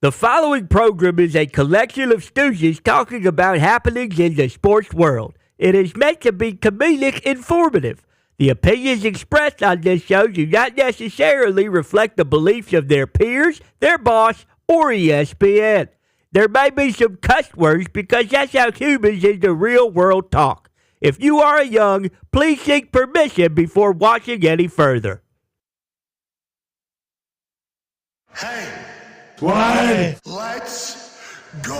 The following program is a collection of stooges talking about happenings in the sports world. It is meant to be comedic informative. The opinions expressed on this show do not necessarily reflect the beliefs of their peers, their boss, or ESPN. There may be some cuss words because that's how humans in the real world talk. If you are young, please seek permission before watching any further. Hey. Why? Let's go!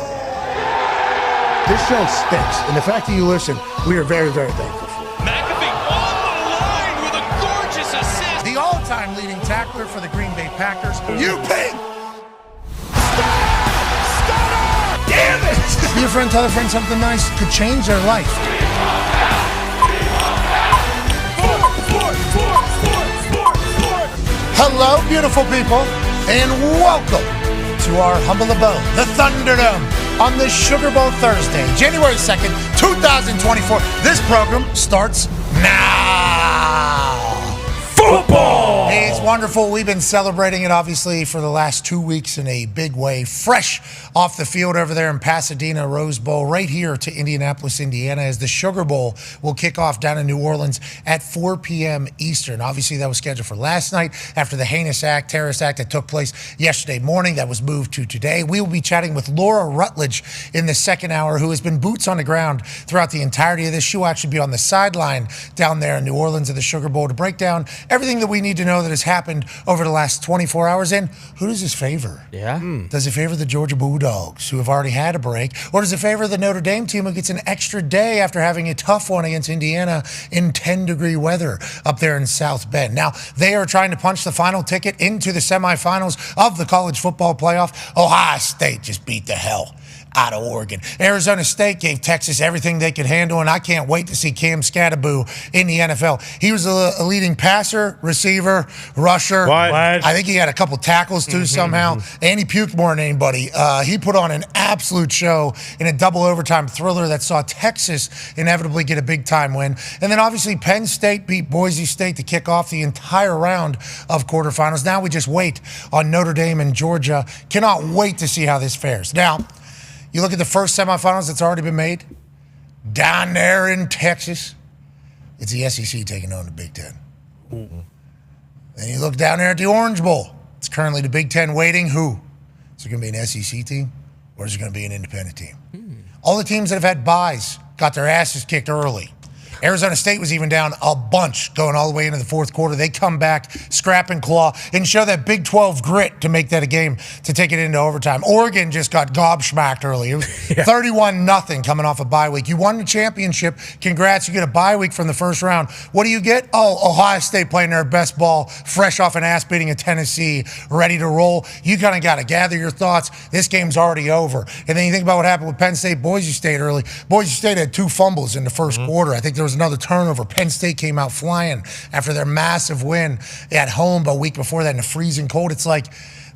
This show stinks, and the fact that you listen, we are very, very thankful for. McAfee on the line with a gorgeous assist. The all-time leading tackler for the Green Bay Packers. You ping! Damn it! Be a friend, tell a friend something nice could change their life. Hello, beautiful people, and welcome to our humble abode, the Thunderdome, on this Sugar Bowl Thursday, January 2nd, 2024. This program starts now. Football! Hey, it's wonderful. We've been celebrating it, obviously, for the last 2 weeks in a big way. Fresh off the field over there in Pasadena, Rose Bowl, right here to Indianapolis, Indiana, as the Sugar Bowl will kick off down in New Orleans at 4 p.m. Eastern. Obviously, that was scheduled for last night after the heinous act, terrorist act that took place yesterday morning. That was moved to today. We will be chatting with Laura Rutledge in the second hour, who has been boots on the ground throughout the entirety of this. She'll actually be on the sideline down there in New Orleans at the Sugar Bowl to break down everything that we need to know that has happened over the last 24 hours. And who does this favor? Yeah. Does it favor the Georgia Bulldogs, who have already had a break? Or does it favor the Notre Dame team, who gets an extra day after having a tough one against Indiana in 10-degree weather up there in South Bend? Now, they are trying to punch the final ticket into the semifinals of the college football playoff. Ohio State just beat the hell out of Oregon. Arizona State gave Texas everything they could handle, and I can't wait to see Cam Scatterboo in the NFL. He was a leading passer, receiver, rusher. What? I think he had a couple tackles, too, somehow. And he puked more than anybody. He put on an absolute show in a double overtime thriller that saw Texas inevitably get a big-time win. And then, obviously, Penn State beat Boise State to kick off the entire round of quarterfinals. Now we just wait on Notre Dame and Georgia. Cannot wait to see how this fares. Now, you look at the first semifinals that's already been made down there in Texas. It's the SEC taking on the Big Ten. Then you look down there at the Orange Bowl. It's currently the Big Ten waiting. Who? Is it going to be an SEC team, or is it going to be an independent team? All the teams that have had byes got their asses kicked early. Arizona State was even down a bunch going all the way into the fourth quarter. They come back, scrap and claw, and show that Big 12 grit to make that a game, to take it into overtime. Oregon just got gobsmacked early. It was 31-0 coming off a bye week. You won the championship. Congrats. You get a bye week from the first round. What do you get? Oh, Ohio State playing their best ball, fresh off an ass beating of Tennessee, ready to roll. You kind of got to gather your thoughts. This game's already over. And then you think about what happened with Penn State, Boise State early. Boise State had 2 fumbles in the first quarter. I think there was another turnover. Penn State came out flying after their massive win at home a week before that in the freezing cold. It's like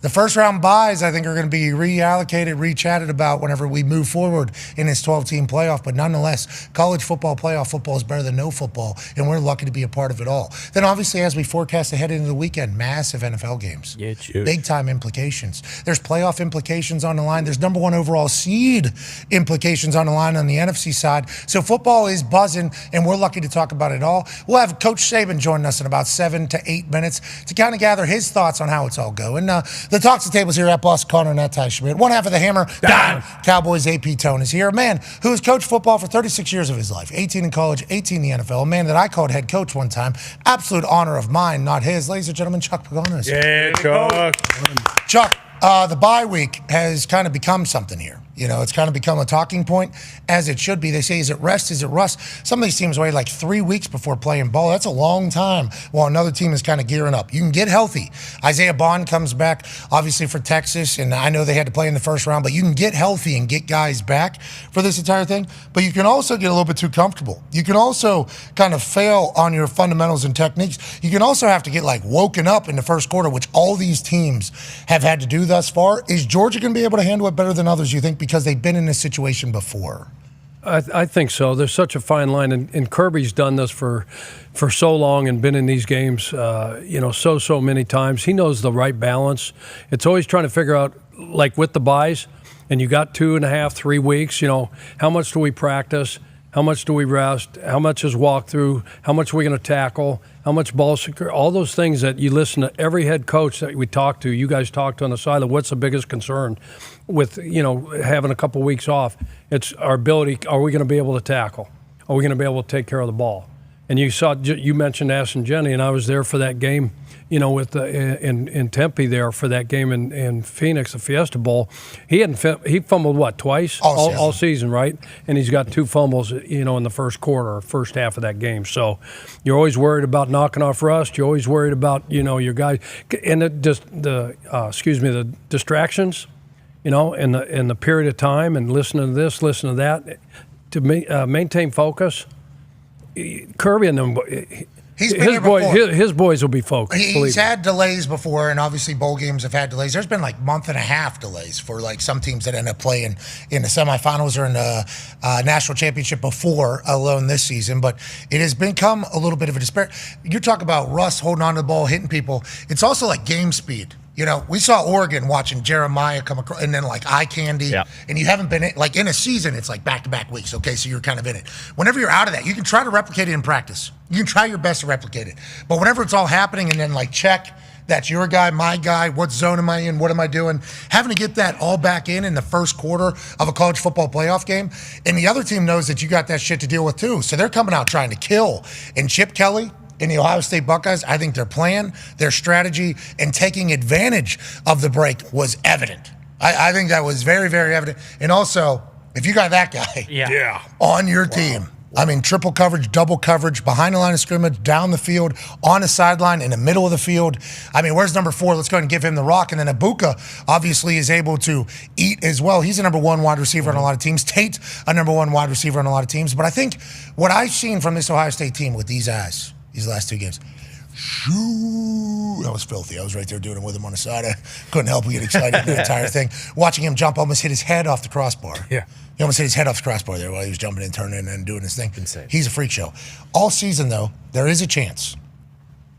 the first round buys, I think, are going to be reallocated, rechatted about whenever we move forward in this 12-team playoff. But nonetheless, college football, playoff football is better than no football, and we're lucky to be a part of it all. Then obviously, as we forecast ahead into the weekend, massive NFL games. Yeah, it's huge. Big-time implications. There's playoff implications on the line. There's number 1 overall seed implications on the line on the NFC side. So football is buzzing, and we're lucky to talk about it all. We'll have Coach Saban joining us in about 7 to 8 minutes to kind of gather his thoughts on how it's all going. The Talks the Tables here at Boss Connor and at Ty Schmidt. One half of the Hammer, Dahn. Cowboys AP Tone is here. A man who has coached football for 36 years of his life, 18 in college, 18 in the NFL. A man that I called head coach one time. Absolute honor of mine, not his. Ladies and gentlemen, Chuck Pagano is here. Yeah, Chuck. Chuck, the bye week has kind of become something here. You know, it's kind of become a talking point, as it should be. They say, is it rest? Is it rust? Some of these teams wait like 3 weeks before playing ball. That's a long time while another team is kind of gearing up. You can get healthy. Isaiah Bond comes back, obviously, for Texas, and I know they had to play in the first round, but you can get healthy and get guys back for this entire thing. But you can also get a little bit too comfortable. You can also kind of fail on your fundamentals and techniques. You can also have to get like woken up in the first quarter, which all these teams have had to do thus far. Is Georgia going to be able to handle it better than others, you think, because they've been in this situation before? I think so. There's such a fine line, and Kirby's done this for so long and been in these games, so many times. He knows the right balance. It's always trying to figure out, like with the buys, and you got 2.5, 3 weeks, how much do we practice? How much do we rest? How much is walkthrough? How much are we going to tackle? How much ball secure? All those things that you listen to every head coach that we talk to, you guys talk to on the sideline. What's the biggest concern with, having a couple weeks off? It's our ability. Are we going to be able to tackle? Are we going to be able to take care of the ball? And you mentioned Ashton Jenny, and I was there for that game, with in Tempe there for that game in Phoenix, the Fiesta Bowl. He fumbled twice all season, right? And he's got 2 fumbles, in the first quarter, first half of that game. So you're always worried about knocking off rust. You're always worried about your guys and the distractions, in the period of time, and listening to this, listening to that to maintain focus. Kirby and them. His boys will be focused. He's had delays before, and obviously bowl games have had delays. There's been month and a half delays for some teams that end up playing in the semifinals or in the national championship before, alone this season. But it has become a little bit of a despair. You talk about Russ holding on to the ball, hitting people. It's also game speed. We saw Oregon watching Jeremiah come across, and then eye candy, and you haven't been in a season. It's back-to-back weeks. Okay, so you're kind of in it. Whenever you're out of that, you can try to replicate it in practice. You can try your best to replicate it. But whenever it's all happening, and then check, that's your guy, my guy. What zone am I in? What am I doing? Having to get that all back in the first quarter of a college football playoff game, and the other team knows that you got that shit to deal with too. So they're coming out trying to kill. And Chip Kelly in the Ohio State Buckeyes, I think their plan, their strategy, and taking advantage of the break was evident. I think that was very, very evident. And also, if you got that guy on your team, triple coverage, double coverage, behind the line of scrimmage, down the field, on the sideline, in the middle of the field. Where's number 4? Let's go ahead and give him the rock. And then Ibuka obviously is able to eat as well. He's a number 1 wide receiver on a lot of teams. Tate's a number 1 wide receiver on a lot of teams. But I think what I've seen from this Ohio State team with these guys, these last 2 games, that was filthy. I was right there doing it with him on the side. I couldn't help but get excited in the entire thing. Watching him jump, almost hit his head off the crossbar. Yeah. He almost hit his head off the crossbar there while he was jumping and turning and doing his thing. Insane. He's a freak show. All season, though, there is a chance.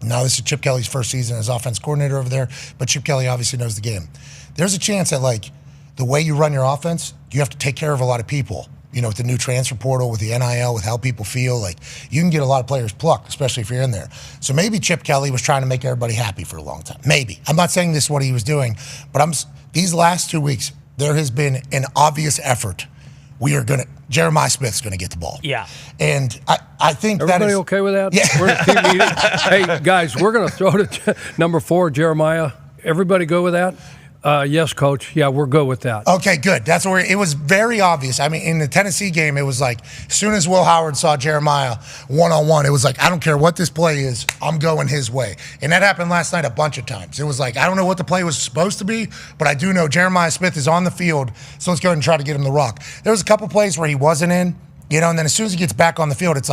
Now, this is Chip Kelly's first season as offense coordinator over there, but Chip Kelly obviously knows the game. There's a chance that, the way you run your offense, you have to take care of a lot of people. With the new transfer portal, with the NIL, with how people feel, you can get a lot of players plucked, especially if you're in there. So maybe Chip Kelly was trying to make everybody happy for a long time. Maybe. I'm not saying this is what he was doing, but these last 2 weeks, there has been an obvious effort. Jeremiah Smith's going to get the ball. Yeah. And I think everybody okay with that? Yeah. We're in a team meeting. Hey, guys, we're going to throw to number 4, Jeremiah. Everybody go with that? Yes, Coach. Yeah, we're good with that. Okay, good. That's where it was very obvious. In the Tennessee game, it was as soon as Will Howard saw Jeremiah one-on-one, it was I don't care what this play is, I'm going his way. And that happened last night a bunch of times. It was I don't know what the play was supposed to be, but I do know Jeremiah Smith is on the field, so let's go ahead and try to get him the rock. There was a couple plays where he wasn't in, and then as soon as he gets back on the field, it's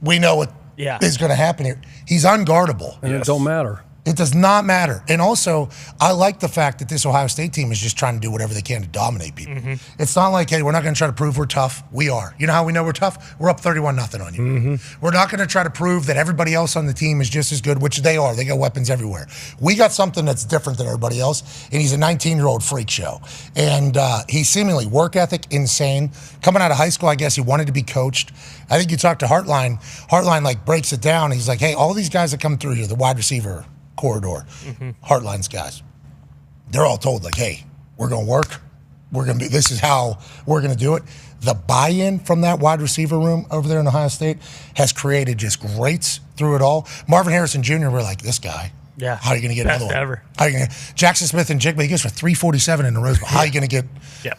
we know what is going to happen here. He's unguardable. And it don't matter. It does not matter. And also, I like the fact that this Ohio State team is just trying to do whatever they can to dominate people. Mm-hmm. It's not hey, we're not going to try to prove we're tough. We are. You know how we know we're tough? We're up 31-0 on you. Mm-hmm. We're not going to try to prove that everybody else on the team is just as good, which they are. They got weapons everywhere. We got something that's different than everybody else, and he's a 19-year-old freak show. And he's seemingly work ethic, insane. Coming out of high school, I guess he wanted to be coached. I think you talk to Heartline. Heartline breaks it down. He's hey, all these guys that come through here, the wide receiver corridor, Heartline's guys, they're all told hey, we're going to work. This is how we're going to do it. The buy-in from that wide receiver room over there in Ohio State has created just greats through it all. Marvin Harrison Jr., we're this guy. Yeah. How are you going to get another one? Ever. How are you going to Jackson Smith and Jigba, he goes for 347 in the Rose Bowl. How are you going to get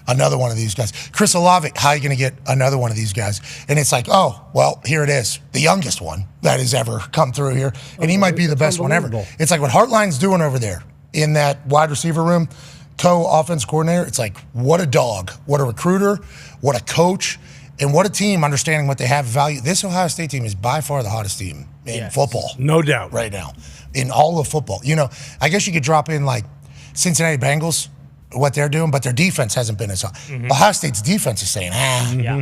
another one of these guys? Chris Olave, how are you going to get another one of these guys? And it's oh, well, here it is. The youngest one that has ever come through here. And he might be the best one ever. It's what Heartline's doing over there in that wide receiver room, co-offense coordinator. It's what a dog, what a recruiter, what a coach, and what a team understanding what they have value. This Ohio State team is by far the hottest team in football. No doubt. Right now. In all of football. I guess you could drop in Cincinnati Bengals, what they're doing, but their defense hasn't been as hot. Mm-hmm. Ohio State's defense is saying,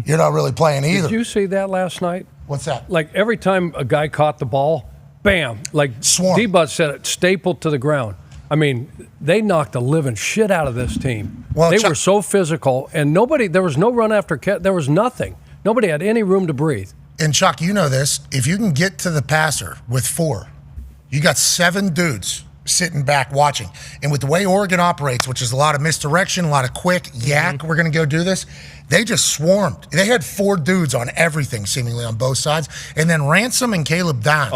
you're not really playing either. Did you see that last night? What's that? Every time a guy caught the ball, bam, Swarm. D-Bud said it, stapled to the ground. I mean, they knocked the living shit out of this team. Well, they were so physical, and there was no run after catch. There was nothing. Nobody had any room to breathe. And Chuck, you know this. If you can get to the passer with 4, you got 7 dudes sitting back watching. And with the way Oregon operates, which is a lot of misdirection, a lot of quick yak, we're going to go do this, they just swarmed. They had 4 dudes on everything, seemingly on both sides. And then Ransom and Caleb Dahn.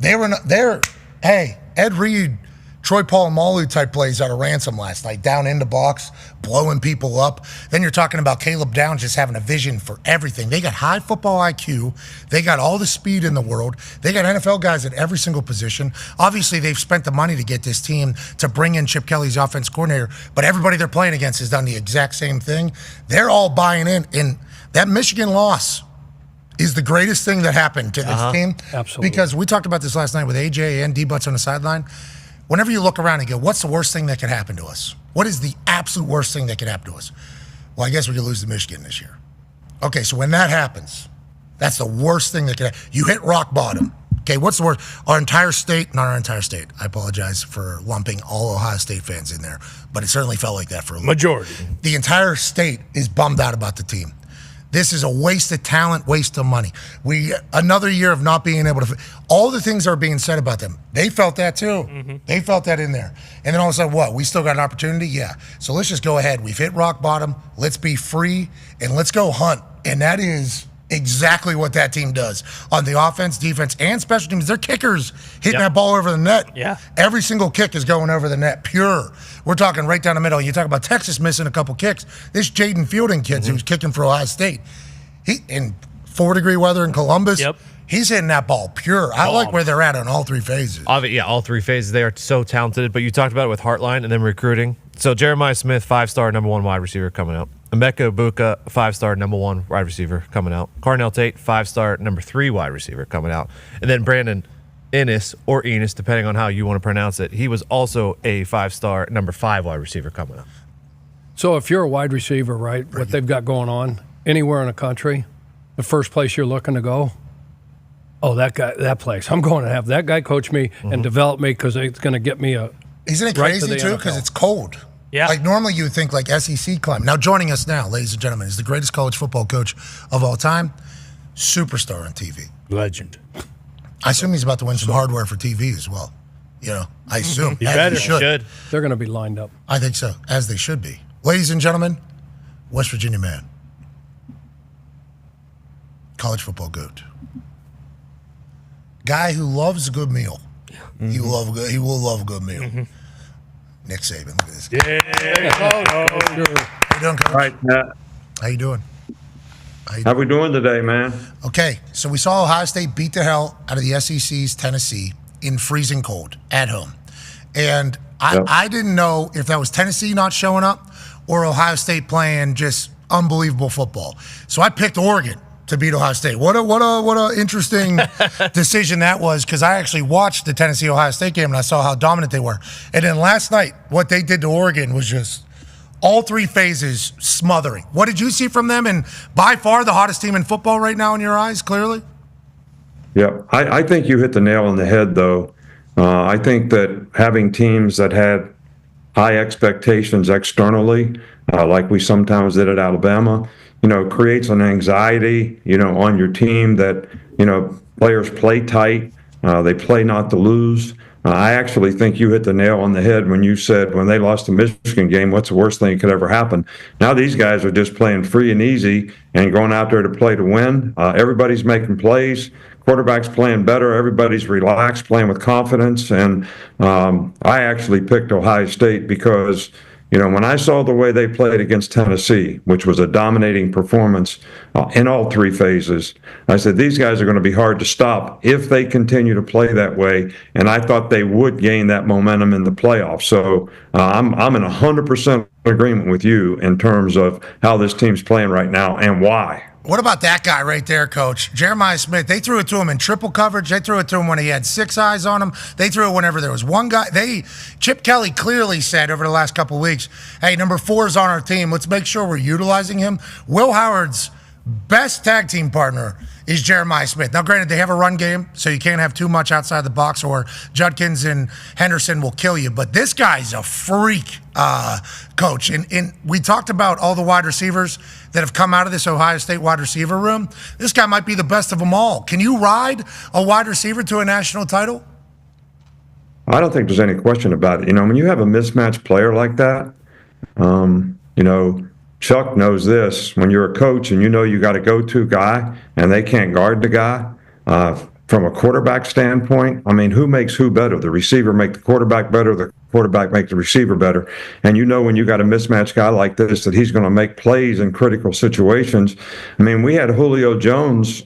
They're hey, Ed Reed, Troy Polamalu type plays out of Ransom last night, down in the box, blowing people up. Then you're talking about Caleb Downs just having a vision for everything. They got high football IQ. They got all the speed in the world. They got NFL guys at every single position. Obviously, they've spent the money to get this team to bring in Chip Kelly's offense coordinator, but everybody they're playing against has done the exact same thing. They're all buying in. And that Michigan loss is the greatest thing that happened to this team. Absolutely. Because we talked about this last night with AJ and D-Butts on the sideline. Whenever you look around and go, what's the worst thing that could happen to us? What is the absolute worst thing that could happen to us? Well, I guess we could lose to Michigan this year. Okay, so when that happens, that's the worst thing that could happen. You hit rock bottom. Okay, what's the worst? Our entire state, not our entire state. I apologize for lumping all Ohio State fans in there, but it certainly felt like that for a Majority. The entire state is bummed out about the team. This is a waste of talent, waste of money. Another year of not being able to. All the things that are being said about them, they felt that too. They felt that in there. And then all of a sudden, what? We still got an opportunity? Yeah. So let's just go ahead. We've hit rock bottom. Let's be free and let's go hunt. And that is exactly what that team does on the offense, defense, and special teams. Their kickers hitting that ball over the net. Yeah. Every single kick is going over the net, pure. We're talking right down the middle. You talk about Texas missing a couple kicks. This Jaden Fielding kid who's kicking for Ohio State, he in 4-degree weather in Columbus, he's hitting that ball pure. I like where they're at on all 3 phases. Yeah, all 3 phases. They are so talented. But you talked about it with Heartline and then recruiting. So Jeremiah Smith, 5-star number 1 wide receiver coming out. Emeka Ibuka, 5-star number 1 wide receiver coming out. Carnell Tate, 5-star number 3 wide receiver coming out. And then Brandon Ennis, or Enos, depending on how you want to pronounce it, he was also a 5-star number 5 wide receiver coming out. So if you're a wide receiver, right, what they've got going on anywhere in the country, the first place you're looking to go, that guy, that place. I'm going to have that guy coach me and develop me because it's going to get me a. Isn't it crazy too? Because it's cold. Yeah. Like normally you would think like SEC climate. Now joining us now, ladies and gentlemen, is the greatest college football coach of all time, superstar on TV. Legend. I assume he's about to win some hardware for TV as well. You know, I assume. You As better. he should. They're going to be lined up. I think so, as they should be. Ladies and gentlemen, West Virginia man, college football goat, guy who loves a good meal. He will love a good meal. Nick Saban, look at this guy. How you doing, Coach? All right, How you doing? how we doing today, man? Okay, so we saw Ohio State beat the hell out of the SEC's Tennessee in freezing cold at home. And I didn't know if that was Tennessee not showing up or Ohio State playing just unbelievable football. So I picked Oregon to beat Ohio State. What a interesting decision that was, because I actually watched the Tennessee-Ohio State game and I saw how dominant they were. And then last night, what they did to Oregon was just all 3 phases smothering. What did you see from them? And by far the hottest team in football right now in your eyes, clearly? Yeah, I think you hit the nail on the head, though. I think that having teams that had high expectations externally, like we sometimes did at Alabama, creates an anxiety, on your team that, players play tight. They play not to lose. I actually think you hit the nail on the head when you said when they lost the Michigan game, what's the worst thing that could ever happen? Now these guys are just playing free and easy and going out there to play to win. Everybody's making plays. Quarterback's playing better. Everybody's relaxed, playing with confidence. And I actually picked Ohio State because, when I saw the way they played against Tennessee, which was a dominating performance in all 3 phases, I said, these guys are going to be hard to stop if they continue to play that way. And I thought they would gain that momentum in the playoffs. So I'm in 100% agreement with you in terms of how this team's playing right now and why. What about that guy right there, Coach? Jeremiah Smith. They threw it to him in triple coverage. They threw it to him when he had 6 eyes on him. They threw it whenever there was one guy. Chip Kelly clearly said over the last couple of weeks, hey, number 4 is on our team. Let's make sure we're utilizing him. Will Howard's best tag team partner is Jeremiah Smith. Now, granted, they have a run game, so you can't have too much outside the box or Judkins and Henderson will kill you. But this guy's a freak, coach. And we talked about all the wide receivers that have come out of this Ohio State wide receiver room. This guy might be the best of them all. Can you ride a wide receiver to a national title? I don't think there's any question about it. When you have a mismatched player like that, Chuck knows this. When you're a coach and you got a go-to guy and they can't guard the guy, from a quarterback standpoint, who makes who better? The receiver make the quarterback better, the quarterback make the receiver better. And when you got a mismatched guy like this, that he's going to make plays in critical situations. We had Julio Jones,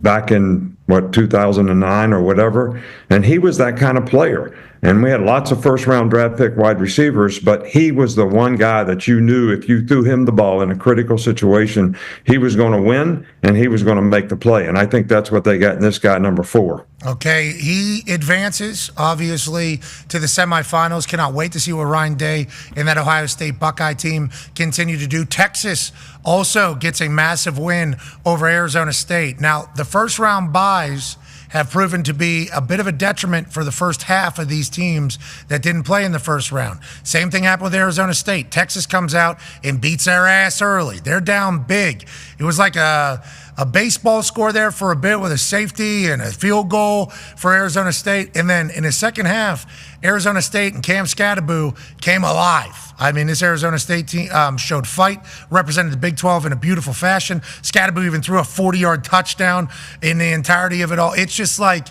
back in 2009 or whatever, and he was that kind of player. And we had lots of first-round draft pick wide receivers, but he was the one guy that you knew if you threw him the ball in a critical situation, he was going to win and he was going to make the play. And I think that's what they got in this guy, number 4. Okay, he advances, obviously, to the semifinals. Cannot wait to see what Ryan Day and that Ohio State Buckeye team continue to do. Texas also gets a massive win over Arizona State. Now, the first-round byes have proven to be a bit of a detriment for the first half of these teams that didn't play in the first round. Same thing happened with Arizona State. Texas comes out and beats their ass early. They're down big. It was like a baseball score there for a bit with a safety and a field goal for Arizona State. And then in the second half, Arizona State and Cam Scatterbo came alive. This Arizona State team showed fight, represented the Big 12 in a beautiful fashion. Scatterbo even threw a 40-yard touchdown in the entirety of it all. It's just like,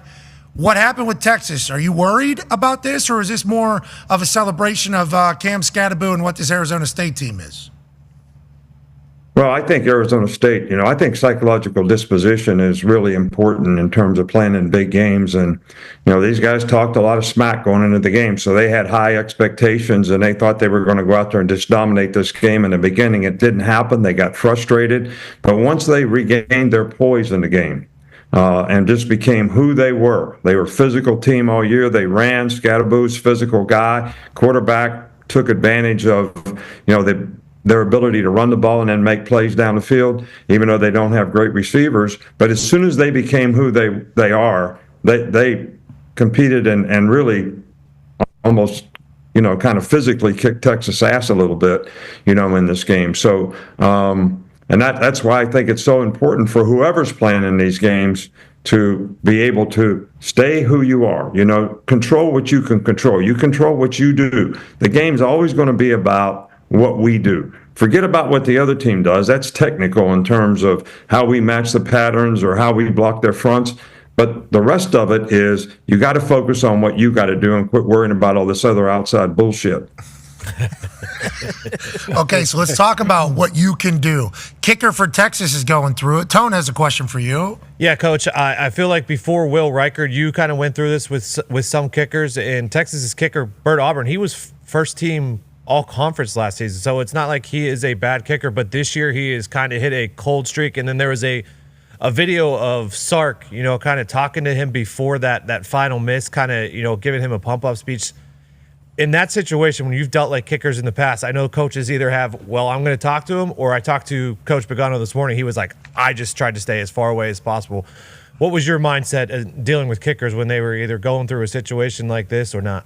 what happened with Texas? Are you worried about this, or is this more of a celebration of Cam Scatterbo and what this Arizona State team is? Well, I think Arizona State, I think psychological disposition is really important in terms of playing in big games. And, these guys talked a lot of smack going into the game. So they had high expectations and they thought they were going to go out there and just dominate this game. In the beginning, it didn't happen. They got frustrated. But once they regained their poise in the game, and just became who they were a physical team all year. They ran. Scatterbo's physical guy. Quarterback took advantage of, their ability to run the ball and then make plays down the field, even though they don't have great receivers. But as soon as they became who they are, they competed and really almost, kind of physically kicked Texas' ass a little bit, in this game. So, and that's why I think it's so important for whoever's playing in these games to be able to stay who you are, control what you can control. You control what you do. The game's always going to be about what we do. Forget about what the other team does. That's technical in terms of how we match the patterns or how we block their fronts. But the rest of it is you got to focus on what you got to do and quit worrying about all this other outside bullshit. Okay, so let's talk about what you can do. Kicker for Texas is going through it. Tone has a question for you. Yeah, Coach, I feel like before Will Reichard, you kind of went through this with some kickers. And Texas's kicker, Bert Auburn, he was first team all-conference last season. So it's not like he is a bad kicker, but this year he has kind of hit a cold streak. And then there was a video of Sark, kind of talking to him before that final miss, kind of, giving him a pump-up speech. In that situation, when you've dealt like kickers in the past, I know coaches either have, well, I'm going to talk to him, or I talked to Coach Pagano this morning. He was like, I just tried to stay as far away as possible. What was your mindset dealing with kickers when they were either going through a situation like this or not?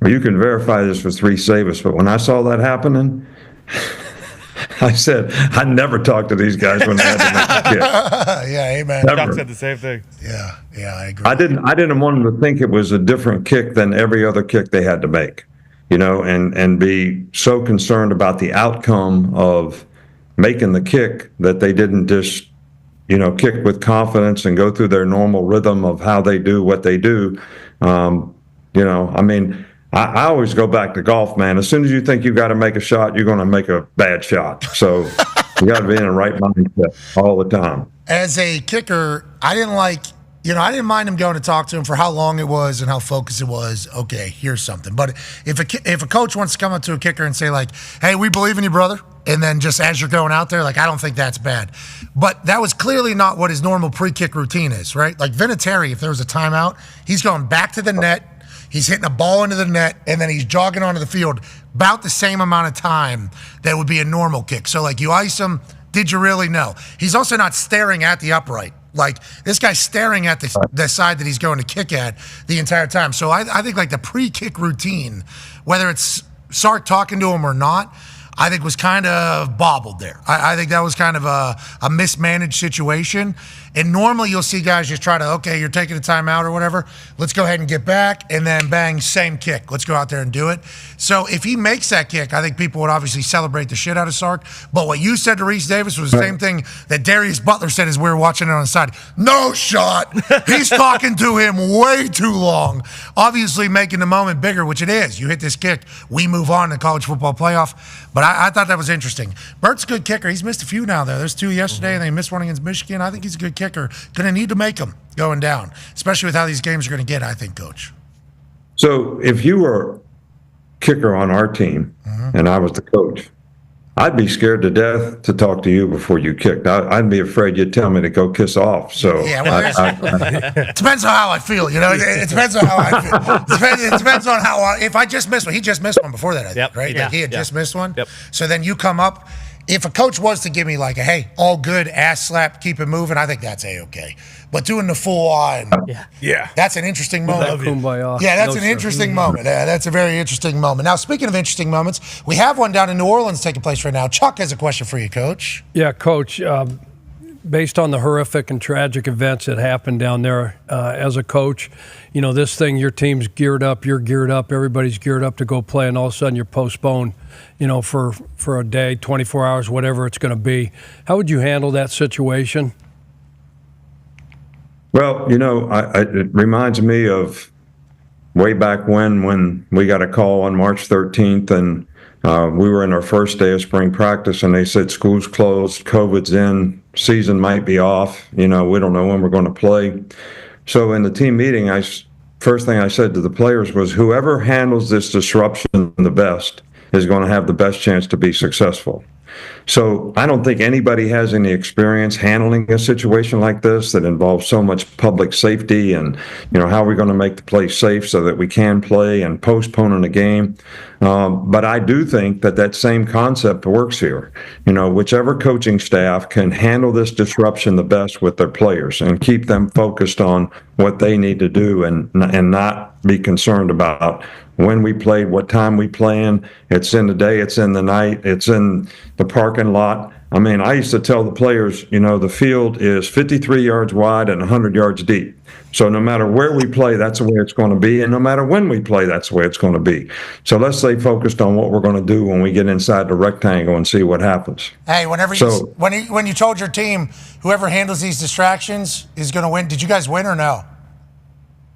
Well, you can verify this with 3 Savas, but when I saw that happening, I said, I never talked to these guys when they had to make a kick. Yeah, amen. Doc said the same thing. Yeah, I agree. I didn't want them to think it was a different kick than every other kick they had to make, and be so concerned about the outcome of making the kick that they didn't just, kick with confidence and go through their normal rhythm of how they do what they do. I always go back to golf, man. As soon as you think you got to make a shot, you're going to make a bad shot. So you got to be in the right mindset all the time. As a kicker, I didn't mind him going to talk to him for how long it was and how focused it was. Okay, here's something. But if a coach wants to come up to a kicker and say, like, hey, we believe in you, brother, and then just as you're going out there, like, I don't think that's bad. But that was clearly not what his normal pre-kick routine is, right? Like Vinatieri, if there was a timeout, he's going back to the net. He's hitting a ball into the net, and then he's jogging onto the field about the same amount of time that would be a normal kick. So, like, you ice him, did you really know? He's also not staring at the upright. Like, this guy's staring at the side that he's going to kick at the entire time. So I think, like, the pre-kick routine, whether it's Sark talking to him or not, I think was kind of bobbled there. I think that was kind of a mismanaged situation. And normally you'll see guys just try to, okay, you're taking a timeout or whatever. Let's go ahead and get back. And then bang, same kick. Let's go out there and do it. So if he makes that kick, I think people would obviously celebrate the shit out of Sark. But what you said to Reese Davis was the same thing that Darius Butler said as we were watching it on the side. No shot. He's talking to him way too long. Obviously making the moment bigger, which it is. You hit this kick, we move on to the college football playoff. But I thought that was interesting. Bert's a good kicker. He's missed a few now, though. There's 2 yesterday, and they missed one against Michigan. I think he's a good kicker. Going to need to make them going down, especially with how these games are going to get, I think, Coach. So if you were kicker on our team and I was the coach, I'd be scared to death to talk to you before you kicked. I'd be afraid you'd tell me to go kiss off. So yeah, well, it depends on how I feel. You know, it depends on how I feel. It depends on how if I just missed one. He just missed one before that, I think, right? Yeah. Like he had just missed one. Yep. So then you come up. If a coach was to give me like a, hey, all good, ass slap, keep it moving, I think that's A-okay. But doing the full on, that's an interesting moment. Yeah, that's an interesting moment. That's a very interesting moment. Now, speaking of interesting moments, we have one down in New Orleans taking place right now. Chuck has a question for you, Coach. Yeah, Coach. Based on the horrific and tragic events that happened down there, as a coach, you know, this thing, your team's geared up, you're geared up, everybody's geared up to go play, and all of a sudden you're postponed, you know, for a day, 24 hours, whatever it's going to be. How would you handle that situation? Well, you know, it reminds me of way back when we got a call on March 13th, and we were in our first day of spring practice, and they said school's closed, COVID's in, season might be off, you know, we don't know when we're going to play. So in the team meeting, first thing I said to the players was, whoever handles this disruption the best is going to have the best chance to be successful. So I don't think anybody has any experience handling a situation like this that involves so much public safety and, you know, how are we going to make the place safe so that we can play and postponing a game. But I do think that same concept works here. You know, whichever coaching staff can handle this disruption the best with their players and keep them focused on what they need to do and not be concerned about when we played, what time we playing. It's in the day, it's in the night, it's in the parking lot. I mean, I used to tell the players, you know, the field is 53 yards wide and 100 yards deep. So no matter where we play, that's the way it's going to be. And no matter when we play, that's the way it's going to be. So let's stay focused on what we're going to do when we get inside the rectangle and see what happens. Hey, when you told your team, whoever handles these distractions is going to win, did you guys win or no?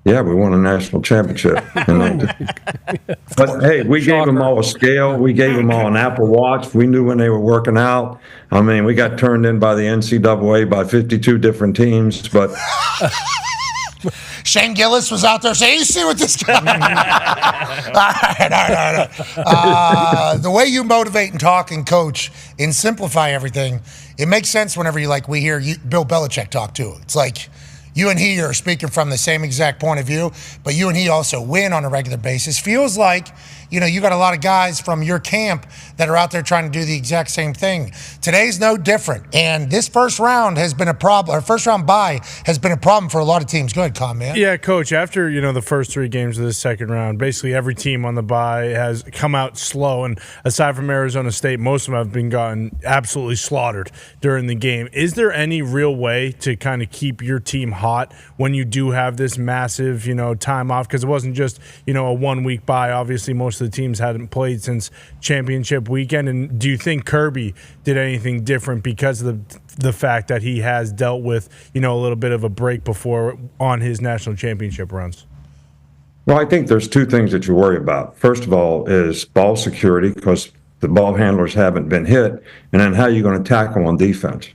Yeah, we won a national championship. But hey, we gave them all a scale. We gave them all an Apple Watch. We knew when they were working out. I mean, we got turned in by the NCAA by 52 different teams. But Shane Gillis was out there saying, you see what this guy... all right. The way you motivate and talk and coach and simplify everything, it makes sense whenever we hear Bill Belichick talk too. It's like... you and he are speaking from the same exact point of view, but you and he also win on a regular basis. Feels like, you know, you got a lot of guys from your camp that are out there trying to do the exact same thing. Today's no different. And this first round has been a problem, or first round bye has been a problem for a lot of teams. Go ahead, Con, man. Yeah, Coach, after, you know, the first 3 games of this second round, basically every team on the bye has come out slow. And aside from Arizona State, most of them have been gotten absolutely slaughtered during the game. Is there any real way to kind of keep your team hot when you do have this massive, you know, time off? Because it wasn't just, you know, a 1-week bye. Obviously, most of the teams hadn't played since championship weekend. And do you think Kirby did anything different because of the fact that he has dealt with, you know, a little bit of a break before on his national championship runs? Well, I think there's 2 things that you worry about. First of all is ball security, because the ball handlers haven't been hit, and then how you're going to tackle on defense.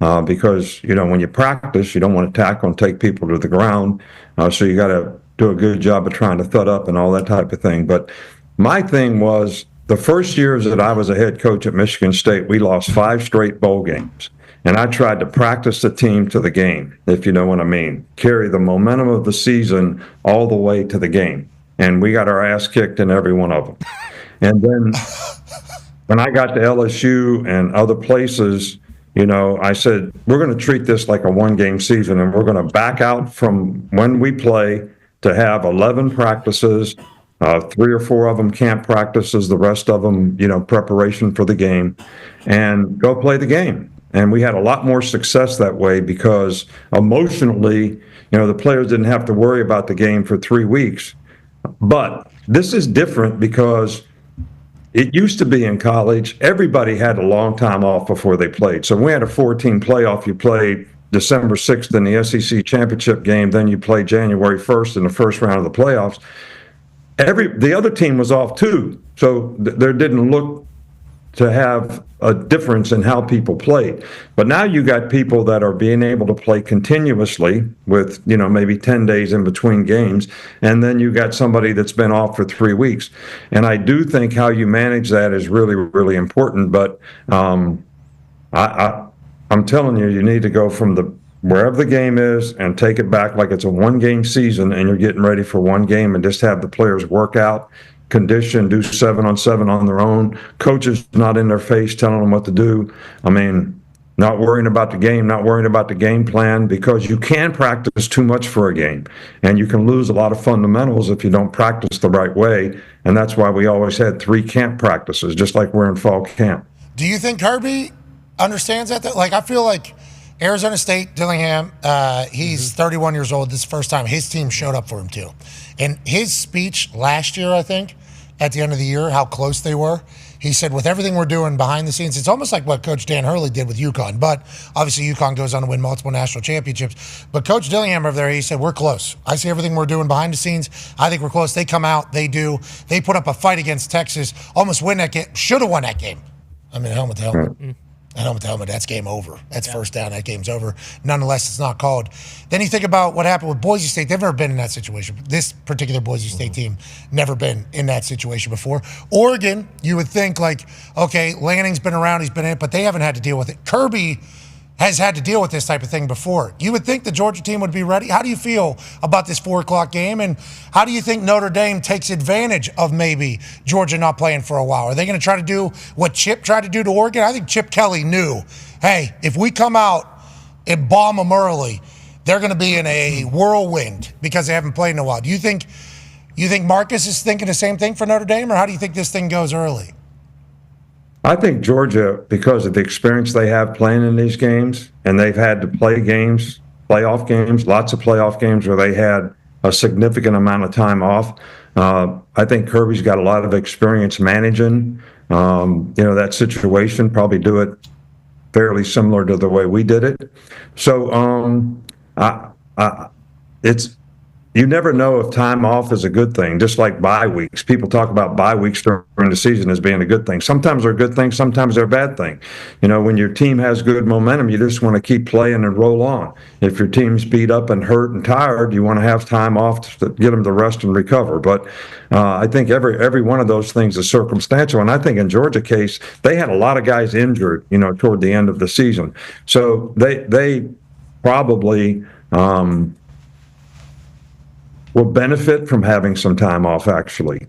Because, you know, when you practice, you don't want to tackle and take people to the ground. So you got to do a good job of trying to thud up and all that type of thing. But my thing was, the first years that I was a head coach at Michigan State, we lost 5 straight bowl games. And I tried to practice the team to the game, if you know what I mean. Carry the momentum of the season all the way to the game. And we got our ass kicked in every one of them. And then when I got to LSU and other places, I said, we're going to treat this like a one-game season, and we're going to back out from when we play to have 11 practices, 3 or 4 of them camp practices, the rest of them, preparation for the game, and go play the game. And we had a lot more success that way because emotionally, the players didn't have to worry about the game for 3 weeks. But this is different because it used to be in college, everybody had a long time off before they played. So we had a 4-team playoff. You played December 6th in the SEC championship game, then you played January 1st in the first round of the playoffs. The other team was off too, so there didn't look to have a difference in how people played. But now you got people that are being able to play continuously with, maybe 10 days in between games, and then you got somebody that's been off for 3 weeks. And I do think how you manage that is really, really important. But I'm telling you, you need to go from wherever the game is and take it back like it's a one-game season and you're getting ready for one game, and just have the players work out, condition, do 7-on-7 on their own. Coaches not in their face telling them what to do. Not worrying about the game, not worrying about the game plan, because you can practice too much for a game, and you can lose a lot of fundamentals if you don't practice the right way. And that's why we always had 3 camp practices, just like we're in fall camp. Do you think Kirby understands that? Like, I feel like Arizona State, Dillingham, he's 31 years old. This is the first time his team showed up for him, too. And his speech last year, I think, at the end of the year, how close they were, he said, with everything we're doing behind the scenes, it's almost like what Coach Dan Hurley did with UConn. But obviously UConn goes on to win multiple national championships. But Coach Dillingham over there, he said, we're close. I see everything we're doing behind the scenes. I think we're close. They come out, they do. They put up a fight against Texas, almost win that game, should have won that game. Helmet to helmet. Helmet to helmet, that's game over. That's first down, that game's over. Nonetheless, it's not called. Then you think about what happened with Boise State. They've never been in that situation. This particular Boise State team, never been in that situation before. Oregon, you would think okay, Lanning's been around, he's been in it, but they haven't had to deal with it. Kirby has had to deal with this type of thing before. You would think the Georgia team would be ready. How do you feel about this 4 o'clock game? And how do you think Notre Dame takes advantage of maybe Georgia not playing for a while? Are they going to try to do what Chip tried to do to Oregon? I think Chip Kelly knew, hey, if we come out and bomb them early, they're going to be in a whirlwind because they haven't played in a while. Do you think Marcus is thinking the same thing for Notre Dame, or how do you think this thing goes early? I think Georgia, because of the experience they have playing in these games, and they've had to play games, playoff games, lots of playoff games where they had a significant amount of time off. I think Kirby's got a lot of experience managing, that situation, probably do it fairly similar to the way we did it. So you never know if time off is a good thing, just like bye weeks. People talk about bye weeks during the season as being a good thing. Sometimes they're a good thing, sometimes they're a bad thing. When your team has good momentum, you just want to keep playing and roll on. If your team's beat up and hurt and tired, you want to have time off to get them to rest and recover. But I think every one of those things is circumstantial. And I think in Georgia case, they had a lot of guys injured, toward the end of the season. So they probably will benefit from having some time off, actually.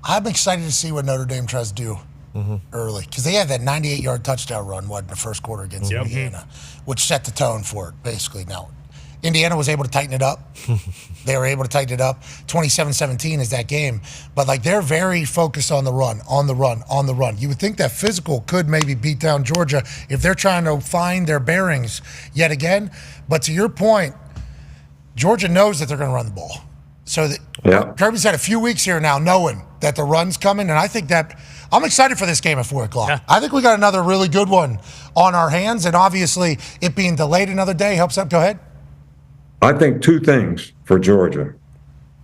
I'm excited to see what Notre Dame tries to do early, because they had that 98-yard touchdown run in the first quarter against Indiana, which set the tone for it, basically. Now, Indiana was able to tighten it up. They were able to tighten it up. 27-17 is that game. But, they're very focused on the run, on the run, on the run. You would think that physical could maybe beat down Georgia if they're trying to find their bearings yet again. But to your point, Georgia knows that they're going to run the ball. So Kirby's had a few weeks here now knowing that the run's coming, and I think that I'm excited for this game at 4 o'clock. Yeah. I think we got another really good one on our hands, and obviously it being delayed another day helps up. Go ahead. I think 2 things for Georgia.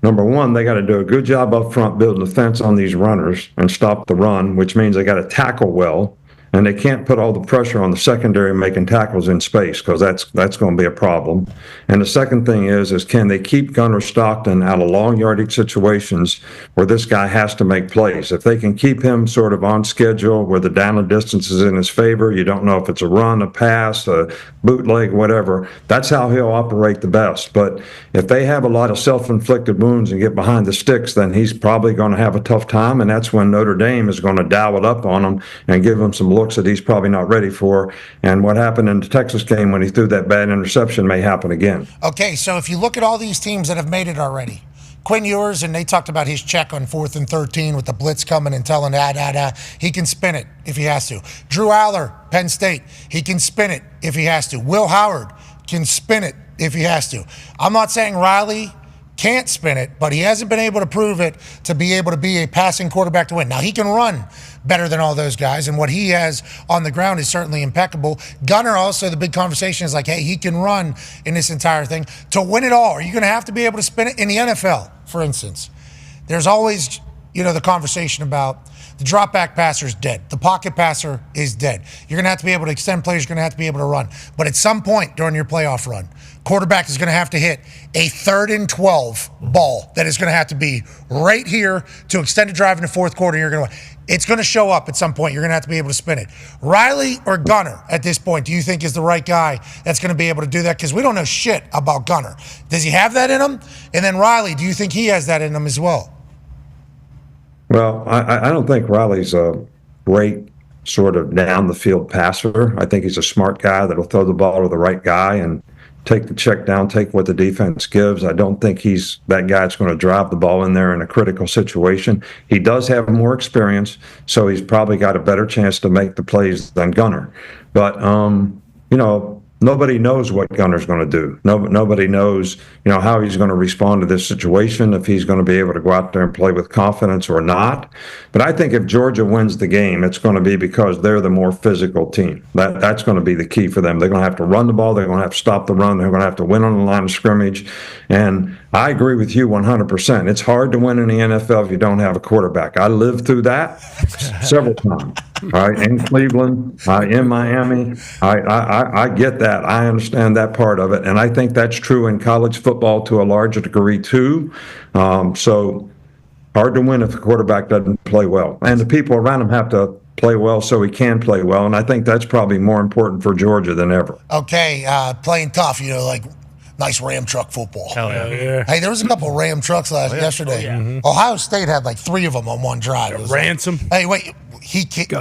Number 1, they got to do a good job up front building the fence on these runners and stop the run, which means they got to tackle well. And they can't put all the pressure on the secondary making tackles in space, because that's going to be a problem. And the second thing is can they keep Gunnar Stockton out of long yardage situations where this guy has to make plays? If they can keep him sort of on schedule where the down and distance is in his favor, you don't know if it's a run, a pass, a bootleg, whatever, that's how he'll operate the best. But if they have a lot of self-inflicted wounds and get behind the sticks, then he's probably going to have a tough time, and that's when Notre Dame is going to dial it up on him and give him some looks that he's probably not ready for. And what happened in the Texas game when he threw that bad interception may happen again. Okay, so if you look at all these teams that have made it already, Quinn Ewers, and they talked about his check on 4th and 13 with the blitz coming and telling he can spin it if he has to. Drew Aller, Penn State, he can spin it if he has to. Will Howard can spin it if he has to. I'm not saying Riley can't spin it, but he hasn't been able to prove it to be able to be a passing quarterback to win. Now, he can run better than all those guys, and what he has on the ground is certainly impeccable. Gunner also, the big conversation is like, hey, he can run in this entire thing. To win it all, are you going to have to be able to spin it? In the NFL, for instance, there's always, the conversation about the drop back passer is dead. The pocket passer is dead. You're going to have to be able to extend plays. You're going to have to be able to run. But at some point during your playoff run, quarterback is going to have to hit a 3rd and 12 ball that is going to have to be right here to extend a drive in the fourth quarter. You're going to win. It's going to show up at some point. You're going to have to be able to spin it. Riley or Gunner at this point, do you think is the right guy that's going to be able to do that? Because we don't know shit about Gunner. Does he have that in him? And then Riley, do you think he has that in him as well? Well, I don't think Riley's a great sort of down the field passer. I think he's a smart guy that'll throw the ball to the right guy and take the check down, take what the defense gives. I don't think he's that guy that's going to drive the ball in there in a critical situation. He does have more experience, so he's probably got a better chance to make the plays than Gunner. But, nobody knows what Gunner's going to do. Nobody knows, how he's going to respond to this situation, if he's going to be able to go out there and play with confidence or not. But I think if Georgia wins the game, it's going to be because they're the more physical team. That's going to be the key for them. They're going to have to run the ball. They're going to have to stop the run. They're going to have to win on the line of scrimmage. And I agree with you 100%. It's hard to win in the NFL if you don't have a quarterback. I lived through that several times. All right, in Cleveland, in Miami, I get that. I understand that part of it, and I think that's true in college football to a larger degree too. So hard to win if the quarterback doesn't play well, and the people around him have to play well so he can play well, and I think that's probably more important for Georgia than ever. Okay, playing tough, like nice Ram truck football. Hell yeah. Hey, there was a couple Ram trucks yesterday. Yeah. Mm-hmm. Ohio State had like 3 of them on one drive. It was Ransom. Hey, wait.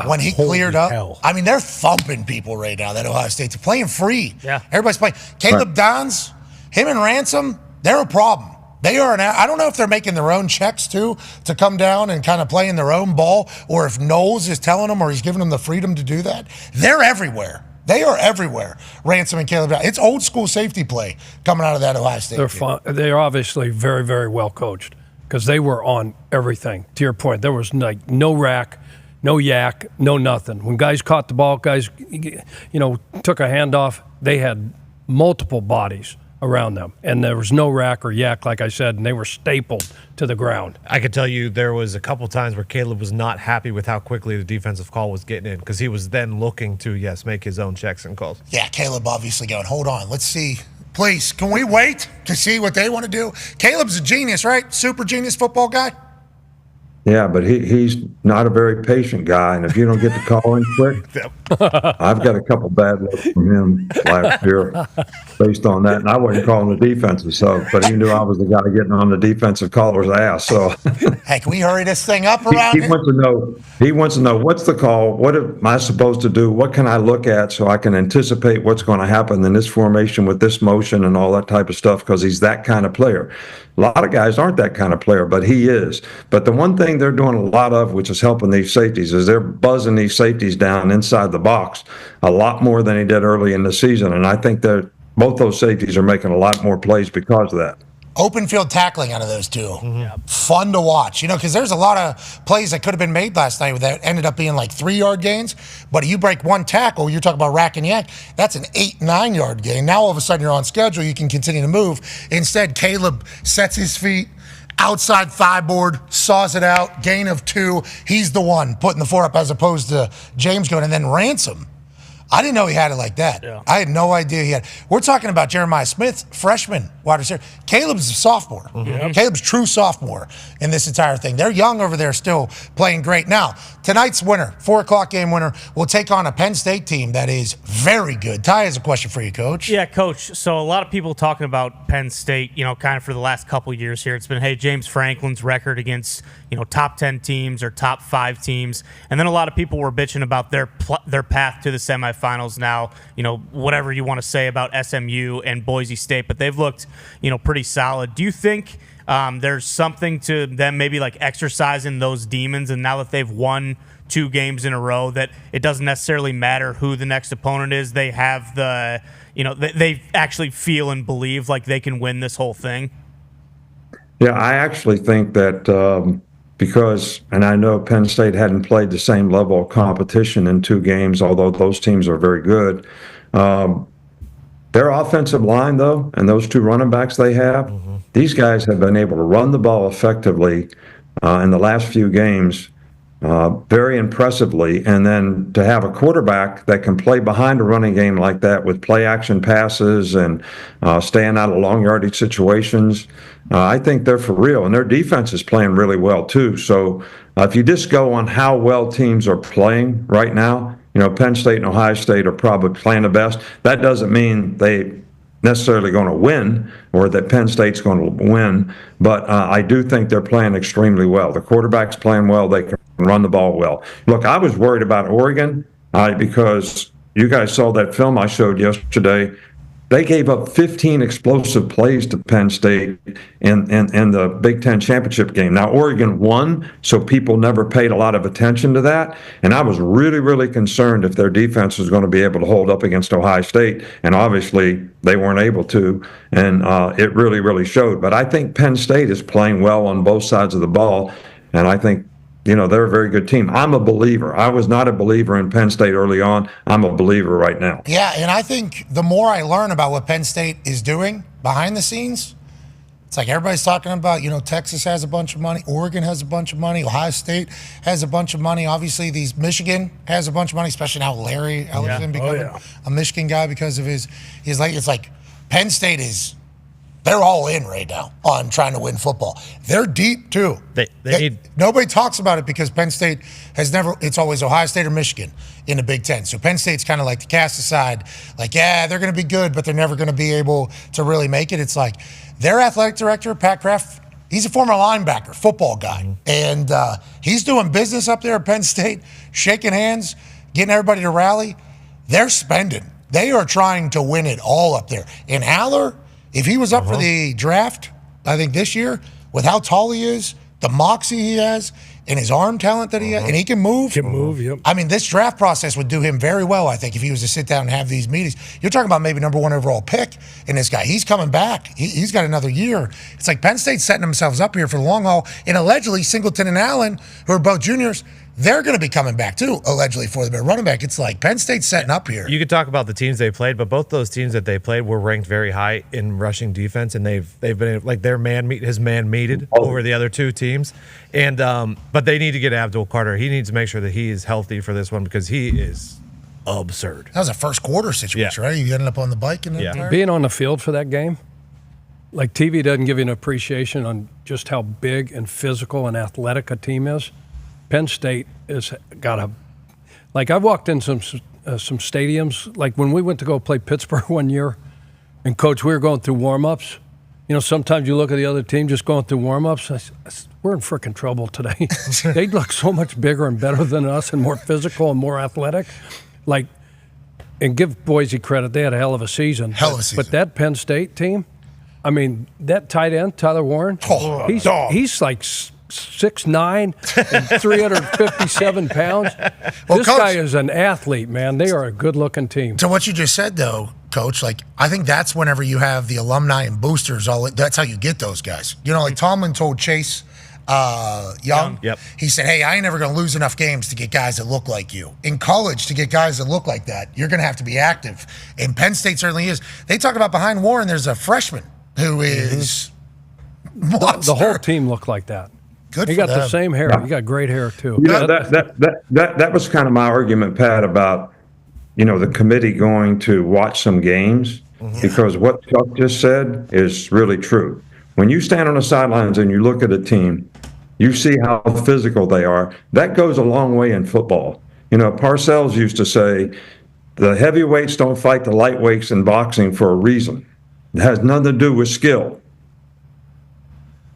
When he cleared up, hell. I mean, they're thumping people right now, that Ohio State's playing free. Yeah. Everybody's playing. Caleb Dahns, him and Ransom, they're a problem. They are I don't know if they're making their own checks, too, to come down and kind of play in their own ball, or if Knowles is telling them or he's giving them the freedom to do that. They're everywhere. They are everywhere, Ransom and Caleb Dahns. It's old school safety play coming out of that Ohio State team. They're obviously very, very well coached because they were on everything. To your point, there was no rack, no yak, no nothing. When guys caught the ball, guys, took a handoff, they had multiple bodies around them. And there was no rack or yak, like I said, and they were stapled to the ground. I could tell you there was a couple times where Caleb was not happy with how quickly the defensive call was getting in because he was then looking to, make his own checks and calls. Yeah, Caleb obviously going, hold on, let's see. Please, can we wait to see what they want to do? Caleb's a genius, right? Super genius football guy. Yeah, but he's not a very patient guy, and if you don't get the call in quick, I've got a couple bad looks from him last year based on that, and I wasn't calling the defensive stuff, but he knew I was the guy getting on the defensive caller's ass. So, hey, can we hurry this thing up around he here? wants to know what's the call, what am I supposed to do, what can I look at so I can anticipate what's going to happen in this formation with this motion and all that type of stuff, because he's that kind of player. A lot of guys aren't that kind of player, but he is. But the one thing they're doing a lot of, which is helping these safeties, is they're buzzing these safeties down inside the box a lot more than he did early in the season. And I think that both those safeties are making a lot more plays because of that. Open field tackling out of those two. Mm-hmm. Fun to watch, because there's a lot of plays that could have been made last night that ended up being like 3-yard gains. But you break one tackle, you're talking about rack and yak, that's an 8-9-yard gain. Now all of a sudden you're on schedule, you can continue to move. Instead, Caleb sets his feet, outside thigh board, saws it out, gain of 2. He's the one putting the 4 up as opposed to James going, and then Ransom. I didn't know he had it like that. Yeah. I had no idea he had. We're talking about Jeremiah Smith, freshman wide receiver. Caleb's a sophomore. Mm-hmm. Caleb's true sophomore in this entire thing. They're young over there still playing great. Now, tonight's winner, 4 o'clock game winner, will take on a Penn State team that is very good. Ty has a question for you, Coach. Yeah, Coach. So a lot of people talking about Penn State, kind of for the last couple of years here. It's been, hey, James Franklin's record against, top 10 teams or top 5 teams. And then a lot of people were bitching about their path to the semifinals now, whatever you want to say about SMU and Boise State. But they've looked, pretty solid. Do you think there's something to them maybe like exercising those demons, and now that they've won 2 games in a row, that it doesn't necessarily matter who the next opponent is? They have the, they actually feel and believe like they can win this whole thing. Yeah, I actually think that because, and I know Penn State hadn't played the same level of competition in 2 games, although those teams are very good. Their offensive line, though, and those 2 running backs they have, these guys have been able to run the ball effectively in the last few games, very impressively. And then to have a quarterback that can play behind a running game like that with play-action passes and staying out of long yardage situations, I think they're for real. And their defense is playing really well, too. So if you just go on how well teams are playing right now, Penn State and Ohio State are probably playing the best. That doesn't mean they necessarily going to win or that Penn State's going to win, but I do think they're playing extremely well. The quarterback's playing well. They can run the ball well. Look, I was worried about Oregon because you guys saw that film I showed yesterday. They gave up 15 explosive plays to Penn State in the Big Ten championship game. Now, Oregon won, so people never paid a lot of attention to that. And I was really, really concerned if their defense was going to be able to hold up against Ohio State. And obviously, they weren't able to. And it really, really showed. But I think Penn State is playing well on both sides of the ball. And I think they're a very good team. I'm a believer. I was not a believer in Penn State early on. I'm a believer right now. Yeah, and I think the more I learn about what Penn State is doing behind the scenes, it's like everybody's talking about, Texas has a bunch of money, Oregon has a bunch of money, Ohio State has a bunch of money. Obviously, Michigan has a bunch of money, especially now Larry Ellison becoming a Michigan guy because of his it's like Penn State they're all in right now on trying to win football. They're deep, too. Nobody talks about it because Penn State it's always Ohio State or Michigan in the Big Ten. So Penn State's kind of like the cast aside, like, yeah, they're going to be good, but they're never going to be able to really make it. It's like their athletic director, Pat Kraft, he's a former linebacker, football guy. And he's doing business up there at Penn State, shaking hands, getting everybody to rally. They're spending. They are trying to win it all up there. And Haller, if he was up for the draft, I think this year, with how tall he is, the moxie he has, and his arm talent that he has, and he can move. Yep. I mean, this draft process would do him very well, I think, if he was to sit down and have these meetings. You're talking about maybe number 1 overall pick in this guy. He's coming back. He's got another year. It's like Penn State's setting themselves up here for the long haul, and allegedly Singleton and Allen, who are both juniors, they're going to be coming back, too, allegedly, for the running back. It's like Penn State's setting up here. You could talk about the teams they played, but both those teams that they played were ranked very high in rushing defense, and they've been like their man-meated over the other 2 teams. And but they need to get Abdul Carter. He needs to make sure that he is healthy for this one because he is absurd. That was a first quarter situation, right? You ended up on the bike and being on the field for that game. Like TV doesn't give you an appreciation on just how big and physical and athletic a team is. Penn State has got I've walked in some stadiums, like when we went to go play Pittsburgh one year, and Coach, we were going through warm-ups. Sometimes you look at the other team just going through warm-ups. We're in freaking trouble today. They look so much bigger and better than us and more physical and more athletic. And give Boise credit, they had a hell of a season. But that Penn State team, I mean, that tight end, Tyler Warren, he's like 6'9" and 357 pounds. Well, this Coach, guy is an athlete, man. They are a good-looking team. To what you just said, though, Coach, I think that's whenever you have the alumni and boosters, that's how you get those guys. Like Tomlin told Chase Young, he said, hey, I ain't never going to lose enough games to get guys that look like you. In college, to get guys that look like that, you're going to have to be active. And Penn State certainly is. They talk about behind Warren, there's a freshman who is the whole team looked like that. Good he for got them. the same hair. Yeah. He got great hair, too. That was kind of my argument, Pat, about, the committee going to watch some games, because what Chuck just said is really true. When you stand on the sidelines and you look at a team, You see how physical they are. That goes a long way in football. You know, Parcells used to say, the heavyweights don't fight the lightweights in boxing for a reason. It has nothing to do with skill.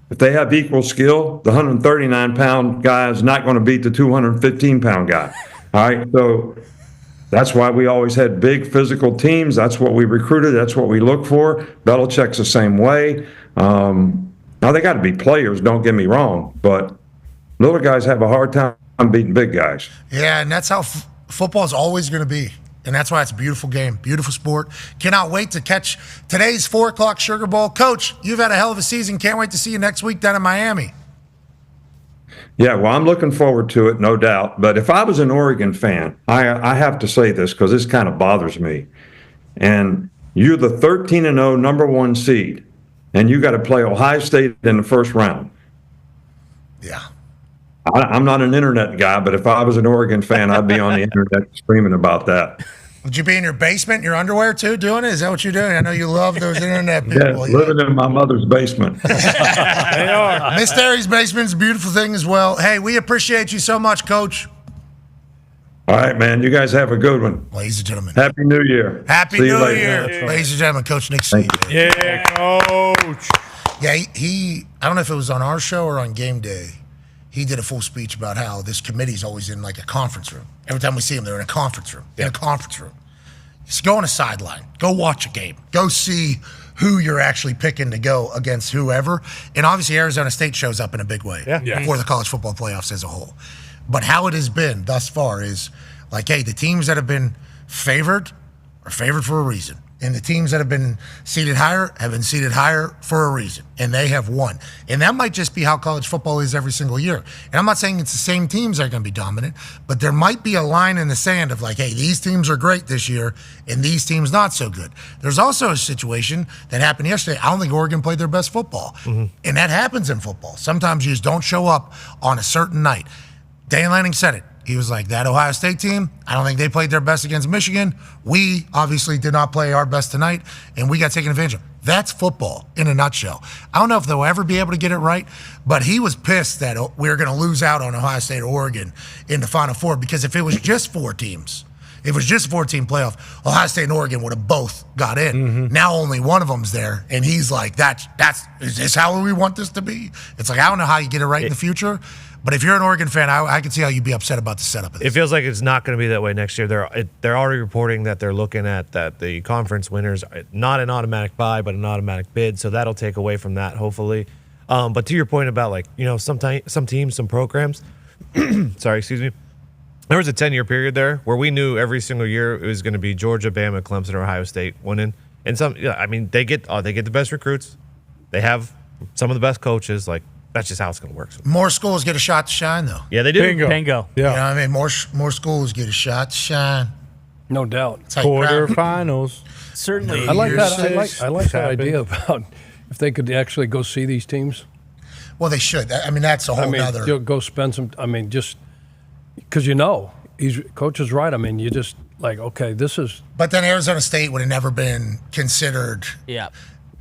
If they have equal skill, the 139-pound guy is not going to beat the 215-pound guy. All right, so that's why we always had big physical teams. That's what we recruited. That's what we look for. Belichick's the same way. Now, they got to be players, don't get me wrong, but little guys have a hard time beating big guys. Yeah, and that's how football is always going to be. And that's why it's a beautiful game, beautiful sport. Cannot wait to catch today's 4 o'clock Sugar Bowl. Coach, you've had a hell of a season. Can't wait to see you next week down in Miami. Yeah, well, I'm looking forward to it, no doubt. But if I was an Oregon fan, I have to say this because this kind of bothers me. And you're the 13-0 number 1 seed, and you got to play Ohio State in the first round. Yeah. I'm not an internet guy, but if I was an Oregon fan, I'd be on the internet screaming about that. Would you be in your basement, in your underwear, too, doing it? Is that what you're doing? I know you love those internet people. Yeah, living in my mother's basement. They are. Miss Terry's basement is a beautiful thing as well. Hey, we appreciate you so much, Coach. All right, man. You guys have a good one. Ladies and gentlemen. Happy New Year. Happy See you New later. Year. Ladies and gentlemen, Coach Nick Saban. Yeah, Coach. Yeah, he I don't know if it was on our show or on game day. He did a full speech about how this committee's always in like a conference room. Every time we see them, they're in a conference room. In a conference room. Just go on a sideline. Go watch a game. Go see who you're actually picking to go against whoever. And obviously Arizona State shows up in a big way for the college football playoffs as a whole. But how it has been thus far is like, hey, the teams that have been favored are favored for a reason. And the teams that have been seated higher have been seated higher for a reason. And they have won. And that might just be how college football is every single year. And I'm not saying it's the same teams that are going to be dominant, but there might be a line in the sand of like, hey, these teams are great this year and these teams not so good. There's also a situation that happened yesterday. I don't think Oregon played their best football. And that happens in football. Sometimes you just don't show up on a certain night. Dan Lanning said it. He was like, that Ohio State team, I don't think they played their best against Michigan. We obviously did not play our best tonight, and we got taken advantage of. That's football in a nutshell. I don't know if they'll ever be able to get it right, but he was pissed that we were going to lose out on Ohio State or Oregon in the Final Four, because if it was just 4 teams, if it was just a 4-team playoff, Ohio State and Oregon would have both got in. Now only one of them's there, and he's like, is this how we want this to be? It's like, I don't know how you get it right in the future. But if you're an Oregon fan, I can see how you'd be upset about the setup of this. It feels like it's not going to be that way next year. They're already reporting that they're looking at that the conference winners, not an automatic bye, but an automatic bid. So that'll take away from that, hopefully. But to your point about, like, you know, some teams, some programs, sorry, excuse me. There was a 10-year period there where we knew every single year it was going to be Georgia, Bama, Clemson, or Ohio State winning. And they get the best recruits. They have some of the best coaches. Like, that's just how it's going to work. More schools get a shot to shine, though. Yeah, they do. Bingo. Yeah. You know what I mean? More schools get a shot to shine. No doubt. It's like crowd. Quarterfinals. Certainly. I like that. Years I like that happened. idea about if they could actually go see these teams. Well, they should. I mean, that's a whole nother. You'll go spend some. I mean, just because coach is right. I mean, you just like, okay, this is. But then Arizona State would have never been considered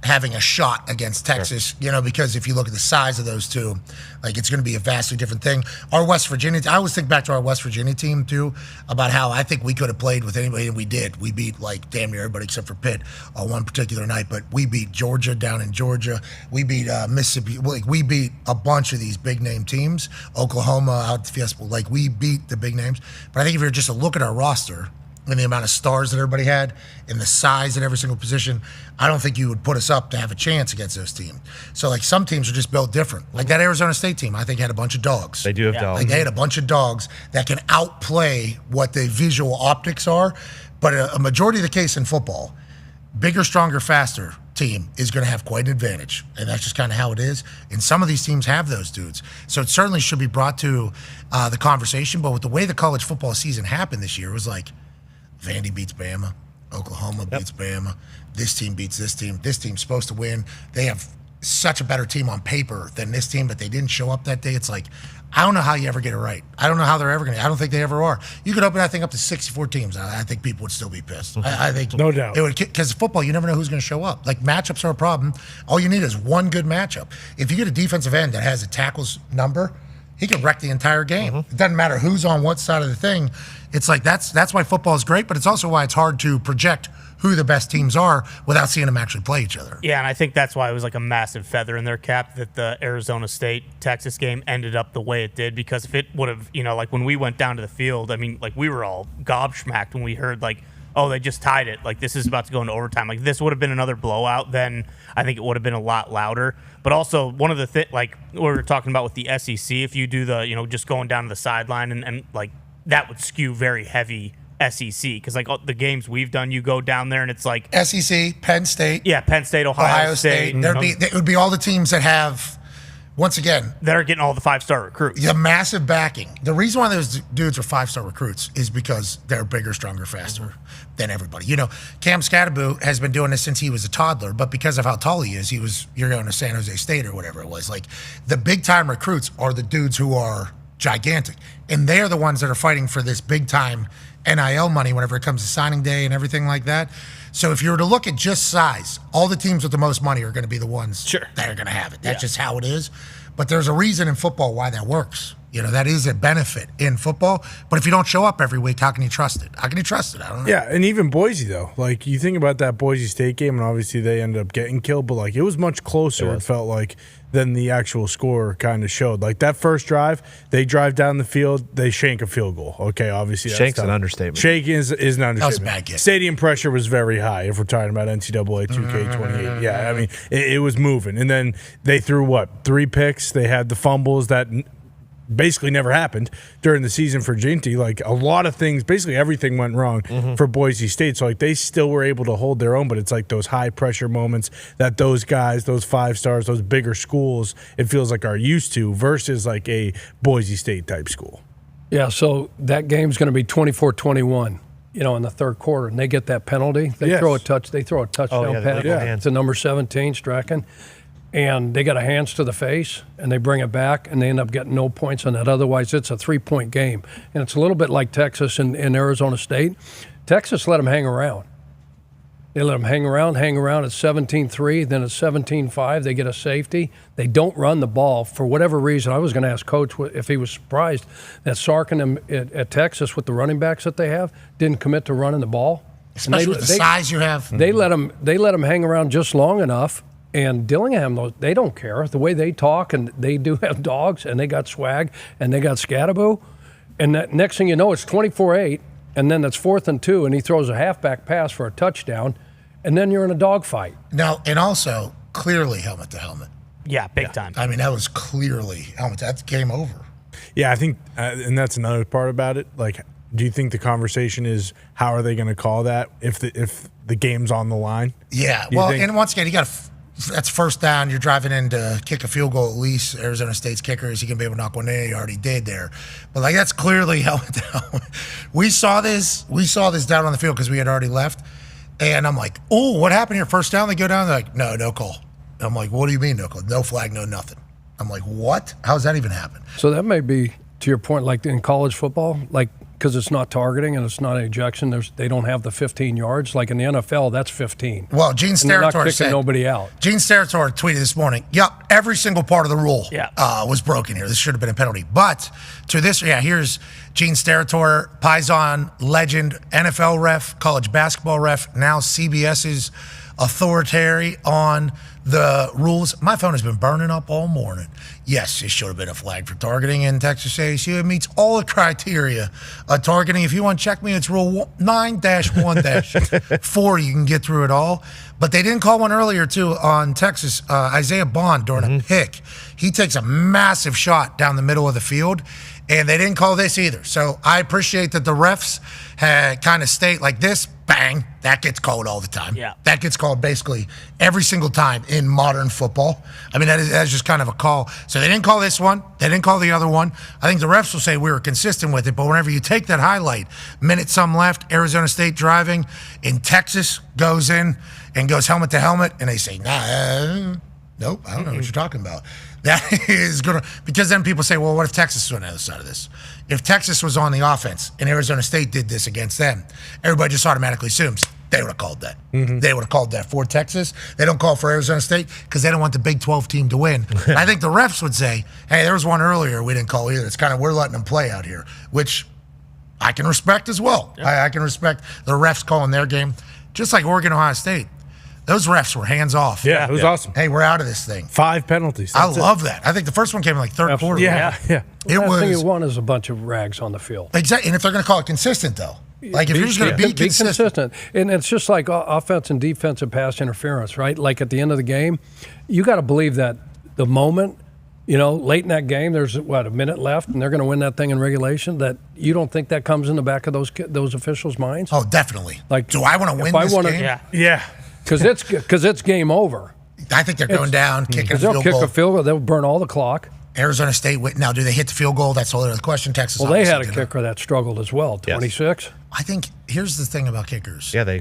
having a shot against Texas, you know, because if you look at the size of those two, like, it's going to be a vastly different thing. Our West Virginia, I always think back to our West Virginia team, too, about how I think we could have played with anybody, and we did. We beat, like, damn near everybody except for Pitt on one particular night, but we beat Georgia down in Georgia. We beat Mississippi. Like, we beat a bunch of these big-name teams. Oklahoma, out at the Fiesta Bowl. Like, we beat the big names. But I think if you're just to look at our roster and the amount of stars that everybody had and the size at every single position, I don't think you would put us up to have a chance against those teams. So, like, some teams are just built different. Like that Arizona State team, I think, had a bunch of dogs. They do have dogs. Like, they had a bunch of dogs that can outplay what the visual optics are. But a majority of the case in football, bigger, stronger, faster team is going to have quite an advantage. And that's just kind of how it is. And some of these teams have those dudes. So it certainly should be brought to the conversation. But with the way the college football season happened this year, it was like, Vandy beats Bama. Oklahoma beats Bama. This team beats this team. This team's supposed to win. They have such a better team on paper than this team, but they didn't show up that day. It's like, I don't know how you ever get it right. I don't know how they're ever going to. I don't think they ever are. You could open that thing up to 64 teams. I think people would still be pissed. I think no doubt. It would, because football, you never know who's going to show up. Like matchups are a problem. All you need is one good matchup. If you get a defensive end that has a tackles number, he can wreck the entire game. It doesn't matter who's on what side of the thing. It's like that's why football is great, but it's also why it's hard to project who the best teams are without seeing them actually play each other. Yeah, and I think that's why it was like a massive feather in their cap that the Arizona State-Texas game ended up the way it did, because if it would have, like when we went down to the field, I mean, like we were all gobsmacked when we heard like, oh, they just tied it. Like this is about to go into overtime. Like this would have been another blowout, then I think it would have been a lot louder. But also one of the like we were talking about with the SEC, if you do the, just going down to the sideline and like that would skew very heavy SEC, because like the games we've done, you go down there and it's like SEC, Penn State, Penn State, Ohio State. It would be all the teams that have, once again, that are getting all the 5-star recruits. The massive backing. The reason why those dudes are 5-star recruits is because they're bigger, stronger, faster than everybody. Cam Scatterbo has been doing this since he was a toddler, but because of how tall he is, you're going to San Jose State or whatever it was. Like the big time recruits are the dudes who are gigantic, and they are the ones that are fighting for this big time NIL money whenever it comes to signing day and everything like that. So if you were to look at just size, all the teams with the most money are going to be the ones that are going to have it. That's just how it is. But there's a reason in football why that works. That is a benefit in football. But if you don't show up every week, how can you trust it? How can you trust it? I don't know. Yeah, and even Boise, though. Like, you think about that Boise State game, and obviously they ended up getting killed, but, like, it was much closer, it felt like, than the actual score kind of showed. Like, that first drive, they drive down the field, they shank a field goal. Okay, obviously. Shank's an understatement. Shank is an understatement. That was a bad game. Stadium pressure was very high, if we're talking about NCAA 2K28. Yeah, I mean, it was moving. And then they threw, 3 picks? They had the fumbles that basically never happened during the season for Ginty. Like a lot of things, basically everything went wrong for Boise State. So like they still were able to hold their own, but it's like those high pressure moments that those guys, those 5 stars, those bigger schools, it feels like are used to versus like a Boise State type school. Yeah, so that game's going to be 24-21. In the third quarter, and they get that penalty. They throw a touchdown pass to number 17, Strachan. And they got a hands to the face, and they bring it back, and they end up getting no points on that. Otherwise, it's a 3-point game. And it's a little bit like Texas and Arizona State. Texas let them hang around. They let them hang around at 17-3, then it's 17-5. They get a safety. They don't run the ball for whatever reason. I was going to ask Coach if he was surprised that Sark and them at Texas, with the running backs that they have, didn't commit to running the ball. Especially with the size you have. They let them hang around just long enough. And Dillingham, they don't care. The way they talk, and they do have dogs, and they got swag, and they got Scatterbo. And that next thing you know, it's 24-8, and then it's 4th and 2, and he throws a halfback pass for a touchdown, and then you're in a dogfight. Now, and also, clearly helmet to helmet. Yeah, big time. I mean, that was clearly helmet. That's game over. Yeah, I think, and that's another part about it. Like, do you think the conversation is how are they going to call that if the game's on the line? Yeah, and once again, you got to that's first down. You're driving in to kick a field goal at least. Arizona State's kicker, is he going to be able to knock one in? He already did there. But, like, that's clearly helmet down. We saw this down on the field because we had already left. And I'm like, oh, what happened here? First down, they go down. They're like, no call. And I'm like, what do you mean no call? No flag, no nothing. I'm like, what? How does that even happen? So that may be, to your point, like in college football, like, because it's not targeting and it's not an ejection. They don't have the 15 yards. Like in the NFL, that's 15. Well, Gene Steratore said nobody out. Gene Steratore tweeted this morning, yep, every single part of the rule was broken here. This should have been a penalty. But to this, here's Gene Steratore, Paisan legend, NFL ref, college basketball ref, now CBS's authority on the rules. My phone has been burning up all morning. Yes, it should have been a flag for targeting in Texas ASU. It meets all the criteria of targeting. If you want to check me, it's rule 9-1-4. You can get through it all. But they didn't call one earlier, too, on Texas. Isaiah Bond during a pick. He takes a massive shot down the middle of the field, and they didn't call this either. So I appreciate that the refs had kind of state like this, bang, that gets called all the time. Yeah. That gets called basically every single time in modern football. I mean, that is just kind of a call. So they didn't call this one. They didn't call the other one. I think the refs will say we were consistent with it, but whenever you take that highlight, minute some left, Arizona State driving, in Texas goes in and goes helmet to helmet, and they say, Nope, I don't know what you're talking about. That is going to, because then people say, well, what if Texas was on the other side of this? If Texas was on the offense and Arizona State did this against them, everybody just automatically assumes they would have called that. They would have called that for Texas. They don't call for Arizona State because they don't want the Big 12 team to win. I think the refs would say, hey, there was one earlier we didn't call either. It's kind of, we're letting them play out here, which I can respect as well. Yep. I can respect the refs calling their game, just like Oregon, Ohio State. Those refs were hands off. Yeah, it was awesome. Hey, we're out of this thing. 5 penalties. I love that. I think the first one came in like third quarter. Yeah. Well, the thing you want is a bunch of rags on the field. Exactly. And if they're going to call it consistent, though, like if you're just going to be consistent. And it's just like offense and defensive pass interference, right? Like at the end of the game, you got to believe that the moment, late in that game, there's a minute left, and they're going to win that thing in regulation. That you don't think that comes in the back of those officials' minds? Oh, definitely. Like, do I want to win this game? Yeah. Because it's game over. I think they're going down, kicking a field goal. They'll kick a field goal. They'll burn all the clock. Arizona State, now do they hit the field goal? That's the other question. Texas. Well, they had a kicker that struggled as well, 26. Yes. I think here's the thing about kickers. Yeah,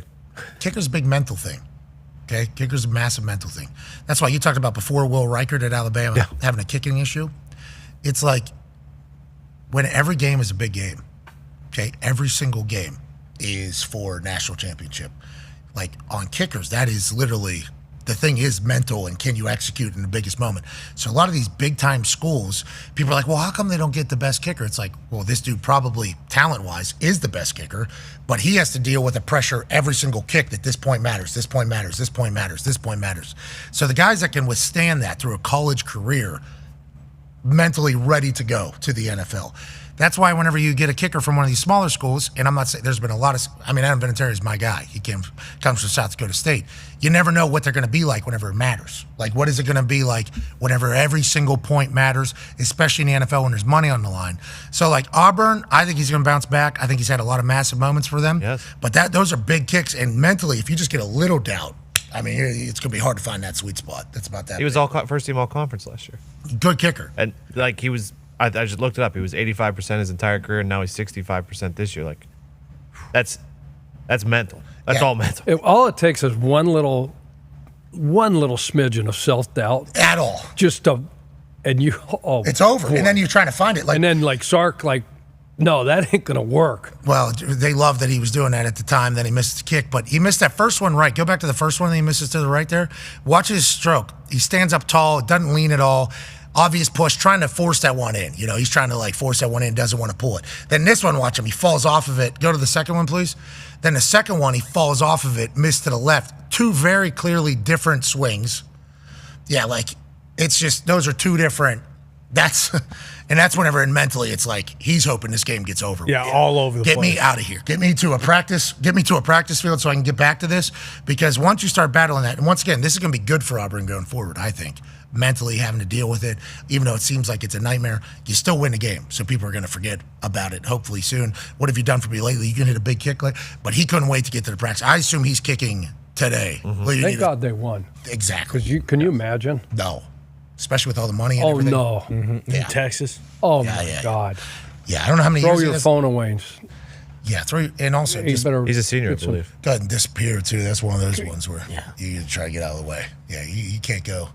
Kicker's a big mental thing. Okay? Kicker's a massive mental thing. That's why you talked about before Will Reichert at Alabama having a kicking issue. It's like when every game is a big game, okay? Every single game is for national championship. Like on kickers, that is literally, the thing is mental and can you execute in the biggest moment. So a lot of these big time schools, people are like, well, how come they don't get the best kicker? It's like, well, this dude probably talent wise is the best kicker, but he has to deal with the pressure every single kick that this point matters, this point matters, this point matters, this point matters. So the guys that can withstand that through a college career, mentally ready to go to the NFL. That's why whenever you get a kicker from one of these smaller schools, and I'm not saying there's been a lot of, Adam Vinatieri is my guy. He comes from South Dakota State. You never know what they're going to be like whenever it matters. Like, what is it going to be like whenever every single point matters, especially in the NFL when there's money on the line. So, like Auburn, I think he's going to bounce back. I think he's had a lot of massive moments for them. Yes. But those are big kicks, and mentally, if you just get a little doubt, it's going to be hard to find that sweet spot. That's about that. He was first team all conference last year. Good kicker. And like he was, I just looked it up. He was 85% his entire career, and now he's 65% this year. Like, that's mental. That's all mental. All it takes is one little smidgen of self-doubt. At all. It's over. And then you're trying to find it. And then like Sark, no, that ain't gonna work. Well, they love that he was doing that at the time. Then he missed the kick, but he missed that first one right. Go back to the first one that he misses to the right there. Watch his stroke. He stands up tall, doesn't lean at all. Obvious push, trying to force that one in. He's trying to force that one in, doesn't want to pull it. Then this one, watch him. He falls off of it. Go to the second one, please. Then the second one, he falls off of it, missed to the left. Two very clearly different swings. Yeah, it's just, those are two different. That's whenever mentally it's like he's hoping this game gets over. Yeah, all over the place. Get me out of here. Get me to a practice field so I can get back to this. Because once you start battling that, and once again, this is going to be good for Auburn going forward, I think. Mentally having to deal with it, even though it seems like it's a nightmare, you still win the game. So people are going to forget about it, hopefully soon. What have you done for me lately? You can hit a big kick, but he couldn't wait to get to the practice. I assume he's kicking today. Mm-hmm. Thank God they won. Exactly. Because can you imagine? No. Especially with all the money and everything. Oh, no. Mm-hmm. Yeah. In Texas? Oh, my God. Yeah, I don't know how many Throw years your phone away. Yeah, and also he's a senior, I believe. Go ahead and disappear, too. That's one of those ones where you try to get out of the way. Yeah, you can't go.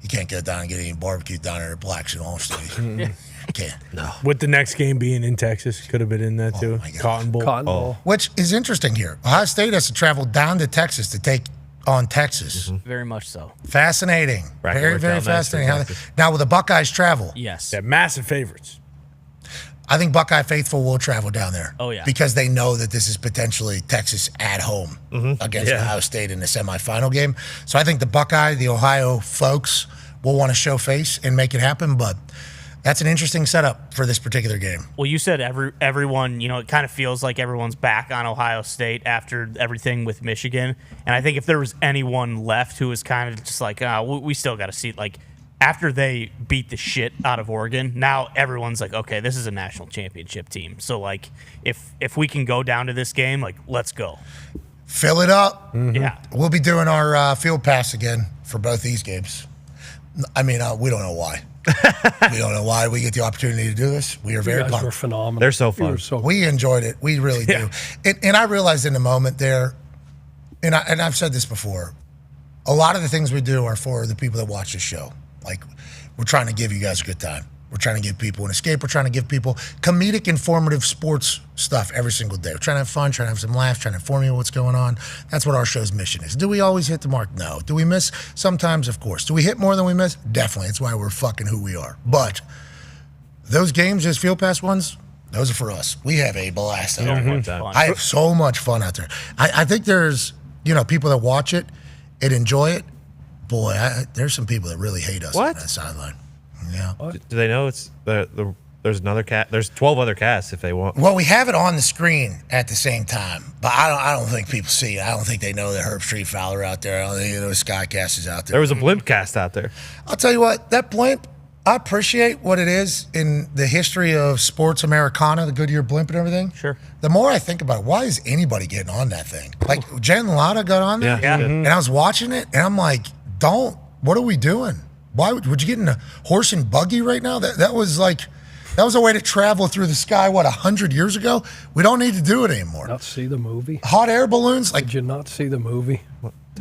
You can't go down and get any barbecue down there at Black's in Allstate. You can't. No. With the next game being in Texas, could have been in that too. Cotton Bowl. Which is interesting here. Ohio State has to travel down to Texas to take on Texas. Mm-hmm. Very much so. Fascinating. Very, very fascinating. Now, will the Buckeyes travel? Yes. They're massive favorites. I think Buckeye faithful will travel down there. Oh, yeah. Because they know that this is potentially Texas at home against Ohio State in the semifinal game. So I think the Ohio folks will want to show face and make it happen, but that's an interesting setup for this particular game. Well, you said everyone, it kind of feels like everyone's back on Ohio State after everything with Michigan. And I think if there was anyone left who was kind of just like, we still got to see, after they beat the shit out of Oregon, now everyone's like, okay, this is a national championship team. So, if we can go down to this game, let's go. Fill it up. Mm-hmm. Yeah. We'll be doing our field pass again for both these games. We don't know why. We don't know why we get the opportunity to do this. We are very pumped. Were phenomenal. They're so fun. We enjoyed it. We really do. And I realized in the moment there, and I've said this before, a lot of the things we do are for the people that watch the show. Like, we're trying to give you guys a good time. We're trying to give people an escape. We're trying to give people comedic, informative sports stuff every single day. We're trying to have fun, trying to have some laughs, trying to inform you what's going on. That's what our show's mission is. Do we always hit the mark? No. Do we miss? Sometimes, of course. Do we hit more than we miss? Definitely. It's why we're fucking who we are. But those games, those Field Pass ones, those are for us. We have a blast out there. I have so much fun out there. I think there's, people that watch it and enjoy it. Boy, there's some people that really hate us on that sideline. Yeah. Do they know it's there's another cat? There's 12 other casts if they want. Well, we have it on the screen at the same time, but I don't think people see it. I don't think they know that Herb Street Fowler out there. I don't think Skycast is out there. There was a blimp cast out there. I'll tell you what, that blimp, I appreciate what it is in the history of sports Americana, the Goodyear blimp and everything. Sure. The more I think about it, why is anybody getting on that thing? Like, Jen Latta got on there, Yeah. and I was watching it, and I'm like, what are we doing? Why would you get in a horse and buggy right now? That was a way to travel through the sky, 100 years ago? We don't need to do it anymore. Not see the movie? Hot air balloons? Did you not see the movie?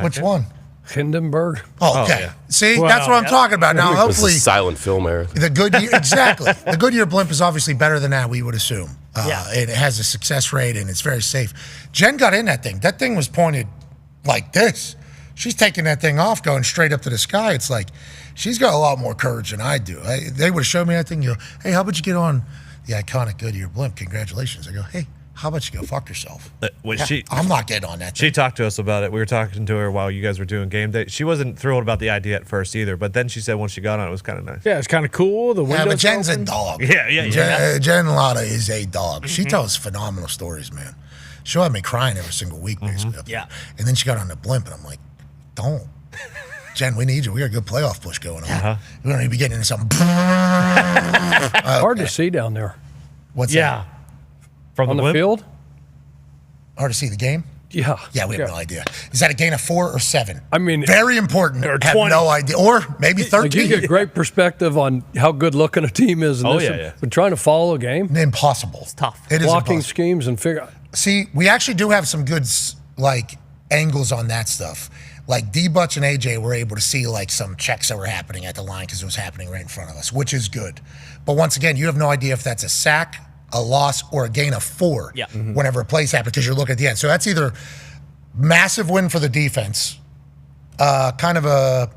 Which one? Hindenburg. Oh, okay. See, that's what I'm talking about. Now, hopefully, silent film era. The Goodyear, exactly. The Goodyear blimp is obviously better than that, we would assume. It has a success rate, and it's very safe. Jen got in that thing. That thing was pointed like this. She's taking that thing off, going straight up to the sky. It's like, she's got a lot more courage than I do. They would have showed me that thing. You go, hey, how about you get on the iconic Goodyear blimp? Congratulations. I go, hey, how about you go fuck yourself? I'm not getting on that thing. She talked to us about it. We were talking to her while you guys were doing game day. She wasn't thrilled about the idea at first either, but then she said once she got on it, was kind of nice. Yeah, it's kind of cool. The windows but Jen's open. a dog. Yeah. Jen Latta is a dog. She tells phenomenal stories, man. She'll have me crying every single week, basically. Yeah. And then she got on the blimp, and I'm like, don't. Jen, we need you. We got a good playoff push going on. We don't need to be getting into something. Hard to see down there. What's that? From On the blimp? field? Hard to see the game? Yeah. Yeah, we have no idea. Is that a gain of 4 or 7? I mean, very important. Or have 20. no idea. Or maybe 13. Like, you get great perspective on how good looking a team is. And But trying to follow a game? Impossible. It's tough. It is Blocking impossible. schemes and figure. See, we actually do have some good angles on that stuff. Like D-Butch and AJ were able to see some checks that were happening at the line because it was happening right in front of us, which is good. But once again, you have no idea if that's a sack, a loss, or a gain of 4 whenever a play's happening because you're looking at the end. So that's either massive win for the defense, kind of a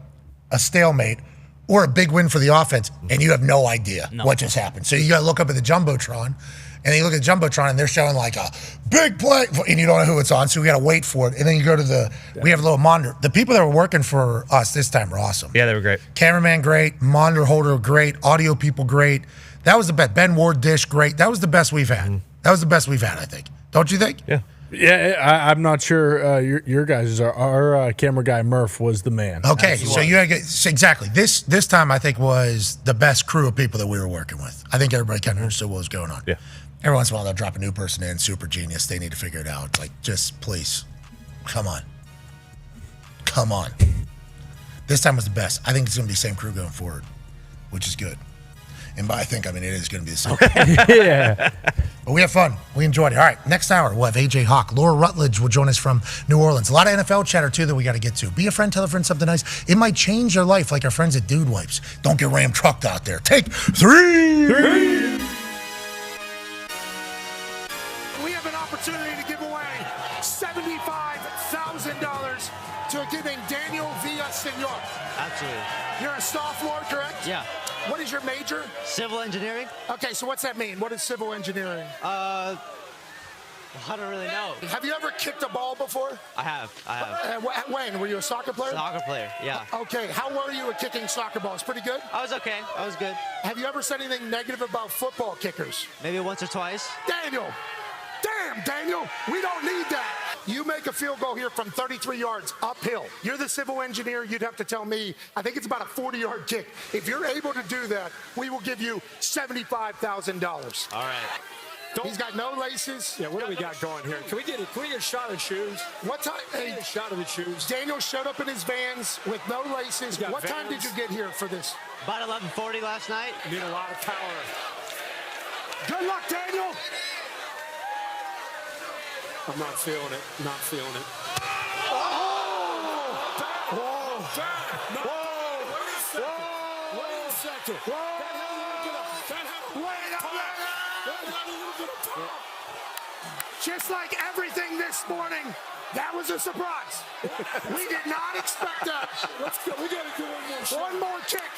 stalemate, or a big win for the offense, and you have no idea what just happened. So you got to look up at the Jumbotron, and then you look at the Jumbotron, and they're showing a big play, and you don't know who it's on, so we got to wait for it. And then you go to we have a little monitor. The people that were working for us this time were awesome. Yeah, they were great. Cameraman, great. Monitor holder, great. Audio people, great. That was the best. Ben Ward dish, great. That was the best we've had. That was the best we've had, I think. Don't you think? Yeah. Yeah, I'm not sure. Your guys, our camera guy Murph was the man. Okay, so you had exactly this time I think was the best crew of people that we were working with. I think everybody kind of understood what was going on. Yeah. Every once in a while they'll drop a new person in, super genius. They need to figure it out. Just please, come on. This time was the best. I think it's going to be the same crew going forward, which is good. And by I mean it is going to be the same. Yeah. But we have fun. We enjoyed it. All right, next hour, we'll have AJ Hawk. Laura Rutledge will join us from New Orleans. A lot of NFL chatter, too, that we got to get to. Be a friend, tell a friend something nice. It might change your life like our friends at Dude Wipes. Don't get Ram trucked out there. Take 3! We have an opportunity to give away $75,000 to a kid named Daniel Villasenor. Absolutely. You're a sophomore, correct? Yeah. What is your major? Civil engineering. Okay, so what's that mean? What is civil engineering? I don't really know. Have you ever kicked a ball before? I have. When? Were you a soccer player? Soccer player, yeah. Okay, how were you at kicking soccer balls? Pretty good? I was okay. I was good. Have you ever said anything negative about football kickers? Maybe once or twice. Daniel! Damn, Daniel! We don't need that! You make a field goal here from 33 yards uphill. You're the civil engineer. You'd have to tell me, I think it's about a 40-yard kick. If you're able to do that, we will give you $75,000. All right. He's got no laces. Yeah, what do we got going here? Can we get a shot of shoes? What time? Hey, a shot of the shoes. Daniel showed up in his Vans with no laces. What Vans. time did you get here for this? About 11:40 last night. Need a lot of power. Good luck, Daniel. I'm not feeling it. Not feeling it. Oh! Wait a second. Just like everything this morning, that was a surprise. We did not expect that. Let's go. We got to do one more shot. One more kick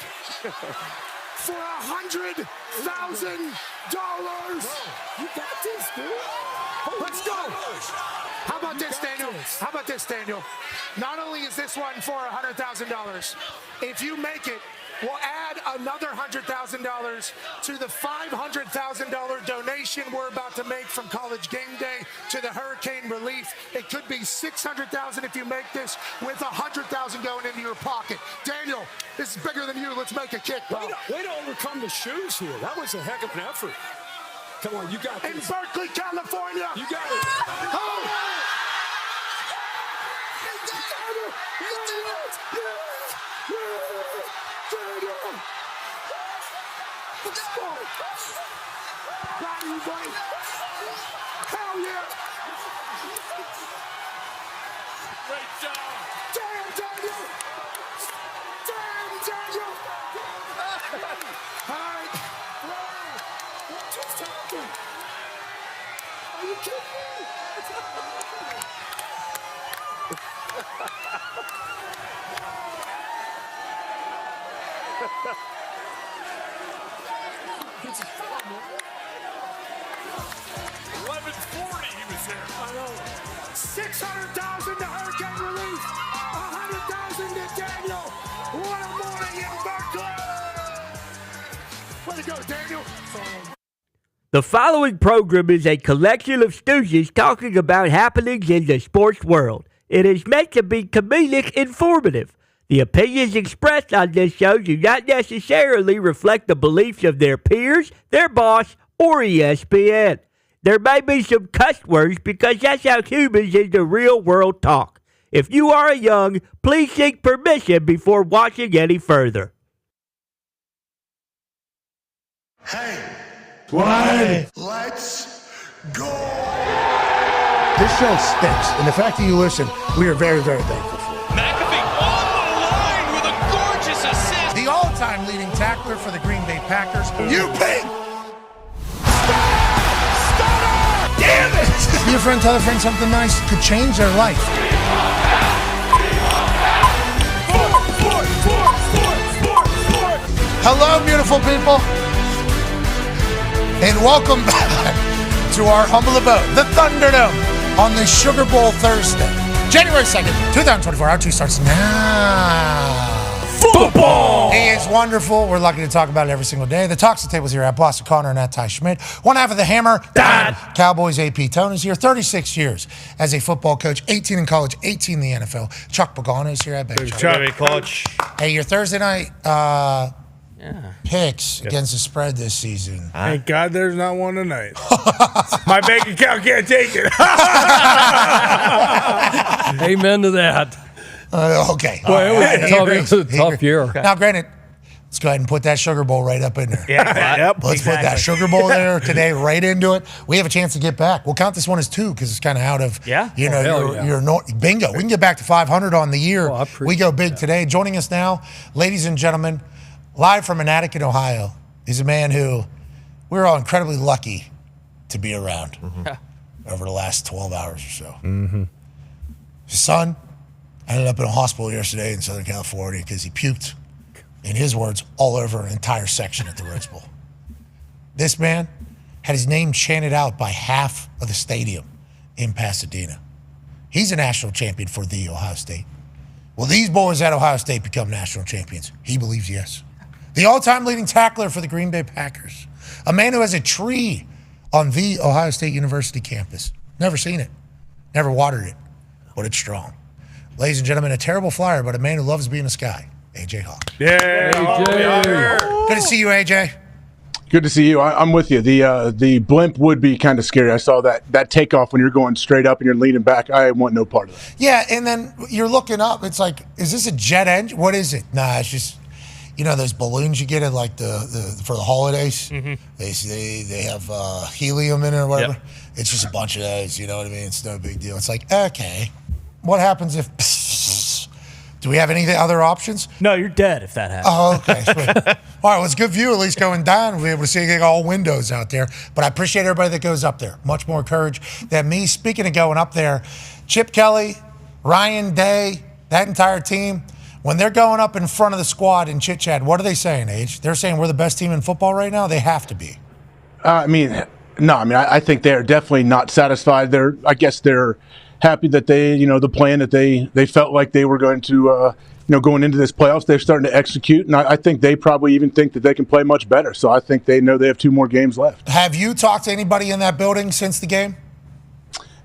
for $100,000. You got this, dude. Let's go. How about this, Daniel? How about this, Daniel? Not only is this one for $100,000, if you make it, we'll add another $100,000 to the $500,000 donation we're about to make from College Game Day to the hurricane relief. It could be $600,000 if you make this, with $100,000 going into your pocket. Daniel, this is bigger than you. Let's make a kick. Way to overcome the shoes here. That was a heck of an effort. Come on, you got this. In Berkeley, California. You got it. Oh! Hell yeah! Great job. Damn, Daniel! Damn, Daniel! All right. What just happened? Are you kidding me? It's fun, man. 11:40 he was there. I know. 600,000 to hurricane relief. 100,000 to Daniel. What a morning in Berkeley. Way to go, Daniel. The following program is a collection of stooges talking about happenings in the sports world. It is meant to be comedic informative. The opinions expressed on this show do not necessarily reflect the beliefs of their peers, their boss, or ESPN. There may be some cuss words because that's how humans in the real world talk. If you are young, please seek permission before watching any further. Hey, What? let's go. This show stinks, and the fact that you listen, we are very, very thankful for. McAfee on the line with a gorgeous assist. The all-time leading tackler for the Green Bay Packers. You pink. Damn it! Be a friend, tell a friend something nice could change their life. Hello, beautiful people, and welcome back to our humble abode, the Thunderdome, on this Sugar Bowl Thursday, January 2nd, 2024. Our two starts now. Football! He is wonderful. We're lucky to talk about it every single day. The Talks the Tables here at Boston Connor and at Ty Schmidt. One half of the Hammer, Dahn. Cowboys AP Tone is here. 36 years as a football coach, 18 in college, 18 in the NFL. Chuck Pagano is here at Big Chuck. Coach. Hey, your Thursday night picks against the spread this season. Thank God there's not one tonight. My bank account can't take it. Amen to that. Okay. Well, it was a tough year. Now, granted, let's go ahead and put that Sugar Bowl right up in there. Yep. Let's put that Sugar Bowl there today, right into it. We have a chance to get back. We'll count this one as 2 because it's kind of out of, your bingo. We can get back to 500 on the year. We go big today. Joining us now, ladies and gentlemen, live from Manatee, Ohio, is a man who we're all incredibly lucky to be around over the last 12 hours or so. His son ended up in a hospital yesterday in Southern California because he puked, in his words, all over an entire section at the Rose Bowl. This man had his name chanted out by half of the stadium in Pasadena. He's a national champion for the Ohio State. Will these boys at Ohio State become national champions? He believes yes. The all-time leading tackler for the Green Bay Packers. A man who has a tree on the Ohio State University campus. Never seen it. Never watered it. But it's strong. Ladies and gentlemen, a terrible flyer, but a man who loves being a Sky. AJ Hawk. Yeah. AJ. Good to see you, AJ. Good to see you. I'm with you. The blimp would be kind of scary. I saw that takeoff when you're going straight up and you're leaning back. I want no part of that. Yeah, and then you're looking up. It's like, is this a jet engine? What is it? Nah, it's just, those balloons you get at like the for the holidays. They have helium in it or whatever. Yep. It's just a bunch of those. You know what I mean? It's no big deal. It's like, okay, what happens if Do we have any other options? No, you're dead if that happens. Oh, okay. Sweet. All right, well, it's good view at least going down. We'll be able to see all windows out there. But I appreciate everybody that goes up there. Much more courage than me. Speaking of going up there, Chip Kelly, Ryan Day, that entire team, when they're going up in front of the squad in chit-chat, what are they saying, Age? They're saying we're the best team in football right now? They have to be. I think they're definitely not satisfied. I guess they're happy that the plan that they felt like they were going to, going into this playoffs, they're starting to execute. And I think they probably even think that they can play much better. So I think they know they have 2 more games left. Have you talked to anybody in that building since the game?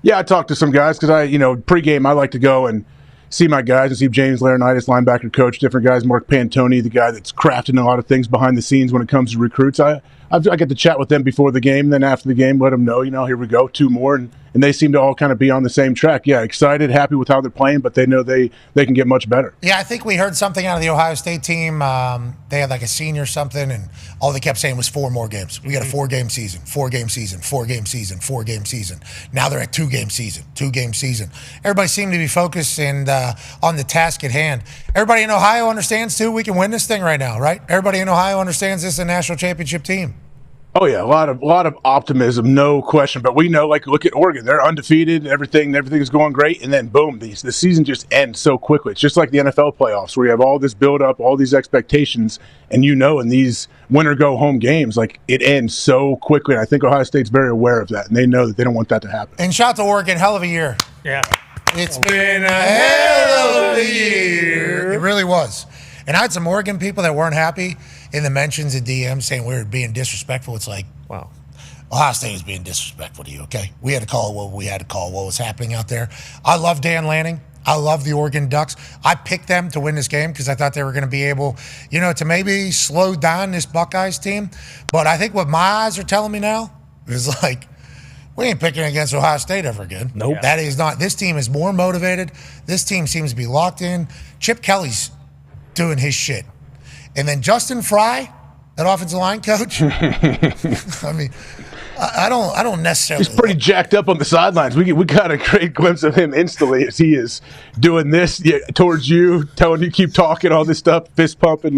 Yeah, I talked to some guys because pregame I like to go and see my guys and see James Laurinaitis, linebacker coach, different guys, Mark Pantoni, the guy that's crafting a lot of things behind the scenes when it comes to recruits. I get to chat with them before the game, and then after the game, let them know, here we go, 2 more, and they seem to all kind of be on the same track. Yeah, excited, happy with how they're playing, but they know they can get much better. Yeah, I think we heard something out of the Ohio State team. They had like a senior something, and all they kept saying was 4 more games. We got a 4-game season, 4-game season, 4-game season, 4-game season. Now they're at 2-game season, 2-game season. Everybody seemed to be focused and on the task at hand. Everybody in Ohio understands, too, we can win this thing right now, right? Everybody in Ohio understands this is a national championship team. Oh yeah, a lot of optimism, no question. But we know, look at Oregon; they're undefeated, everything is going great, and then boom, the season just ends so quickly. It's just like the NFL playoffs, where you have all this build up, all these expectations, and in these winner go home games, it ends so quickly. And I think Ohio State's very aware of that, and they know that they don't want that to happen. And shout to Oregon, hell of a year. Yeah, it's been a hell of a year. It really was. And I had some Oregon people that weren't happy in the mentions and DMs saying we were being disrespectful. It's like, wow, Ohio State is being disrespectful to you, okay? We had to call what we had to call, what was happening out there. I love Dan Lanning. I love the Oregon Ducks. I picked them to win this game because I thought they were going to be able, to maybe slow down this Buckeyes team. But I think what my eyes are telling me now is we ain't picking against Ohio State ever again. Nope. That is not. This team is more motivated. This team seems to be locked in. Chip Kelly's doing his shit. And then Justin Fry, that offensive line coach, I don't necessarily. He's pretty jacked up on the sidelines. We got a great glimpse of him instantly as he is doing this towards you, telling you keep talking, all this stuff, fist pumping.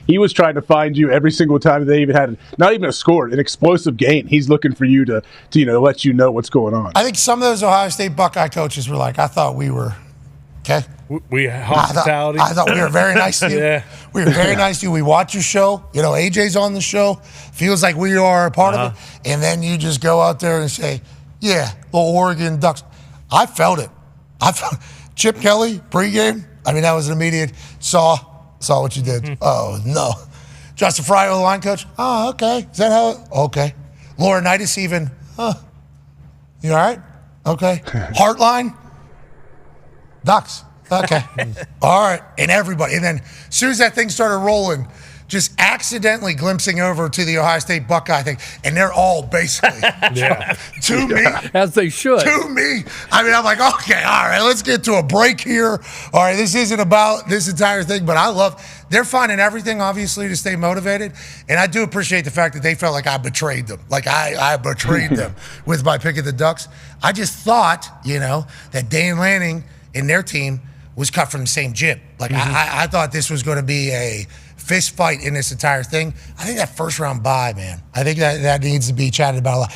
He was trying to find you every single time they even had not even a score, an explosive gain. He's looking for you to let you know what's going on. I think some of those Ohio State Buckeye coaches were like, I thought we were okay. We hospitality. I thought we were very nice to you. Yeah. We were very nice to you. We watch your show. AJ's on the show. Feels like we are a part of it. And then you just go out there and say, yeah, the Oregon Ducks. I felt it. Chip Kelly, pregame. That was an immediate saw what you did. Oh, no. Justin Fry, the line coach. Oh, okay. Is that how okay. Laura Rutledge even, you all right? Okay. Heartline. Ducks. Okay. All right. And everybody. And then as soon as that thing started rolling, just accidentally glimpsing over to the Ohio State Buckeye thing, and they're all basically to me. As they should. To me. I'm like, okay, all right, let's get to a break here. All right, this isn't about this entire thing, but they're finding everything, obviously, to stay motivated. And I do appreciate the fact that they felt like I betrayed them. I betrayed them with my pick of the Ducks. I just thought, that Dan Lanning and their team was cut from the same jib. I thought this was going to be a fist fight in this entire thing. I think that first round bye, man, I think that needs to be chatted about a lot.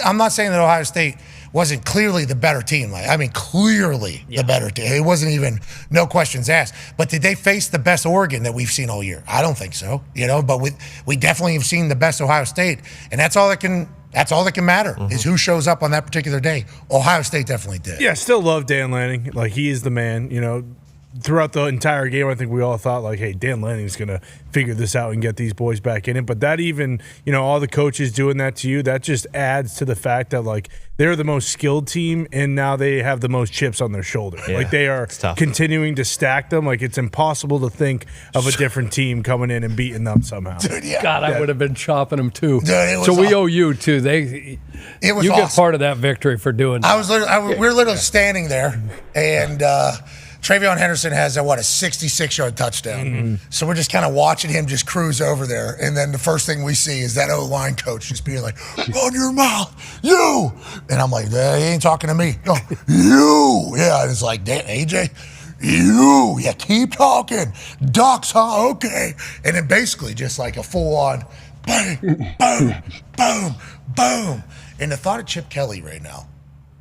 I'm not saying that Ohio State wasn't clearly the better team. Clearly the better team. It wasn't even no questions asked. But did they face the best Oregon that we've seen all year? I don't think so. But we definitely have seen the best Ohio State, and that's all that can matter is who shows up on that particular day. Ohio State definitely did. Yeah, still love Dan Lanning. He is the man. Throughout the entire game, I think we all thought, hey, Dan Lanning's going to figure this out and get these boys back in it. But that even, all the coaches doing that to you, that just adds to the fact that, they're the most skilled team, and now they have the most chips on their shoulder. Yeah, they are continuing to stack them. It's impossible to think of a different team coming in and beating them somehow. Dude, yeah. God, I would have been chopping them too. Dude, so we owe you too. It was you awesome. get part of that victory for doing that. We were literally standing there, and Travion Henderson has a 66-yard touchdown. Mm-hmm. So we're just kind of watching him just cruise over there. And then the first thing we see is that O-line coach just being like, run your mouth, you. And I'm like, he ain't talking to me. No, you. Yeah, and it's like, damn, AJ, You keep talking. Ducks, huh? Okay. And then basically just like a full-on bang, boom, boom, boom. And the thought of Chip Kelly right now,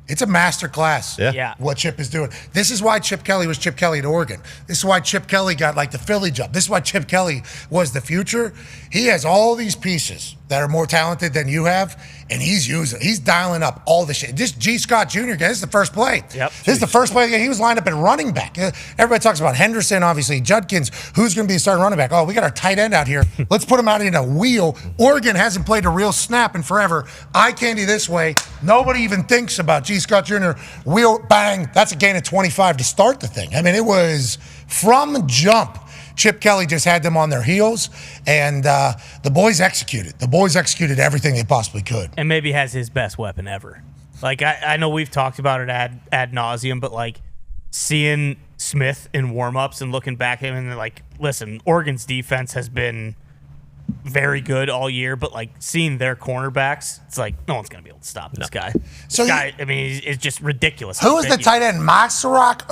it's a master class. Yeah. What Chip is doing. This is why Chip Kelly was Chip Kelly at Oregon. This is why Chip Kelly got like the Philly job. This is why Chip Kelly was the future. He has all these pieces that are more talented than you have, and he's dialing up all the shit. Just G. Scott Jr., this is the first play. Yep. This is the first play. He was lined up at running back. Everybody talks about Henderson, obviously. Judkins, who's going to be the starting running back? Oh, we got our tight end out here. Let's put him out in a wheel. Oregon hasn't played a real snap in forever. Eye candy this way. Nobody even thinks about G. Scott Jr. Wheel, bang. That's a gain of 25 to start the thing. I mean, it was from jump. Chip Kelly just had them on their heels, and the boys executed. The boys executed everything they possibly could. And maybe has his best weapon ever. Like, I know we've talked about it ad nauseum, but, like, seeing Smith in warm-ups and looking back at him and, like, listen, Oregon's defense has been very good all year, but, like, seeing their cornerbacks, it's like, no one's going to be able to stop this guy. So This guy, I mean, it's just ridiculous. Who was the tight end? Masarak?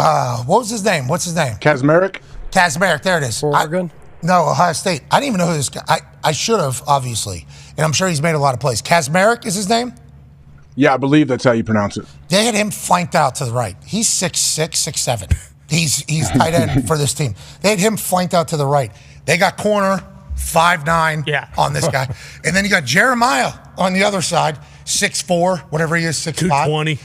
What was his name? What's his name? Kazmarek? Kazmarek, there it is. Oregon? No, Ohio State. I didn't even know who this guy. I should have, obviously, and I'm sure he's made a lot of plays. Kazmarek is his name? Yeah, I believe that's how you pronounce it. They had him flanked out to the right. He's 6'6", 6'7". He's tight end for this team. They had him flanked out to the right. They got corner 5'9" on this guy. And then you got Jeremiah on the other side, 6'4", whatever he is, 6'5".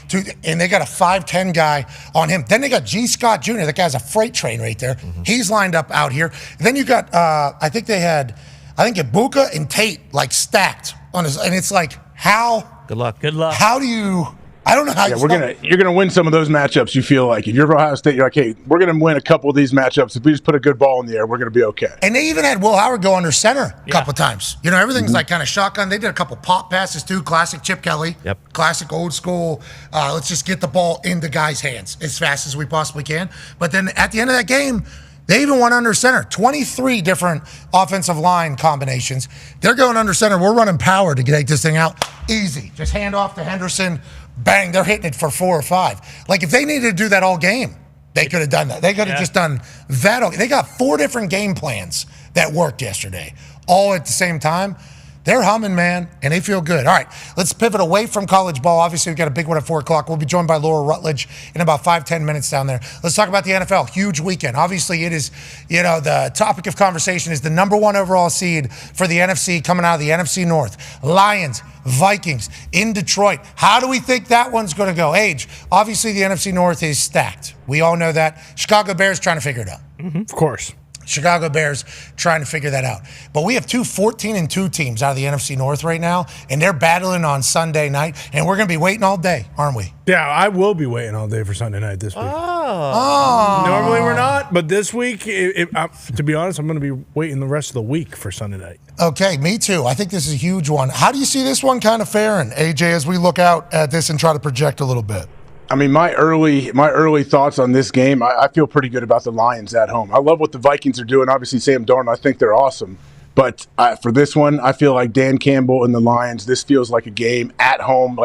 220. And they got a 5'10" guy on him. Then they got G. Scott Jr. That guy's a freight train right there. He's lined up out here. And then you got, I think Ibuka and Tate, like, stacked on his, and it's like, how? Good luck. How do you, I don't know how you're gonna win some of those matchups. You feel like if you're Ohio State, you're like, hey, we're gonna win a couple of these matchups. If we just put a good ball in the air, we're gonna be okay. And they even had Will Howard go under center a couple times. You know, everything's like kind of shotgun. They did a couple pop passes too. Classic Chip Kelly. Yep. Classic old school. Let's just get the ball in the guy's hands as fast as we possibly can. But then at the end of that game, they even went under center. 23 different offensive line combinations. They're going under center. We're running power to take this thing out. Easy. Just hand off to Henderson. Bang, they're hitting it for 4 or 5. Like, if they needed to do that all game, they could have done that. They could have just done that. They got 4 different game plans that worked yesterday, all at the same time. They're humming, man, and they feel good. All right, let's pivot away from college ball. Obviously, we've got a big one at 4 o'clock. We'll be joined by Laura Rutledge in about 5-10 minutes down there. Let's talk about the NFL. Huge weekend. Obviously, it is, the topic of conversation is the number 1 overall seed for the NFC coming out of the NFC North. Lions, Vikings in Detroit. How do we think that one's going to go? Age, obviously, the NFC North is stacked. We all know that. Chicago Bears trying to figure it out. Of course. Chicago Bears trying to figure that out. But we have 2 14-2 teams out of the NFC North right now, and they're battling on Sunday night, and we're going to be waiting all day, aren't we? Yeah, I will be waiting all day for Sunday night this week. Normally we're not, but this week, to be honest, I'm going to be waiting the rest of the week for Sunday night. Okay, me too. I think this is a huge one. How do you see this one kind of faring, AJ, as we look out at this and try to project a little bit? I mean, my early thoughts on this game, I feel pretty good about the Lions at home. I love what the Vikings are doing. Obviously, Sam Darnold, I think they're awesome. But for this one, I feel like Dan Campbell and the Lions, this feels like a game at home,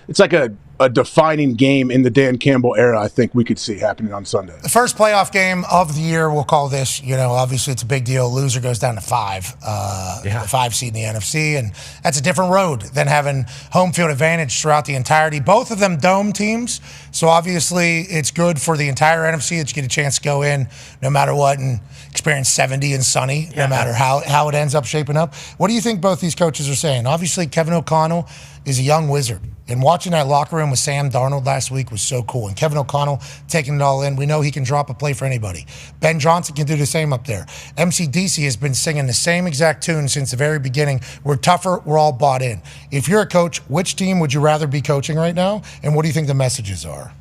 it's like a defining game in the Dan Campbell era I think we could see happening on Sunday. The first playoff game of the year, we'll call this, obviously it's a big deal. Loser goes down to 5, the 5 seed in the NFC, and that's a different road than having home field advantage throughout the entirety. Both of them dome teams, so obviously it's good for the entire NFC that you get a chance to go in no matter what and experience 70 and sunny, no matter how it ends up shaping up. What do you think both these coaches are saying? Obviously, Kevin O'Connell is a young wizard. And watching that locker room with Sam Darnold last week was so cool. And Kevin O'Connell taking it all in. We know he can drop a play for anybody. Ben Johnson can do the same up there. MCDC has been singing the same exact tune since the very beginning. We're tougher. We're all bought in. If you're a coach, which team would you rather be coaching right now? And what do you think the messages are?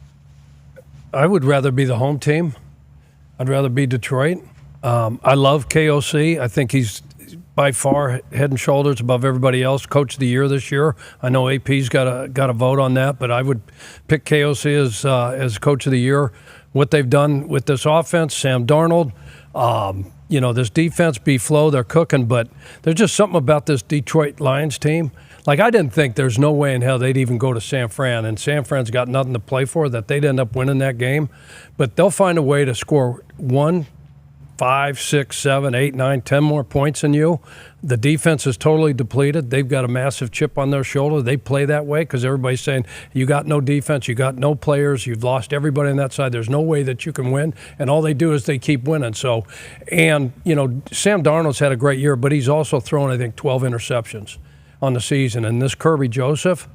I would rather be the home team. I'd rather be Detroit. I love KOC. I think he's by far head and shoulders above everybody else. Coach of the year this year. I know AP's got a vote on that, but I would pick KOC as coach of the year. What they've done with this offense, Sam Darnold, this defense, B-Flow, they're cooking, but there's just something about this Detroit Lions team. Like, I didn't think there's no way in hell they'd even go to San Fran, and San Fran's got nothing to play for, that they'd end up winning that game. But they'll find a way to score 1, 5, 6, 7, 8, 9, 10 more points than you. The defense is totally depleted. They've got a massive chip on their shoulder. They play that way because everybody's saying, you got no defense, you got no players, you've lost everybody on that side. There's no way that you can win. And all they do is they keep winning. So, and, Sam Darnold's had a great year, but he's also thrown, I think, 12 interceptions on the season. And this Kirby Joseph,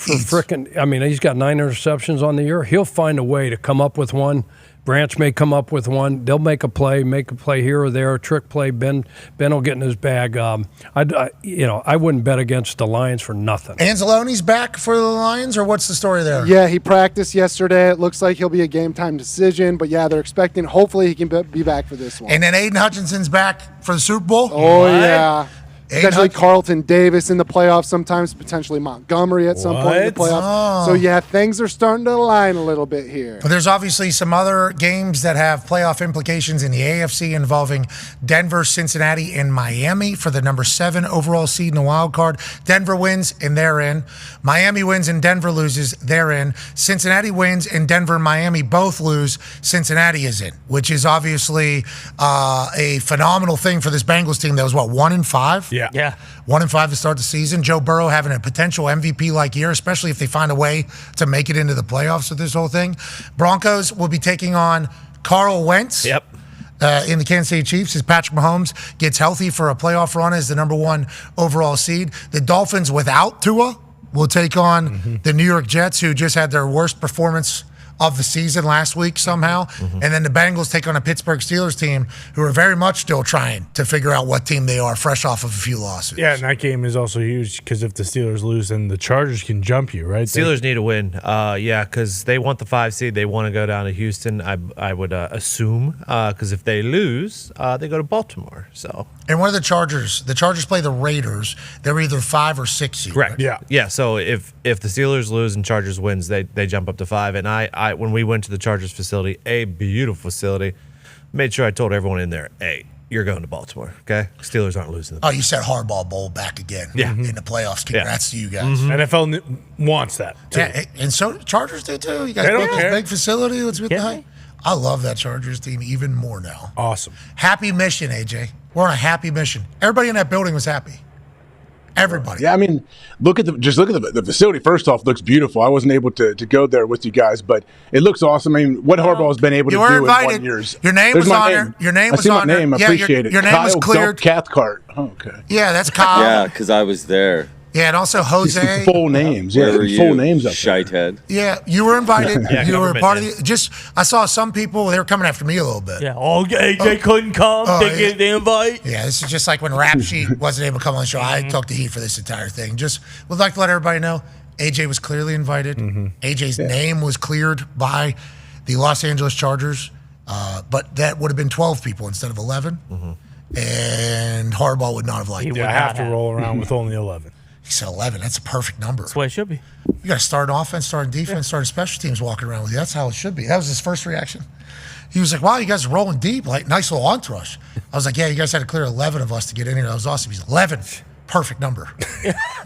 he's got 9 interceptions on the year. He'll find a way to come up with one. Branch may come up with one. They'll make a play here or there, a trick play. Ben will get in his bag. I wouldn't bet against the Lions for nothing. Anzalone's back for the Lions, or what's the story there? Yeah, he practiced yesterday. It looks like he'll be a game-time decision. But, yeah, they're expecting hopefully he can be back for this one. And then Aiden Hutchinson's back for the Super Bowl? Oh, yeah. Potentially Carlton Davis in the playoffs sometimes, potentially Montgomery at some point in the playoffs. So, yeah, things are starting to align a little bit here. But there's obviously some other games that have playoff implications in the AFC involving Denver, Cincinnati, and Miami for the number 7 overall seed in the wild card. Denver wins, and they're in. Miami wins, and Denver loses, they're in. Cincinnati wins, and Denver and Miami both lose. Cincinnati is in, which is obviously a phenomenal thing for this Bengals team that was, 1-5? Yeah. 1-5 to start the season. Joe Burrow having a potential MVP-like year, especially if they find a way to make it into the playoffs with this whole thing. Broncos will be taking on Carl Wentz. Yep. In the Kansas City Chiefs as Patrick Mahomes gets healthy for a playoff run as the number 1 overall seed. The Dolphins without Tua will take on the New York Jets, who just had their worst performance of the season last week somehow. And then the Bengals take on a Pittsburgh Steelers team who are very much still trying to figure out what team they are, fresh off of a few losses. Yeah, and that game is also huge because if the Steelers lose, then the Chargers can jump you, right? Steelers need a win. Because they want the 5 seed. They want to go down to Houston, I would assume. Because if they lose, they go to Baltimore. So. And what are the Chargers? The Chargers play the Raiders. They're either 5 or 6 seed. Correct. Right? Yeah. So if the Steelers lose and Chargers wins, they jump up to 5. And I when we went to the Chargers facility, a beautiful facility, made sure I told everyone in there, hey, you're going to Baltimore, okay? Steelers aren't losing. Oh, you said Harbaugh Bowl back again in the playoffs. Congrats to you guys. NFL wants that, too. Yeah, and so Chargers do, too. You guys They don't built this care. big facility. What's with the hype? I love that Chargers team even more now. Awesome. Happy mission, AJ. We're on a happy mission. Everybody in that building was happy. Everybody. Yeah, I mean, look at the facility. First off, looks beautiful. I wasn't able to go there with you guys, but it looks awesome. I mean, what Harbaugh has been able to do in 1 year. Your name There's was my on name. there. Your name was I see on my there. name. I Yeah, appreciate it. Your name was Kyle cleared. Cathcart. Oh, okay. Yeah, that's Kyle. Yeah, because I was there. Yeah, and also Jose. Full names. Yeah, Where were full you, names up there. Shithead? Yeah, you were invited. Yeah, you were government part name. of the. I saw some people. They were coming after me a little bit. Yeah. Oh, AJ couldn't come. Didn't get the invite. Yeah, this is just like when Rap Sheet wasn't able to come on the show. I took the heat for this entire thing. Just would like to let everybody know AJ was clearly invited. AJ's name was cleared by the Los Angeles Chargers, but that would have been 12 people instead of 11. And Harbaugh would not have liked it. Yeah, I have to roll around with only 11. He said 11. That's a perfect number. That's the way it should be. You got to start an offense, start a defense, start a special teams walking around with you. That's how it should be. That was his first reaction. He was like, wow, you guys are rolling deep. Like, nice little entourage. I was like, yeah, you guys had to clear 11 of us to get in here. That was awesome. He's 11. Perfect number.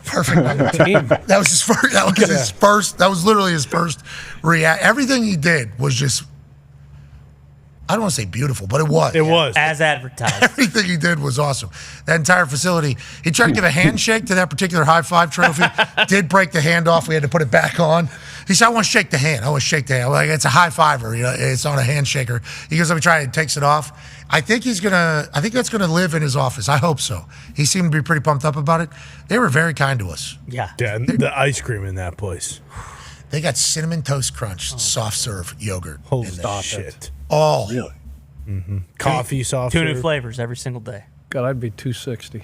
Perfect number. That was his first. That was his first. That was literally his first react. Everything he did was just, I don't want to say beautiful, but it was. It was. As advertised. Everything he did was awesome. That entire facility. He tried to give a handshake to that particular high five trophy. Did break the hand off. We had to put it back on. He said, I want to shake the hand. I want to shake the hand. I'm like, it's a high fiver. You know, it's on a handshaker. He goes, let me try it. Takes it off. I think that's gonna live in his office. I hope so. He seemed to be pretty pumped up about it. They were very kind to us. Yeah. Yeah, and the ice cream in that place. They got Cinnamon Toast Crunch soft serve yogurt. Holy in there. shit. Oh, Really? Coffee, soft Two new serve. flavors every single day. God, I'd be 260.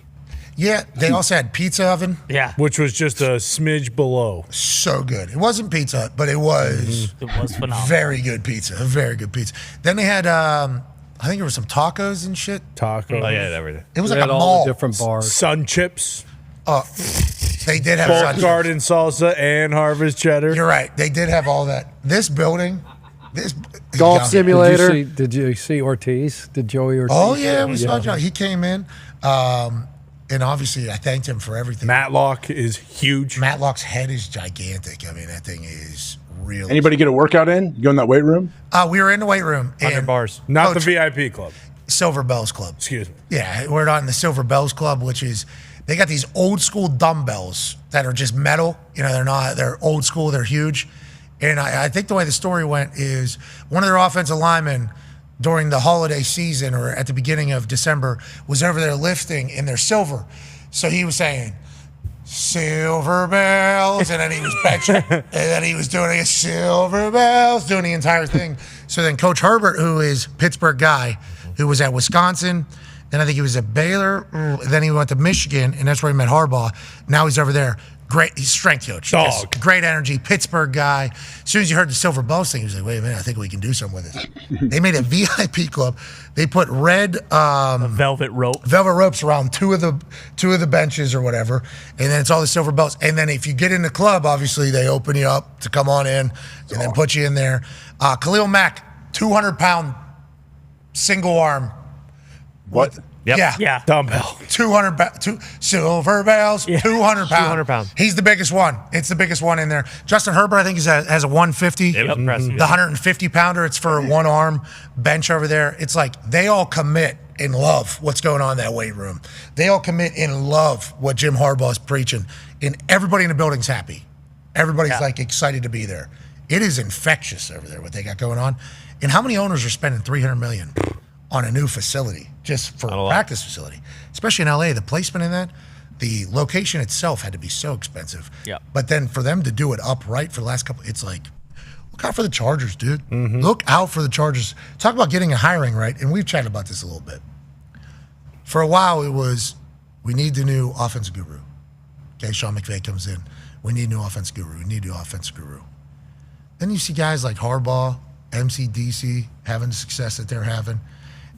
yeah. They also had pizza oven. Yeah. Which was just a smidge below. So good. It wasn't pizza, but it was It was phenomenal. very good pizza. A very good pizza. Then they had, I think there were some tacos and shit. Taco. Oh, yeah, everything. It was They like had a all mall. the different bars. Sun chips. They did have Bulk such- garden salsa and harvest cheddar. You're right. They did have all that. This building, this Golf Yeah. simulator. Did you see Ortiz? Did Joey Ortiz? Oh yeah, we saw John. He came in. And obviously, I thanked him for everything. Matlock is huge. Matlock's head is gigantic. I mean, that thing is real. Anybody get a workout in? You go in that weight room? We were in the weight room. 100 bars. Not the VIP club. Silver Bells Club. Excuse me. Yeah, we're not in the Silver Bells Club, which is, they got these old school dumbbells that are just metal. You know, they're old school, they're huge. And I think the way the story went is one of their offensive linemen during the holiday season or at the beginning of December was over there lifting in their silver. So he was saying, Silver Bells, and then he was benching, and then he was doing a Silver Bells, doing the entire thing. So then Coach Herbert, who is a Pittsburgh guy, who was at Wisconsin, then I think he was at Baylor, then he went to Michigan, and that's where he met Harbaugh. Now he's over there. Great, he's strength coach. Dog. Great energy, Pittsburgh guy. As soon as you heard the Silver Bells thing, he was like, wait a minute, I think we can do something with this. They made a VIP club. They put red velvet ropes around two of the benches or whatever, and then it's all the Silver Bells. And then if you get in the club, obviously they open you up to come on in and then put you in there. Khalil Mack, 200-pound single arm. What? Yep. Yeah. Dumbbell. 200 Silver Bells, 200 pounds. 200 pounds. He's the biggest one. It's the biggest one in there. Justin Herbert, I think, has a 150. It was impressive. The 150-pounder, it's for one arm bench over there. It's like they all commit and love what's going on in that weight room. They all commit and love what Jim Harbaugh's preaching. And everybody in the building's happy. Everybody's like excited to be there. It is infectious over there, what they got going on. And how many owners are spending $300 million on a new facility just for a practice facility, especially in LA? The placement in that, the location itself had to be so expensive. Yeah. But then for them to do it upright for the last couple, it's like, look out for the Chargers, dude. Look out for the Chargers. Talk about getting a hiring right, and we've chatted about this a little bit. For a while, it was, we need the new offensive guru. Okay, Sean McVay comes in. We need a new offensive guru. We need a new offensive guru. Then you see guys like Harbaugh, MCDC having the success that they're having.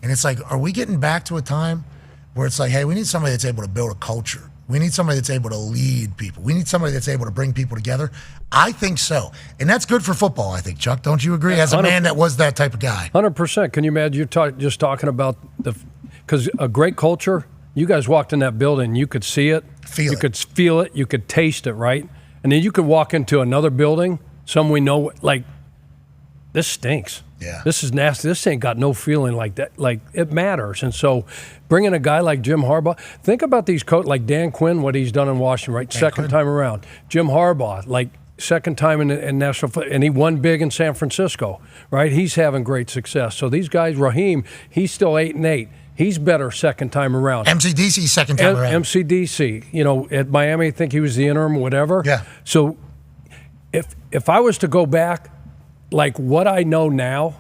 And it's like, are we getting back to a time where it's like, hey, we need somebody that's able to build a culture. We need somebody that's able to lead people. We need somebody that's able to bring people together. I think so. And that's good for football, I think, Chuck. Don't you agree? As a man that was that type of guy. 100%. Can you imagine just talking about because a great culture, you guys walked in that building, you could see it. You could feel it. You could taste it, right? And then you could walk into another building, some we know, like, this stinks. Yeah. This is nasty. This ain't got no feeling like that. Like, it matters. And so bringing a guy like Jim Harbaugh, think about these coaches like Dan Quinn, what he's done in Washington, right? Second time around. Jim Harbaugh, like second time in national football, and he won big in San Francisco, right? He's having great success. So these guys, Raheem, he's still 8-8. He's better second time around. MCDC second time around. MCDC, you know, at Miami, I think he was the interim, whatever. Yeah. So if I was to go back, like what I know now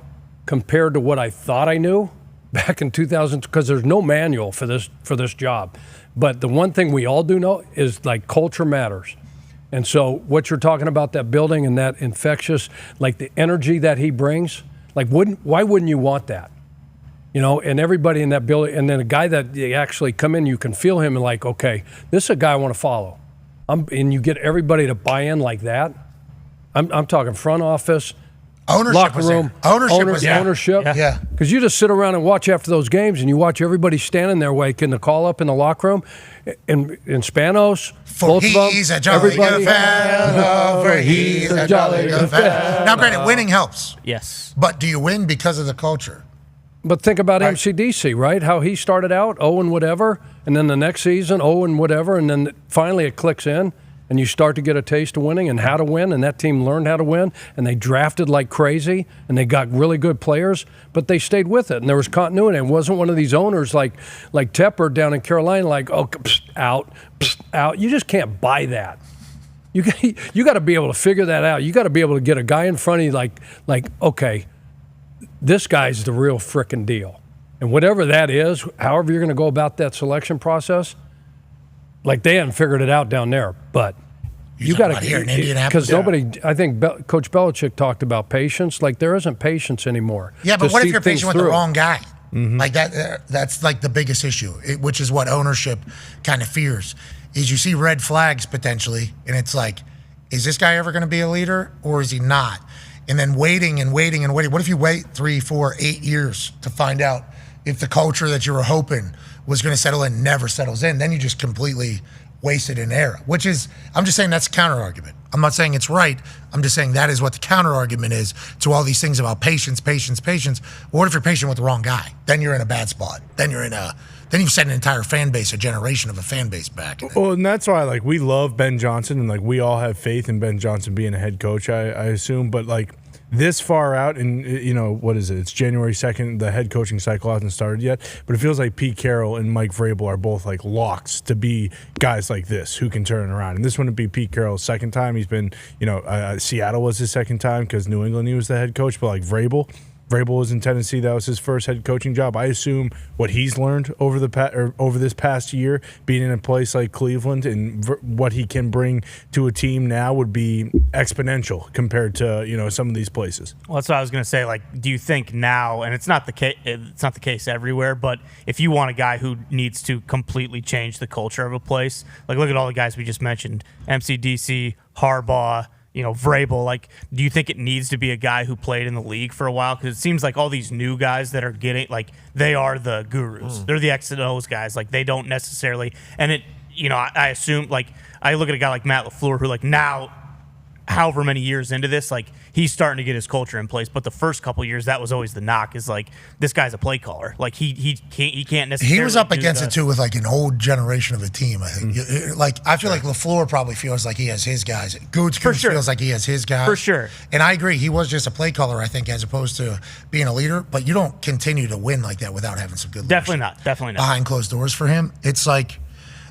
compared to what I thought I knew back in 2000, because there's no manual for this job. But the one thing we all do know is like culture matters. And so what you're talking about, that building and that infectious, like the energy that he brings, like why wouldn't you want that? You know, and everybody in that building, and then a guy that you actually come in, you can feel him and like, okay, this is a guy I want to follow. And you get everybody to buy in like that. I'm talking front office, ownership, locker room, ownership. Yeah. Because you just sit around and watch after those games, and you watch everybody standing there waiting to call up in the locker room, in Spanos, both of them, he's a jolly good fan. For he's a jolly good fan. Now, granted, winning helps. Yes. But do you win because of the culture? But think about MCDC, right? How he started out 0 and whatever, and then the next season 0 and whatever, and then finally it clicks in, and you start to get a taste of winning and how to win, and that team learned how to win, and they drafted like crazy, and they got really good players, but they stayed with it, and there was continuity. It wasn't one of these owners like Tepper down in Carolina, like, oh, out. You just can't buy that. You got to be able to figure that out. You got to be able to get a guy in front of you like okay, this guy's the real frickin' deal. And whatever that is, however you're going to go about that selection process, like they haven't figured it out down there. But you got to, here in Indianapolis. because nobody, I think Coach Belichick talked about patience. Like there isn't patience anymore. Yeah, but to what if see you're things patient with the through. wrong guy? Like that's like the biggest issue, which is what ownership kind of fears, is you see red flags potentially, and it's like, is this guy ever going to be a leader or is he not? And then waiting. What if you wait 3, 4, 8 years to find out if the culture that you were hoping was going to settle in never settles in, then you just completely wasted an era, which is, I'm just saying that's a counter argument. I'm not saying it's right. I'm just saying that is what the counter argument is to all these things about patience. Well, what if you're patient with the wrong guy? Then you're in a bad spot. Then you've set an entire fan base, a generation of a fan base back. Well, and that's why, like, we love Ben Johnson, and, like, we all have faith in Ben Johnson being a head coach, I assume. But, like, this far out, and, you know, what is it? It's January 2nd. The head coaching cycle hasn't started yet. But it feels like Pete Carroll and Mike Vrabel are both, like, locks to be guys like this who can turn it around. And this wouldn't be Pete Carroll's second time. He's been, you know, Seattle was his second time because New England, he was the head coach. But, like, Vrabel was in Tennessee. That was his first head coaching job. I assume what he's learned over this past year, being in a place like Cleveland, and what he can bring to a team now would be exponential compared to, you know, some of these places. Well, that's what I was going to say. Like, do you think now, and it's not the case everywhere, but if you want a guy who needs to completely change the culture of a place, like look at all the guys we just mentioned, MCDC, Harbaugh, you know, Vrabel, like, do you think it needs to be a guy who played in the league for a while? Because it seems like all these new guys that are getting, like, they are the gurus. They're the X and O's guys. Like, they don't necessarily, and it, you know, I assume, like, I look at a guy like Matt LaFleur who, like, now, however many years into this, like, he's starting to get his culture in place. But the first couple years, that was always the knock, is like, this guy's a play caller. Like, he can't necessarily. He was up against it too with like an old generation of a team. I think. Like, I feel like LaFleur probably feels like he has his guys. Gooch feels like he has his guys for sure. And I agree, he was just a play caller, I think, as opposed to being a leader. But you don't continue to win like that without having some good leadership. Definitely not behind closed doors for him. It's like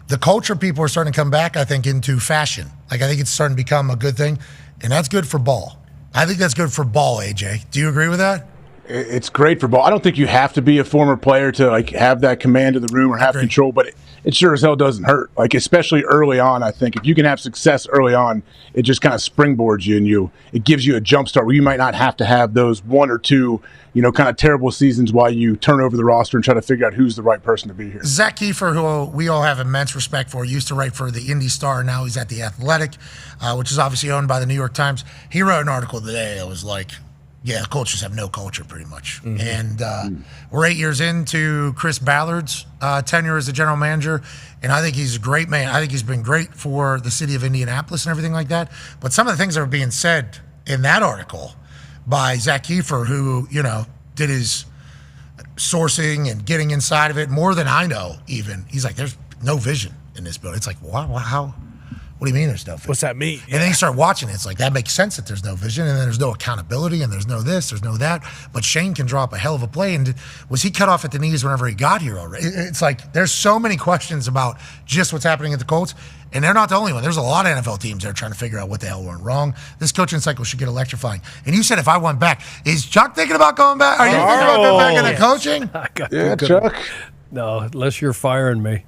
the culture people are starting to come back, I think, into fashion. Like, I think it's starting to become a good thing. And that's good for ball. I think that's good for ball, AJ. Do you agree with that? It's great for ball. I don't think you have to be a former player to like have that command of the room or have control, but it sure as hell doesn't hurt. Like, especially early on, I think if you can have success early on, it just kind of springboards you, and it gives you a jump start where you might not have to have those one or two, you know, kind of terrible seasons while you turn over the roster and try to figure out who's the right person to be here. Zach Kiefer, who we all have immense respect for, used to write for the Indy Star. Now he's at The Athletic, which is obviously owned by the New York Times. He wrote an article today that was like, yeah, Colts have no culture pretty much. Mm-hmm. And we're 8 years into Chris Ballard's tenure as the general manager, and I think he's a great man. I think he's been great for the city of Indianapolis and everything like that. But some of the things that were being said in that article by Zach Kiefer, who, you know, did his sourcing and getting inside of it more than I know even. He's like, there's no vision in this building. It's like, what? How? What do you mean there's no vision? What's that mean? And then you start watching it. It's like, that makes sense that there's no vision, and then there's no accountability, and there's no this, there's no that. But Shane can draw up a hell of a play. And was he cut off at the knees whenever he got here already? It's like, there's so many questions about just what's happening at the Colts. And they're not the only one. There's a lot of NFL teams that are trying to figure out what the hell went wrong. This coaching cycle should get electrifying. And you said if I went back, is Chuck thinking about going back? Are you thinking about going back into coaching? Yeah, Chuck. No, unless you're firing me.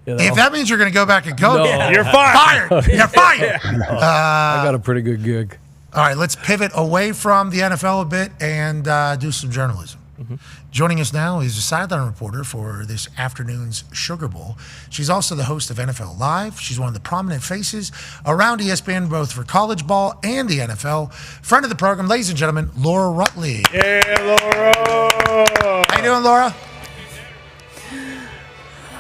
You know? If that means you're going to go back and coach, you're fired. You're fired. I got a pretty good gig. All right, let's pivot away from the NFL a bit and do some journalism. Mm-hmm. Joining us now is a sideline reporter for this afternoon's Sugar Bowl. She's also the host of NFL Live. She's one of the prominent faces around ESPN, both for college ball and the NFL. Friend of the program, ladies and gentlemen, Laura Rutledge. Yeah, Laura. How you doing, Laura?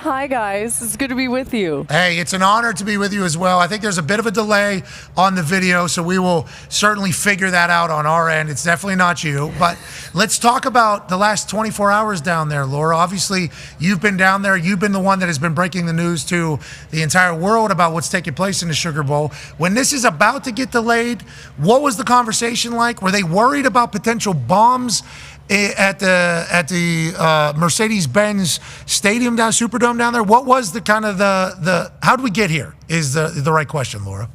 Hi, guys. It's good to be with you. Hey, it's an honor to be with you as well. I think there's a bit of a delay on the video, so we will certainly figure that out on our end. It's definitely not you. But let's talk about the last 24 hours down there, Laura. Obviously, you've been down there. You've been the one that has been breaking the news to the entire world about what's taking place in the Sugar Bowl. When this is about to get delayed, what was the conversation like? Were they worried about potential bombs at the Mercedes-Benz Stadium Superdome down there? What was the kind of the how did we get here is the right question, Laura.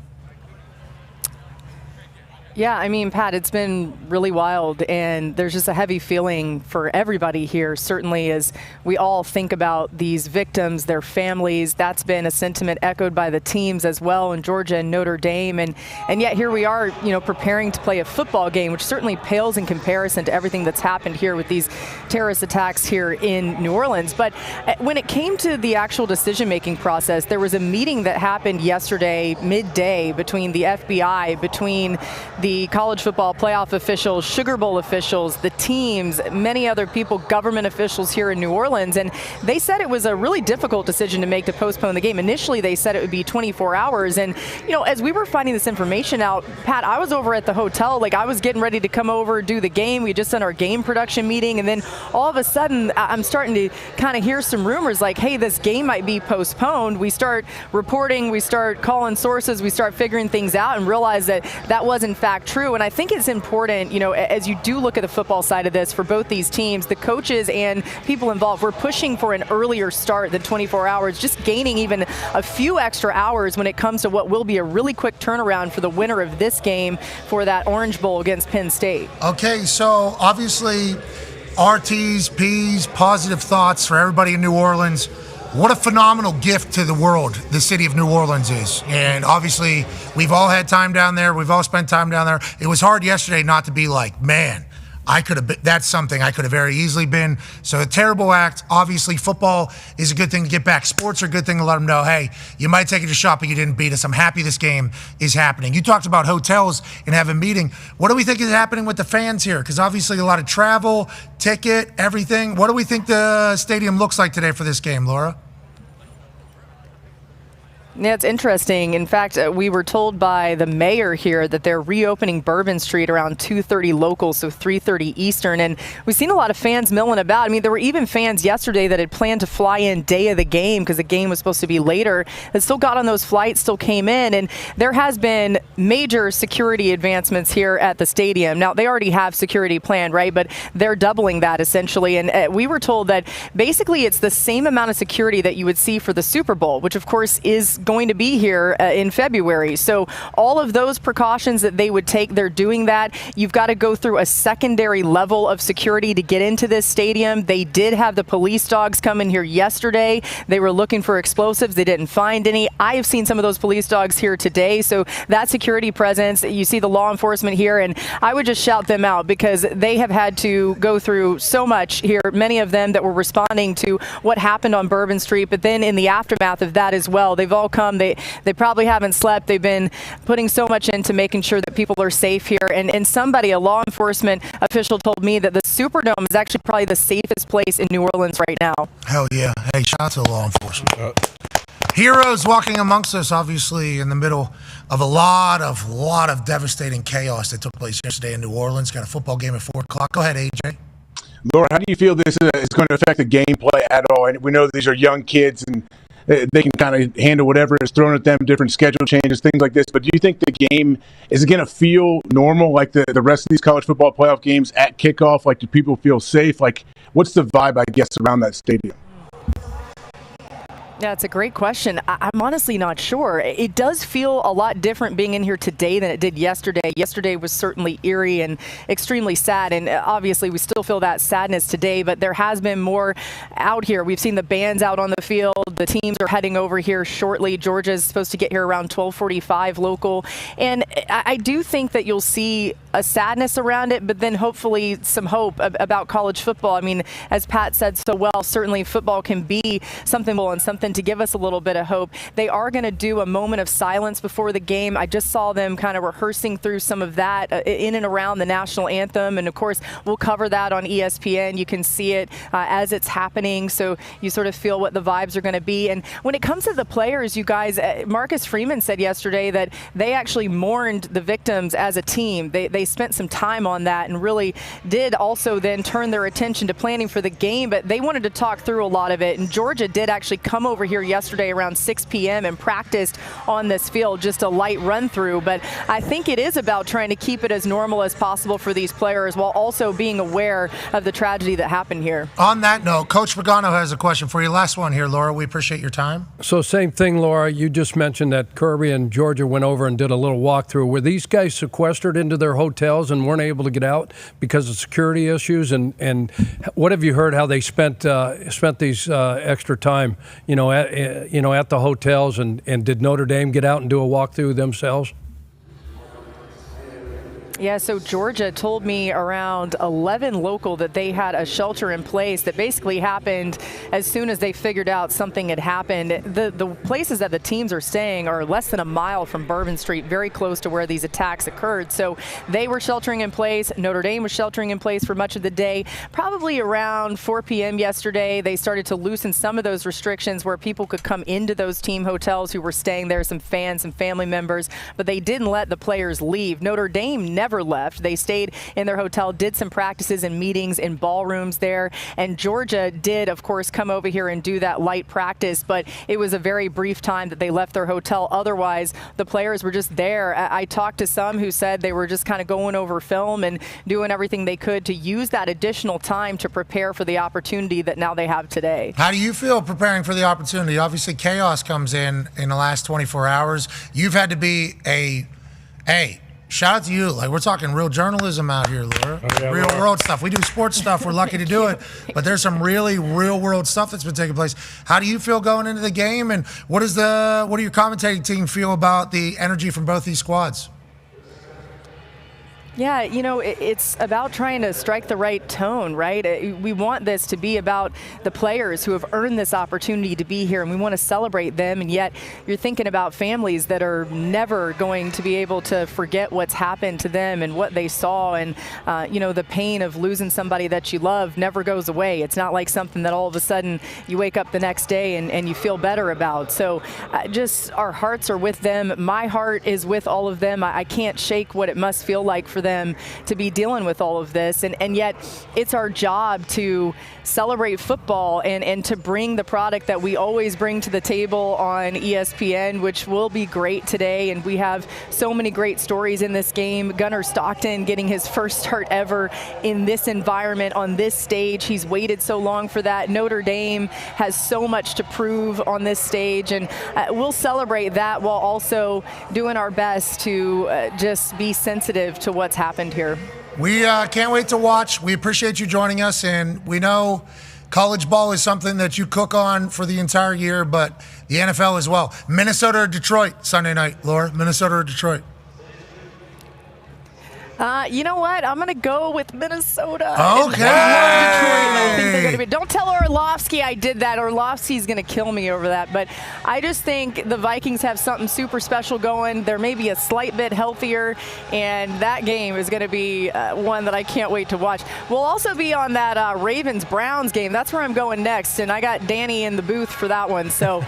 Yeah, I mean, Pat, it's been really wild, and there's just a heavy feeling for everybody here, certainly as we all think about these victims, their families. That's been a sentiment echoed by the teams as well in Georgia and Notre Dame, and yet here we are, you know, preparing to play a football game, which certainly pales in comparison to everything that's happened here with these terrorist attacks here in New Orleans. But when it came to the actual decision-making process, there was a meeting that happened yesterday midday between the FBI, between the college football playoff officials, Sugar Bowl officials, the teams, many other people, government officials here in New Orleans, and they said it was a really difficult decision to make to postpone the game. Initially, they said it would be 24 hours, and as we were finding this information out, Pat, I was over at the hotel, like I was getting ready to come over, do the game. We just done our game production meeting, and then all of a sudden, I'm starting to kind of hear some rumors like, hey, this game might be postponed. We start reporting, we start calling sources, we start figuring things out and realize that that was in fact true. And I think it's important, as you do look at the football side of this for both these teams, the coaches and people involved, we're pushing for an earlier start than 24 hours, just gaining even a few extra hours when it comes to what will be a really quick turnaround for the winner of this game for that Orange Bowl against Penn State. Okay, so obviously RTs, Ps, positive thoughts for everybody in New Orleans. What a phenomenal gift to the world the city of New Orleans is. And obviously, we've all had time down there. We've all spent time down there. It was hard yesterday not to be like, man, that's something I could have very easily been. So a terrible act. Obviously, football is a good thing to get back. Sports are a good thing to let them know, hey, you might take it to shot, but you didn't beat us. I'm happy this game is happening. You talked about hotels and having a meeting. What do we think is happening with the fans here? Because obviously a lot of travel, ticket, everything. What do we think the stadium looks like today for this game, Laura? Yeah, it's interesting. In fact, we were told by the mayor here that they're reopening Bourbon Street around 2:30 local, so 3:30 Eastern. And we've seen a lot of fans milling about. I mean, there were even fans yesterday that had planned to fly in day of the game because the game was supposed to be later, that still got on those flights, still came in. And there has been major security advancements here at the stadium. Now, they already have security planned, right? But they're doubling that essentially. And we were told that basically it's the same amount of security that you would see for the Super Bowl, which of course is going to be here in February. So all of those precautions that they would take, they're doing that. You've got to go through a secondary level of security to get into this stadium. They did have the police dogs come in here yesterday. They were looking for explosives. They didn't find any. I have seen some of those police dogs here today. So that security presence, you see the law enforcement here, and I would just shout them out because they have had to go through so much here. Many of them that were responding to what happened on Bourbon Street, but then in the aftermath of that as well, they've all come. They probably haven't slept. They've been putting so much into making sure that people are safe here. And somebody, a law enforcement official, told me that the Superdome is actually probably the safest place in New Orleans right now. Hell yeah. Hey, shout out to law enforcement. Heroes walking amongst us, obviously, in the middle of a lot of devastating chaos that took place yesterday in New Orleans. Got a football game at 4 o'clock. Go ahead, AJ. Laura, how do you feel this is going to affect the gameplay at all? And we know these are young kids and they can kind of handle whatever is thrown at them, different schedule changes, things like this. But do you think the game is going to feel normal like the rest of these college football playoff games at kickoff? Like, do people feel safe? Like, what's the vibe, I guess, around that stadium? Yeah, it's a great question. I'm honestly not sure. It does feel a lot different being in here today than it did yesterday. Yesterday was certainly eerie and extremely sad, and obviously we still feel that sadness today, but there has been more out here. We've seen the bands out on the field. The teams are heading over here shortly. Georgia's supposed to get here around 12:45 local, and I do think that you'll see a sadness around it, but then hopefully some hope about college football. I mean, as Pat said so well, certainly football can be something and something to give us a little bit of hope. They are going to do a moment of silence before the game. I just saw them kind of rehearsing through some of that in and around the national anthem, and of course we'll cover that on ESPN. You can see it as it's happening, so you sort of feel what the vibes are going to be. And when it comes to the players, you guys, Marcus Freeman said yesterday that they actually mourned the victims as a team. They spent some time on that and really did also then turn their attention to planning for the game, but they wanted to talk through a lot of it. And Georgia did actually come over here yesterday around 6 p.m. and practiced on this field, just a light run through. But I think it is about trying to keep it as normal as possible for these players while also being aware of the tragedy that happened here. On that note, Coach Pagano has a question for you. Last one here, Laura. We appreciate your time. So same thing, Laura. You just mentioned that Kirby and Georgia went over and did a little walkthrough. Were these guys sequestered into their hotels and weren't able to get out because of security issues? And what have you heard how they spent these extra time, at the hotels, and did Notre Dame get out and do a walkthrough themselves? Yeah, so Georgia told me around 11 local that they had a shelter in place that basically happened as soon as they figured out something had happened. The places that the teams are staying are less than a mile from Bourbon Street, very close to where these attacks occurred. So they were sheltering in place. Notre Dame was sheltering in place for much of the day. Probably around 4 p.m. yesterday, they started to loosen some of those restrictions where people could come into those team hotels who were staying there, some fans and family members, but they didn't let the players leave. Notre Dame never left. They stayed in their hotel, did some practices and meetings in ballrooms there. And Georgia did, of course, come over here and do that light practice, but it was a very brief time that they left their hotel. Otherwise, the players were just there. I talked to some who said they were just kind of going over film and doing everything they could to use that additional time to prepare for the opportunity that now they have today. How do you feel preparing for the opportunity? Obviously, chaos comes in the last 24 hours. You've had to be shout out to you. Like, we're talking real journalism out here, Laura. Real world stuff. We do sports stuff. We're lucky to do it. But there's some really real world stuff that's been taking place. How do you feel going into the game? And what do your commentating team feel about the energy from both these squads? Yeah, it's about trying to strike the right tone, right? We want this to be about the players who have earned this opportunity to be here, and we want to celebrate them. And yet you're thinking about families that are never going to be able to forget what's happened to them and what they saw. And, the pain of losing somebody that you love never goes away. It's not like something that all of a sudden you wake up the next day and you feel better about. So just our hearts are with them. My heart is with all of them. I can't shake what it must feel like for them to be dealing with all of this, and yet it's our job to celebrate football and to bring the product that we always bring to the table on ESPN, which will be great today. And we have so many great stories in this game. Gunnar Stockton getting his first start ever in this environment on this stage. He's waited so long for that. Notre Dame has so much to prove on this stage, and we'll celebrate that while also doing our best to just be sensitive to what's happened here. We can't wait to watch. We appreciate you joining us, and we know college ball is something that you cook on for the entire year, but the NFL as well. Minnesota or Detroit Sunday night, Laura? Minnesota or Detroit? You know what? I'm going to go with Minnesota. Okay. I think they're going to be. Don't tell Orlovsky I did that. Orlovsky's going to kill me over that. But I just think the Vikings have something super special going. They're maybe a slight bit healthier, and that game is going to be one that I can't wait to watch. We'll also be on that Ravens-Browns game. That's where I'm going next, and I got Danny in the booth for that one. So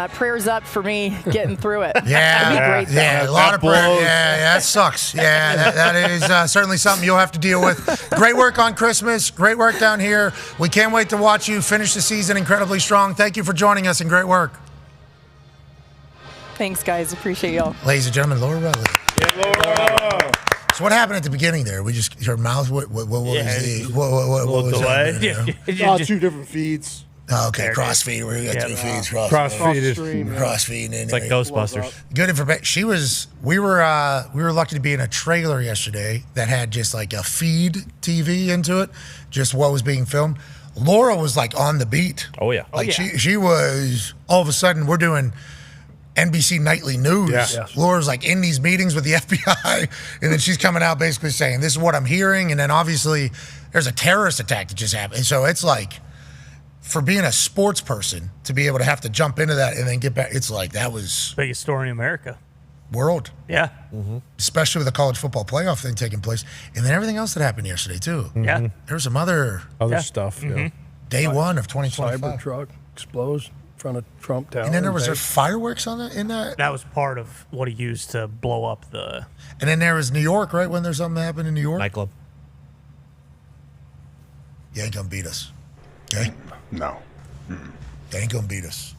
prayers up for me getting through it. Yeah. It'll be great, though. Yeah, a lot of prayers. Yeah, that sucks. Yeah, that is certainly something you'll have to deal with. Great work on Christmas. Great work down here. We can't wait to watch you finish the season incredibly strong. Thank you for joining us, and great work. Thanks, guys. Appreciate y'all. Ladies and gentlemen, Laura Rutledge. Yeah, Laura. So what happened at the beginning there? We just, her mouth, what was delay. Two different feeds. Oh, okay, crossfeed. We got two feeds. Crossfeed. It's like Ghostbusters. Good information. We were lucky to be in a trailer yesterday that had just like a feed TV into it, just what was being filmed. Laura was like on the beat. Oh yeah. Like she was, all of a sudden we're doing NBC Nightly News. Yeah. Yes. Laura's like in these meetings with the FBI, and then she's coming out basically saying, this is what I'm hearing. And then obviously there's a terrorist attack that just happened. So it's like, for being a sports person to be able to have to jump into that and then get back, it's like that was biggest story in America. World. Yeah. Mm-hmm. Especially with the college football playoff thing taking place. And then everything else that happened yesterday, too. Mm-hmm. Yeah. There was some other stuff. Mm-hmm. Yeah. Day one of 2025. Cybertruck explodes in front of Trump Tower. And then there fireworks on in that? That was part of what he used to blow up the... And then there was New York, right? When there's something that happened in New York? Nightclub. You ain't gonna beat us. Okay? No. They ain't gonna beat us.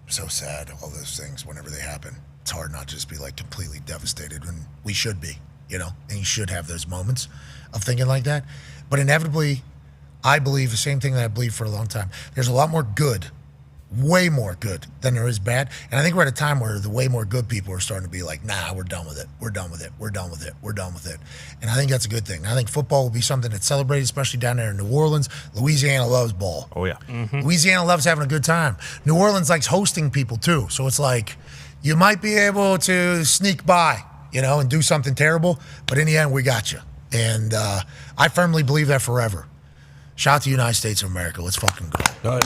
So sad, all those things, whenever they happen. It's hard not to just be like completely devastated when we should be, and you should have those moments of thinking like that. But inevitably, I believe the same thing that I believed for a long time. There's a lot more good, way more good than there is bad. And I think we're at a time where the way more good people are starting to be like, nah, we're done with it. We're done with it. We're done with it. We're done with it. And I think that's a good thing. I think football will be something that's celebrated, especially down there in New Orleans. Louisiana loves ball. Oh, yeah. Mm-hmm. Louisiana loves having a good time. New Orleans likes hosting people, too. So it's like you might be able to sneak by and do something terrible. But in the end, we got you. And I firmly believe that forever. Shout out to the United States of America. Let's fucking go.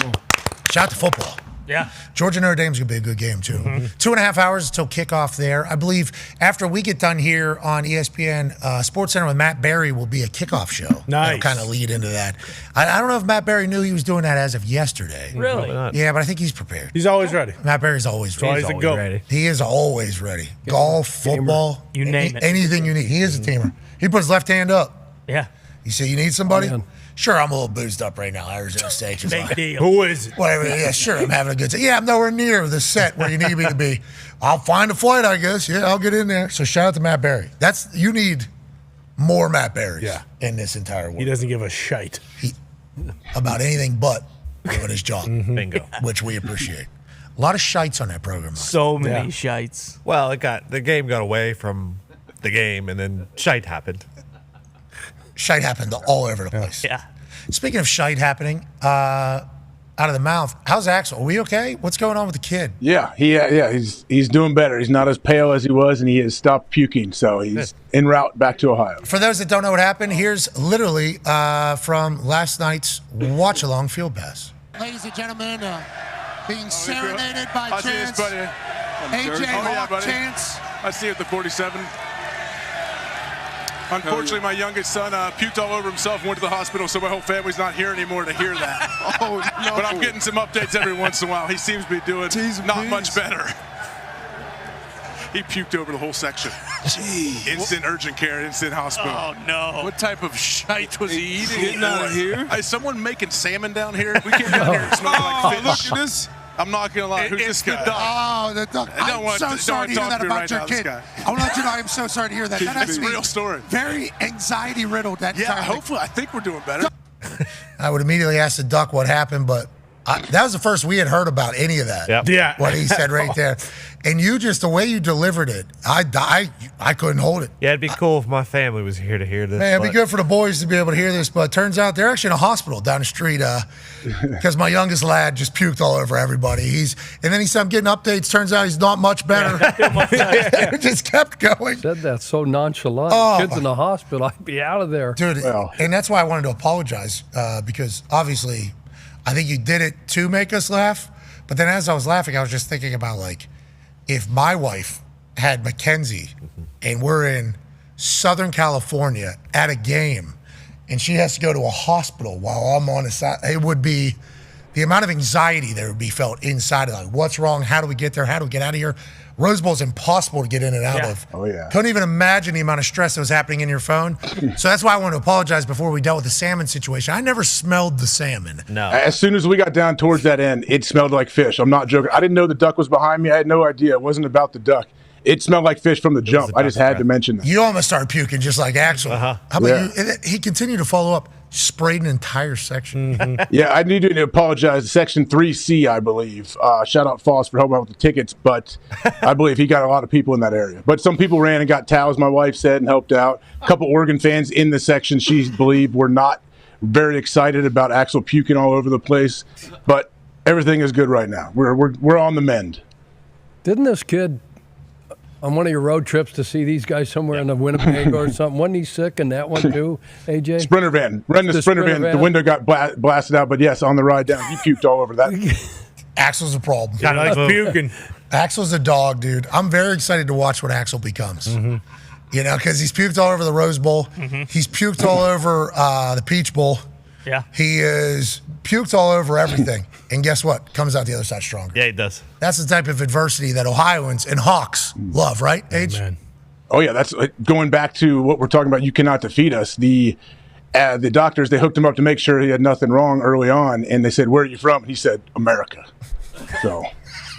Shout out to football. Yeah. Georgia Notre Dame's going to be a good game, too. 2.5 hours until kickoff there. I believe after we get done here on ESPN SportsCenter with Matt Berry will be a kickoff show. Nice. That'll kind of lead into that. I don't know if Matt Berry knew he was doing that as of yesterday. Really? Yeah, but I think he's prepared. He's always ready. Matt Berry's always ready. He's always a goat. Ready. He is always ready. Golf, football, You name it. anything you need. He is a teamer. He put his left hand up. Yeah. You say you need somebody? man. Sure, I'm a little boozed up right now. Arizona State. Just Big like, deal. Who is it? whatever. Yeah, sure, I'm having a good time. Yeah, I'm nowhere near the set where you need me to be. I'll find a flight, I guess. Yeah, I'll get in there. So shout out to Matt Berry. You need more Matt Berrys in this entire world. He doesn't give a shite. About anything but doing his job. Bingo. Which we appreciate. A lot of shites on that program. Mike. So many shites. Well, the game got away from the game, and then shite happened. Shite happened all over the place. Yeah. Speaking of shite happening, out of the mouth, how's Axel? Are we okay? What's going on with the kid? Yeah, he's doing better. He's not as pale as he was, and he has stopped puking, so he's en route back to Ohio. For those that don't know what happened, here's literally from last night's watch-along field pass. Ladies and gentlemen, being serenaded by I see his Chance. buddy. AJ Hawk buddy. Chance. I see it at the 47. Unfortunately, my youngest son puked all over himself and went to the hospital, so my whole family's not here anymore to hear that. Oh, no. But I'm getting some updates every once in a while. He seems to be doing not much better. He puked over the whole section. Jeez. Instant urgent care, instant hospital. Oh, no. What type of shite was he eating? Getting out of here? Is someone making salmon down here? We came down here and smelled like fish. Look at this. I'm not going to lie. Who's this guy? Oh, the duck. I'm so sorry to hear that about your kid. I want to let you know I'm so sorry to hear that. That has It's to a be real story. very anxiety-riddled. That Yeah, entire thing. hopefully. I think we're doing better. I would immediately ask the duck what happened, but that was the first we had heard about any of that. Yep. Yeah. What he said right there. And you just, the way you delivered it, I couldn't hold it. Yeah, it'd be cool if my family was here to hear this. Man, it'd be good for the boys to be able to hear this, but it turns out they're actually in a hospital down the street because my youngest lad just puked all over everybody. And then he said, I'm getting updates. Turns out he's not much better. It just kept going. Said that so nonchalant. Oh, Kids in the hospital. I'd be out of there. Dude, and that's why I wanted to apologize because obviously I think you did it to make us laugh. But then as I was laughing, I was just thinking about if my wife had Mackenzie and we're in Southern California at a game and she has to go to a hospital while I'm on the side, it would be the amount of anxiety that would be felt inside of what's wrong? How do we get there? How do we get out of here? Rose Bowl's impossible to get in and out of. Oh, yeah. Couldn't even imagine the amount of stress that was happening in your phone. So that's why I wanted to apologize before we dealt with the salmon situation. I never smelled the salmon. No. As soon as we got down towards that end, it smelled like fish. I'm not joking. I didn't know the duck was behind me. I had no idea. It wasn't about the duck. It smelled like fish from the jump. I just had to mention that. You almost started puking just like Axel. How about Yeah. you? And he continued to follow up, sprayed an entire section. Yeah, I need to apologize. Section 3C, I believe. Shout out Foss for helping out with the tickets, but I believe he got a lot of people in that area. But some people ran and got towels, my wife said, and helped out. A couple Oregon fans in the section she believed were not very excited about Axel puking all over the place, but everything is good right now. We're on the mend. Didn't this kid on one of your road trips to see these guys somewhere in the Winnebago or something? Wasn't he sick in that one too, AJ? Sprinter van. Running the Sprinter van. The window got blasted out, but yes, on the ride down, he puked all over that. Axel's a problem. Kind of like puking. Axel's a dog, dude. I'm very excited to watch what Axel becomes. Because he's puked all over the Rose Bowl. He's puked all over the Peach Bowl. Yeah. He is puked all over everything. And guess what? Comes out the other side stronger. Yeah, he does. That's the type of adversity that Ohioans and Hawks love, right, Age? Oh, yeah. That's going back to what we're talking about. You cannot defeat us. The doctors, they hooked him up to make sure he had nothing wrong early on. And they said, where are you from? And he said, America. So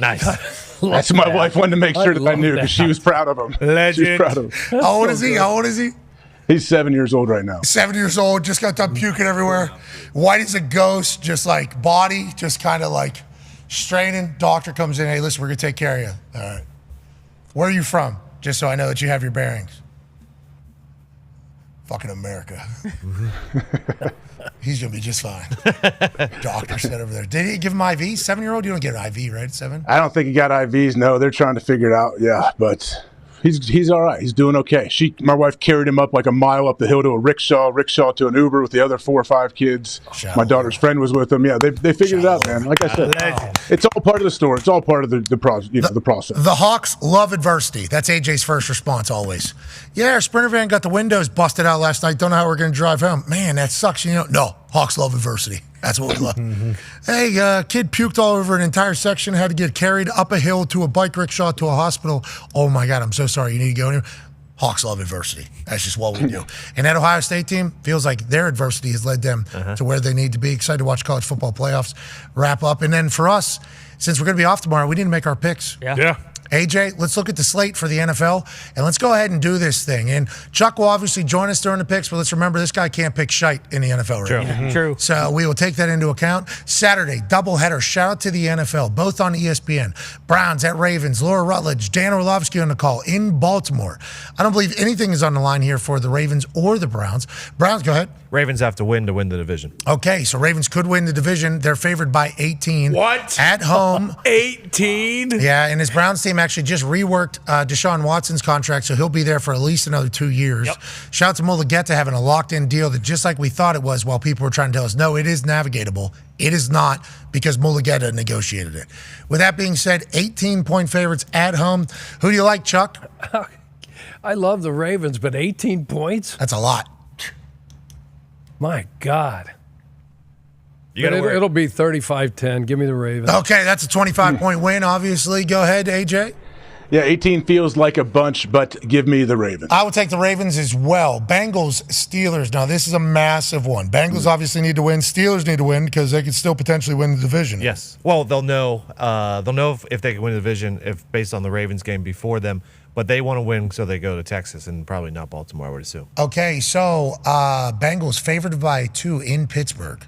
nice. That's my wife wanted to make sure that I knew because she was proud of him. Legend. She was proud of him. How old is he? How old is he? He's 7 years old right now. 7 years old, just got done puking everywhere. White as a ghost, just like body, just kind of like straining. Doctor comes in, hey, listen, we're going to take care of you. All right. Where are you from? Just so I know that you have your bearings. Fucking America. He's going to be just fine. Doctor said over there. Did he give him IV? 7-year-old? You don't get an IV, right, at 7? I don't think he got IVs. No, they're trying to figure it out. Yeah, but He's all right. He's doing okay. My wife carried him up like a mile up the hill to a rickshaw to an Uber with the other 4 or 5 kids. My daughter's friend was with them. Yeah, they figured it out, man. Like I said, it's all part of the story. It's all part of the process. The Hawks love adversity. That's AJ's first response always. Yeah, our Sprinter van got the windows busted out last night. Don't know how we're going to drive home. Man, that sucks. No, Hawks love adversity. That's what we love. Hey, kid puked all over an entire section, had to get carried up a hill to a bike rickshaw to a hospital. Oh, my God, I'm so sorry. You need to go in here. Hawks love adversity. That's just what we do. And that Ohio State team feels like their adversity has led them to where they need to be. Excited to watch college football playoffs wrap up. And then for us, since we're going to be off tomorrow, we need to make our picks. Yeah. AJ, let's look at the slate for the NFL, and let's go ahead and do this thing. And Chuck will obviously join us during the picks, but let's remember this guy can't pick shite in the NFL right now. True. So we will take that into account. Saturday, doubleheader. Shout out to the NFL, both on ESPN. Browns at Ravens. Laura Rutledge, Dan Orlovsky on the call in Baltimore. I don't believe anything is on the line here for the Ravens or the Browns. Browns, go ahead. Ravens have to win the division. Okay, so Ravens could win the division. They're favored by 18. What? At home. 18? Yeah, and his Browns team actually just reworked Deshaun Watson's contract, so he'll be there for at least another 2 years. Yep. Shout out to Mulligeta having a locked-in deal that just like we thought it was while people were trying to tell us, no, it is navigatable. It is not because Mulligeta negotiated it. With that being said, 18-point favorites at home. Who do you like, Chuck? I love the Ravens, but 18 points? That's a lot. My God. It'll be 35-10. Give me the Ravens. Okay, that's a 25-point win, obviously. Go ahead, AJ. Yeah, 18 feels like a bunch, but give me the Ravens. I would take the Ravens as well. Bengals, Steelers. Now, this is a massive one. Bengals obviously need to win. Steelers need to win because they could still potentially win the division. Yes. Well, they'll know if they can win the division if based on the Ravens game before them. But they want to win, so they go to Texas and probably not Baltimore, I would assume. Okay, so Bengals favored by 2 in Pittsburgh.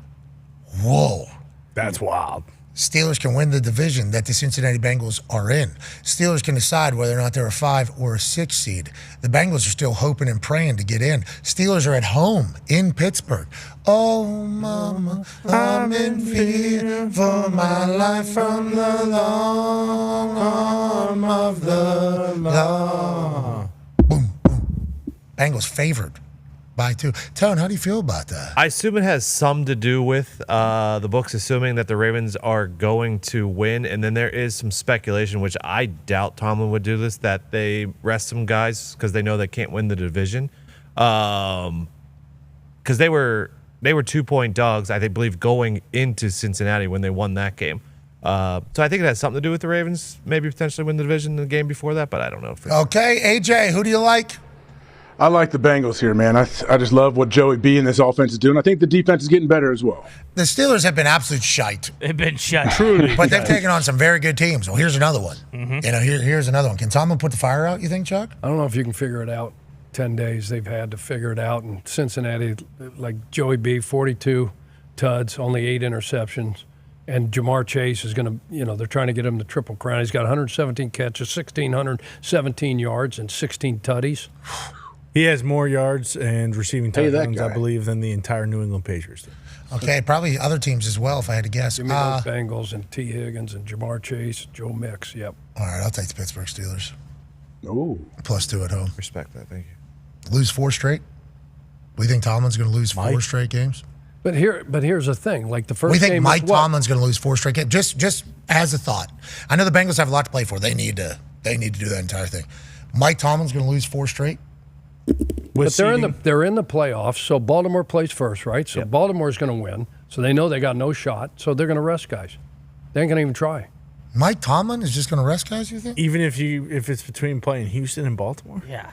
Whoa. That's wild. Steelers can win the division that the Cincinnati Bengals are in. Steelers can decide whether or not they're a 5 or a 6 seed. The Bengals are still hoping and praying to get in. Steelers are at home in Pittsburgh. Oh, mama, I'm in fear for my life from the long arm of the law. Boom, boom. Bengals favored by 2. Tone, how do you feel about that? I assume it has some to do with the books assuming that the Ravens are going to win, and then there is some speculation, which I doubt Tomlin would do this, that they rest some guys because they know they can't win the division. Because they were 2-point dogs, I believe, going into Cincinnati when they won that game. So I think it has something to do with the Ravens maybe potentially win the division in the game before that, but I don't know. Okay, AJ, who do you like? I like the Bengals here, man. I just love what Joey B and this offense is doing. I think the defense is getting better as well. The Steelers have been absolute shite. They've been shite. Truly. But they've taken on some very good teams. Well, here's another one. Here's another one. Can Tomlin put the fire out, you think, Chuck? I don't know if you can figure it out. 10 days they've had to figure it out. And Cincinnati, like Joey B, 42 tuds, only 8 interceptions. And Jamar Chase is going to, they're trying to get him the Triple Crown. He's got 117 catches, 1,617 yards, and 16 tutties. He has more yards and receiving touchdowns, I believe, than the entire New England Patriots do. Okay, probably other teams as well, if I had to guess. Give me those Bengals and T. Higgins and Jamar Chase, Joe Mix, yep. All right, I'll take the Pittsburgh Steelers. Oh. +2 at home. Respect that, thank you. Lose 4 straight? We think Tomlin's going to lose 4 straight games? But here's the thing, like the first we think game Mike Tomlin's going to lose 4 straight games. Just as a thought. I know the Bengals have a lot to play for. They need to do that entire thing. Mike Tomlin's going to lose 4 straight? But they're in the playoffs, so Baltimore plays first, right? So Baltimore's going to win. So they know they got no shot. So they're going to rest guys. They ain't going to even try. Mike Tomlin is just going to rest guys, you think? Even if it's between playing Houston and Baltimore? Yeah.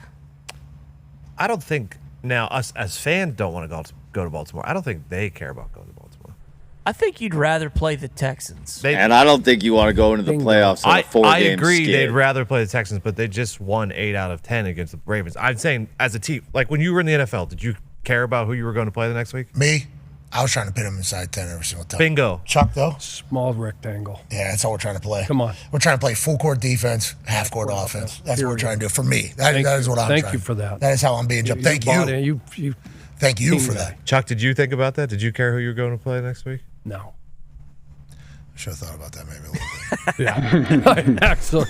I don't think now us as fans don't want to go to Baltimore. I don't think they care about going to Baltimore. I think you'd rather play the Texans. And I don't think you want to go into the playoffs on a 4-game I agree skid. they'd rather play the Texans, but they just won 8 out of 10 against the Ravens. I'm saying as a team, like when you were in the NFL, did you care about who you were going to play the next week? Me? I was trying to pin them inside 10 every single time. Bingo. Chuck, though? Small rectangle. Yeah, that's how we're trying to play. Come on. We're trying to play full court defense, half court offense. That's what we're trying to do. For me, that is what I'm trying. Thank you for that. That is how I'm being jumped. Thank you. Thank you for that. Chuck, did you think about that? Did you care who you were going to play next week? No. Should have thought about that maybe a little bit. Yeah. Axel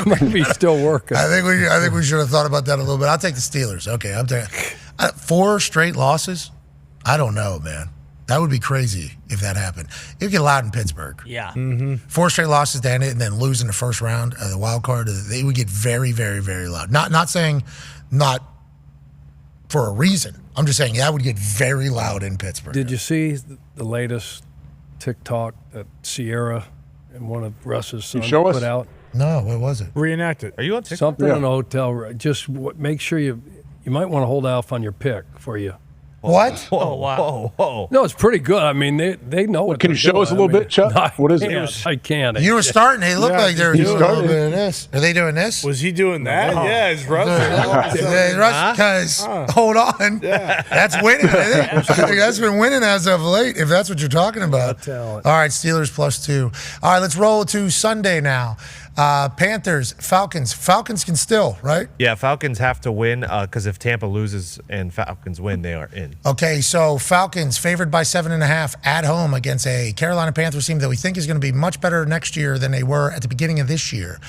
might be still working. I think we should have thought about that a little bit. I'll take the Steelers. Okay, I'm taking 4 straight losses. I don't know, man. That would be crazy if that happened. It would get loud in Pittsburgh. Yeah. 4 straight losses to end it and then lose in the first round of the wild card. They would get very, very, very loud. Not saying not for a reason. I'm just saying that would get very loud in Pittsburgh. Did you see the latest TikTok that Sierra and one of Russ's sons put out? No, what was it? Reenact it. Are you on TikTok? Something in a hotel room. Just make sure you might want to hold off on your pick for you. What? Whoa, wow. Whoa. No, it's pretty good. I mean, they know what Can you show us a little bit, Chuck? What is it? I can't. You were starting. They looked like they were doing a little bit of this. Are they doing this? Was he doing that? No. Yeah, it's Russ. Because hold on, that's winning. I think that's been winning as of late. If that's what you're talking about. All right, Steelers +2. All right, let's roll to Sunday now. Panthers, Falcons. Falcons can still, right? Yeah, Falcons have to win because if Tampa loses and Falcons win, they are in. Okay, so Falcons favored by 7.5 at home against a Carolina Panthers team that we think is going to be much better next year than they were at the beginning of this year.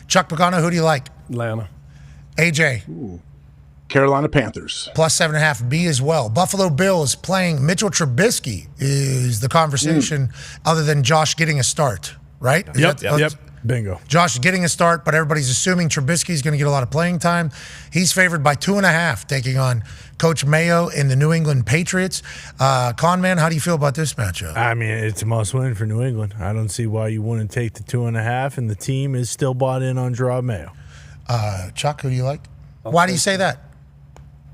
Chuck Pagano, who do you like? Atlanta. AJ. Carolina Panthers. +7.5 B as well. Buffalo Bills playing Mitchell Trubisky is the conversation other than Josh getting a start, right? Yep. Bingo. Josh is getting a start, but everybody's assuming Trubisky's going to get a lot of playing time. He's favored by 2.5, taking on Coach Mayo and the New England Patriots. Conman, how do you feel about this matchup? I mean, it's a must-win for New England. I don't see why you wouldn't take the 2.5, and the team is still bought in on Gerard Mayo. Chuck, who do you like? Why do you say that?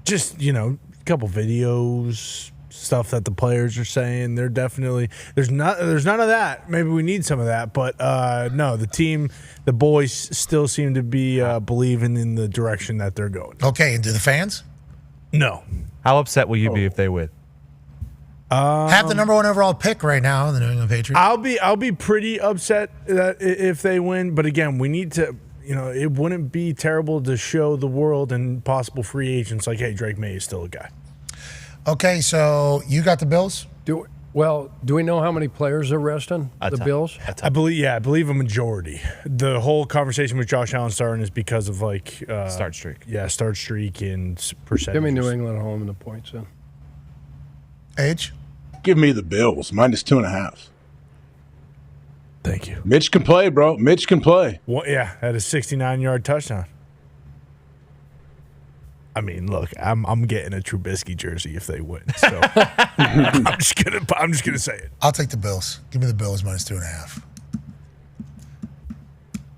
Just, a couple videos, stuff that the players are saying. They're definitely there's none of that. Maybe we need some of that, but no, the team, the boys still seem to be believing in the direction that they're going. Okay, and do the fans? No. How upset will you be if they win? Have the number 1 overall pick right now, the New England Patriots. I'll be pretty upset that if they win, but again, we need to. It wouldn't be terrible to show the world and possible free agents like, hey, Drake May is still a guy. Okay, so you got the Bills? Do we know how many players are resting? The Bills? I believe a majority. The whole conversation with Josh Allen starting is because of start streak. Yeah, start streak and percentage. Give me New England at home in the points then. Age? Give me the Bills -2.5. Thank you. Mitch can play, bro. Mitch can play. Well, yeah, had a 69-yard touchdown. I mean, look, I'm getting a Trubisky jersey if they win. So I'm just gonna say it. I'll take the Bills. Give me the Bills -2.5.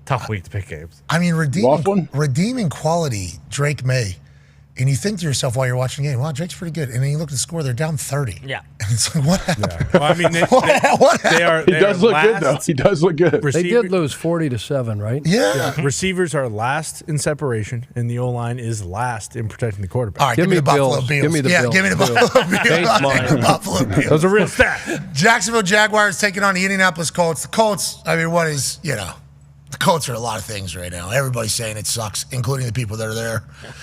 Tough week to pick games. I mean, redeeming quality Drake May. And you think to yourself while you're watching the game, wow, Drake's pretty good. And then you look at the score, they're down 30. Yeah. And it's like, what happened? Yeah. Well, I mean, what happened? He does look good, though. He does look good. They did lose 40-7, right? Yeah. Receivers are last in separation, and the O-line is last in protecting the quarterback. All right, give me the Buffalo Bills. Give me the Bills. Give me the Buffalo Bills. Buffalo Bills. Those are real stats. Jacksonville Jaguars taking on the Indianapolis Colts. The Colts, I mean, the Colts are a lot of things right now. Everybody's saying it sucks, including the people that are there.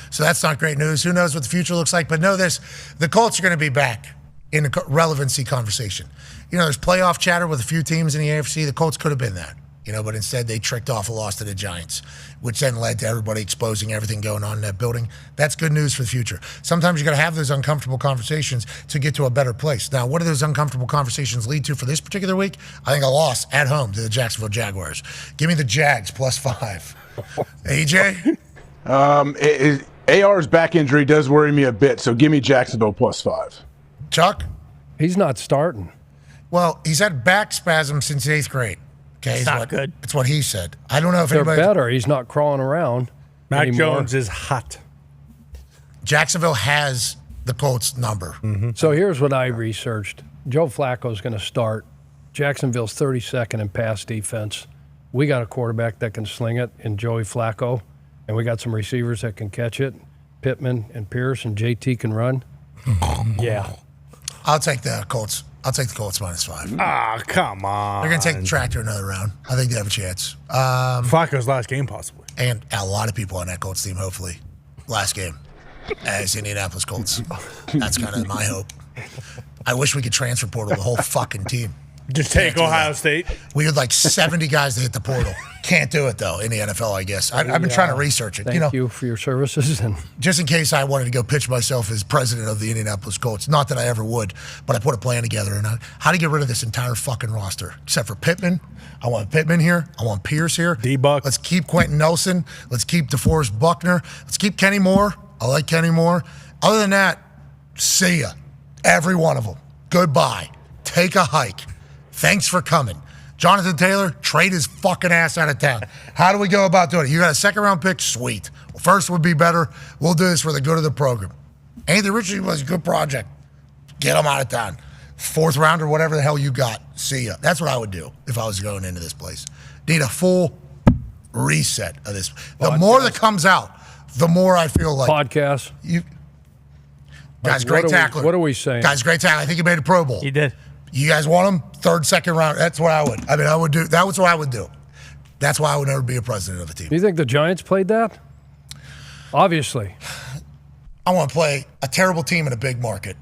So that's not great news. Who knows what the future looks like? But know this, the Colts are going to be back in the relevancy conversation. There's playoff chatter with a few teams in the AFC. The Colts could have been that, but instead they tricked off a loss to the Giants, which then led to everybody exposing everything going on in that building. That's good news for the future. Sometimes you got to have those uncomfortable conversations to get to a better place. Now, what do those uncomfortable conversations lead to for this particular week? I think a loss at home to the Jacksonville Jaguars. Give me the Jags +5. AJ? AR's back injury does worry me a bit, so give me Jacksonville +5. Chuck? He's not starting. Well, he's had back spasms since 8th grade. Okay, it's not good. It's what he said. I don't know if they're anybody better. He's not crawling around. Mac anymore. Jones is hot. Jacksonville has the Colts number. Mm-hmm. So here's what I researched. Joe Flacco's going to start. Jacksonville's 32nd in pass defense. We got a quarterback that can sling it in Joey Flacco, and we got some receivers that can catch it. Pittman and Pierce and JT can run. Yeah. I'll take the Colts. I'll take the Colts -5. Ah, come on. They're going to take the tractor another round. I think they have a chance. Flacco's last game, possibly. And a lot of people on that Colts team, hopefully. Last game as Indianapolis Colts. That's kind of my hope. I wish we could transfer portal the whole fucking team. Just take Ohio State. We had like 70 guys that hit the portal. Can't do it though in the NFL, I guess. I've been trying to research it. Thank you for your services. And just in case I wanted to go pitch myself as president of the Indianapolis Colts. Not that I ever would, but I put a plan together. And how to get rid of this entire fucking roster, except for Pittman. I want Pittman here. I want Pierce here. D-Buck. Let's keep Quentin Nelson. Let's keep DeForest Buckner. Let's keep Kenny Moore. I like Kenny Moore. Other than that, see ya. Every one of them. Goodbye. Take a hike. Thanks for coming. Jonathan Taylor, trade his fucking ass out of town. How do we go about doing it? You got a second-round pick? Sweet. Well, first would be better. We'll do this for the good of the program. Anthony Richardson was a good project. Get him out of town. Fourth round or whatever the hell you got. See ya. That's what I would do if I was going into this place. Need a full reset of this. The more that comes out, the more I feel like. Podcast. Guy's great tackler. What are we saying? Guy's great tackler. I think he made a Pro Bowl. He did. You guys want him? Third, second round. That's what I would. I would do. That was what I would do. That's why I would never be a president of a team. Do you think the Giants played that? Obviously. I want to play a terrible team in a big market.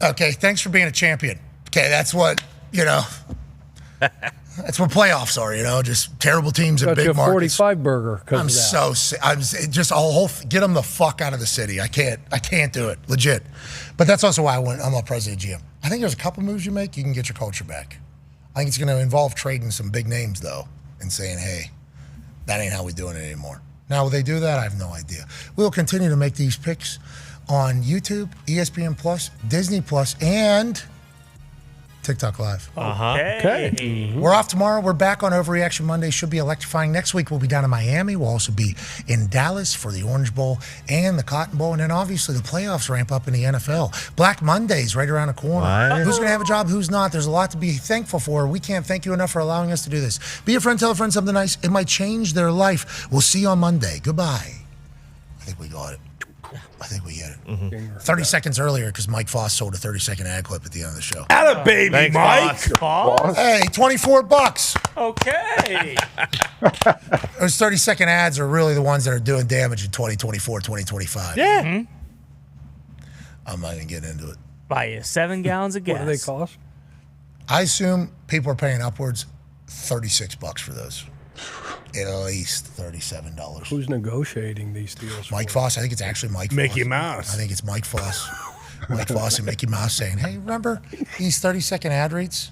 Okay, thanks for being a champion. Okay, that's what, that's what playoffs are, just terrible teams in big markets. 45 burger. I'm just a whole, get them the fuck out of the city. I can't do it, legit. But that's also why I'm a president GM. I think there's a couple moves you make, you can get your culture back. I think it's going to involve trading some big names, though, and saying, hey, that ain't how we're doing it anymore. Now, will they do that? I have no idea. We'll continue to make these picks on YouTube, ESPN Plus, Disney Plus, and TikTok Live. Okay. We're off tomorrow. We're back on Overreaction Monday. Should be electrifying. Next week, we'll be down in Miami. We'll also be in Dallas for the Orange Bowl and the Cotton Bowl. And then, obviously, the playoffs ramp up in the NFL. Black Monday's right around the corner. What? Who's going to have a job? Who's not? There's a lot to be thankful for. We can't thank you enough for allowing us to do this. Be a friend. Tell a friend something nice. It might change their life. We'll see you on Monday. Goodbye. I think we got it. I think we get it. 30 seconds earlier because Mike Foss sold a 30-second ad clip at the end of the show. Atta baby, Mike. Foss. Hey, $24. Okay. Those 30-second ads are really the ones that are doing damage in 2024, 2025. Yeah. I'm not even getting into it. Buy you 7 gallons of gas. What do they cost? I assume people are paying upwards $36 for those. At least $37. Who's negotiating these deals? Mike Foss. I think it's actually Mike Foss. Mickey Mouse. I think it's Mike Foss. Mike Foss and Mickey Mouse saying, hey, remember these 30-second ad reads?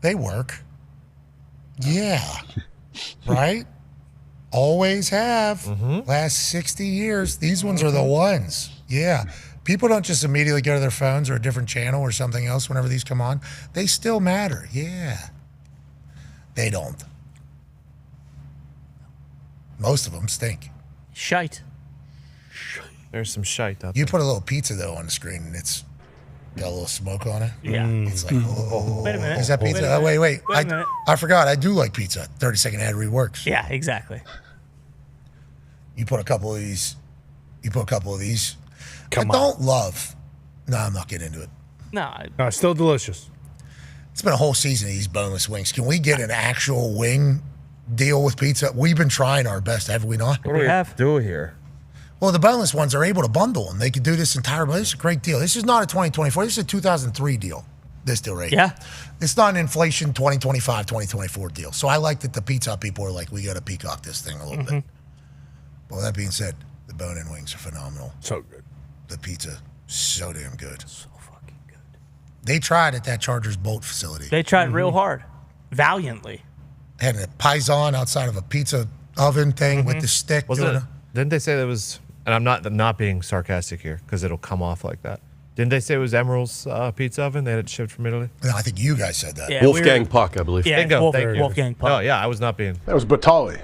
They work. Yeah. Right? Always have. Last 60 years. These ones are the ones. Yeah. People don't just immediately go to their phones or a different channel or something else whenever these come on. They still matter. Yeah. They don't. Most of them stink. Shite. There's some shite out You there. put a little pizza, though, on the screen, and it's got a little smoke on it. Yeah. It's like, oh. Wait a minute. Is that pizza? Wait a minute. Wait. Wait a minute. I forgot. I do like pizza. 30-second ad read works. Yeah, exactly. You put a couple of these. Come I don't love. No, I'm not getting into it. No. No, still delicious. It's been a whole season of these boneless wings. Can we get an actual wing deal with pizza? We've been trying our best, have we not? What do we do here? Well, the boneless ones are able to bundle them. They could do this entire. This is a great deal. This is not a 2024. This is a 2003 deal. This deal right here. Yeah. It's not an inflation 2025, 2024 deal. So I like that the pizza people are like, we got to peacock this thing a little bit. Well, that being said, the bone-in wings are phenomenal. So good. The pizza, so damn good. So fucking good. They tried at that Chargers Bolt facility. They tried real hard. Valiantly. Had a paisan outside of a pizza oven thing with the stick. Didn't they say that was, and I'm not being sarcastic here because it'll come off like that. Didn't they say it was Emerald's pizza oven? They had it shipped from Italy? No, I think you guys said that. Yeah, Wolfgang Puck, I believe. Yeah, Bingo. Thank you. Wolfgang Puck. No, yeah, I was not being. That was Batali.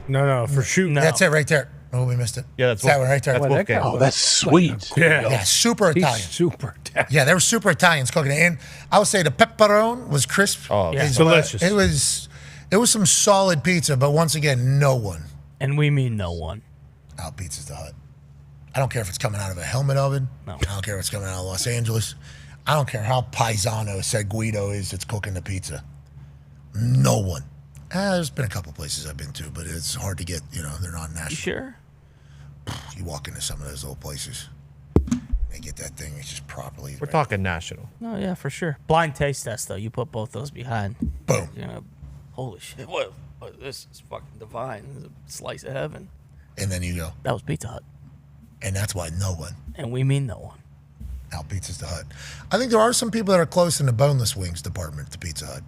No, for shooting. No. That's it right there. Oh, we missed it. Yeah, that's that one right there. That's Wolfgang. Oh, that's sweet. Yeah, super Italian. Super Italian. Yeah, they were super Italians cooking it. And I would say the pepperoni was crisp. Oh, Yeah. It's delicious. It was some solid pizza, but once again, no one And we mean no one. out Pizza's the Hut. I don't care if it's coming out of a helmet oven. No. I don't care if it's coming out of Los Angeles. I don't care how paisano said Guido is that's cooking the pizza. No one. There's been a couple places I've been to, but it's hard to get, they're not national. You sure? You walk into some of those little places. They get that thing. It's just properly. We're talking national. Oh yeah, for sure. Blind taste test though. You put both those behind. Boom. Holy shit! What? This is fucking divine. This is a slice of heaven. And then you go. That was Pizza Hut. And that's why no one. And we mean no one. Now Pizza's the Hut. I think there are some people that are close in the boneless wings department at the Pizza Hut.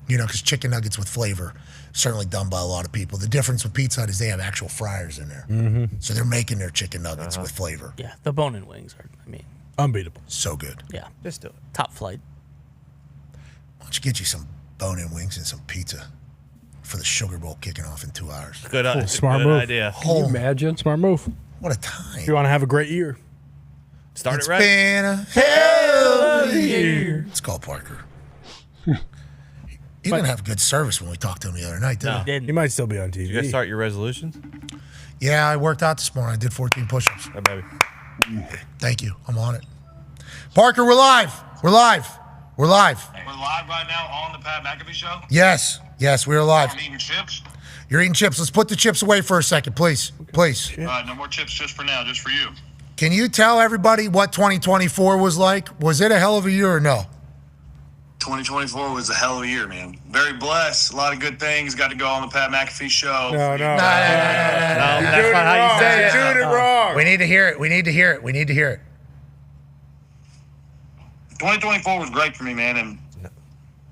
Because chicken nuggets with flavor, certainly done by a lot of people. The difference with Pizza Hut is they have actual fryers in there. Mm-hmm. So they're making their chicken nuggets with flavor. Yeah, the bone-in wings are, unbeatable. So good. Yeah. Just do it. Top flight. Why don't you get you some bone-in wings and some pizza for the Sugar Bowl kicking off in 2 hours? Smart move. Idea. Can you imagine? Smart move. What a time. If you want to have a great year. Start It's it right. been a hell of a year. Let's call Parker. He didn't have good service when we talked to him the other night, did he? He might still be on TV. You guys start your resolutions? Yeah, I worked out this morning. I did 14 push-ups. Oh, baby. Thank you. I'm on it. Parker, we're live. We're live. We're live. We're live right now on the Pat McAfee Show. Yes, we are live. I'm eating chips. You're eating chips. Let's put the chips away for a second, please. Please. All right, no more chips just for now, just for you. Can you tell everybody what 2024 was like? Was it a hell of a year or no? 2024 was a hell of a year, man. Very blessed. A lot of good things. Got to go on the Pat McAfee Show. No. That's not how you say it. You're doing it wrong. We need to hear it. We need to hear it. 2024 was great for me, man. And,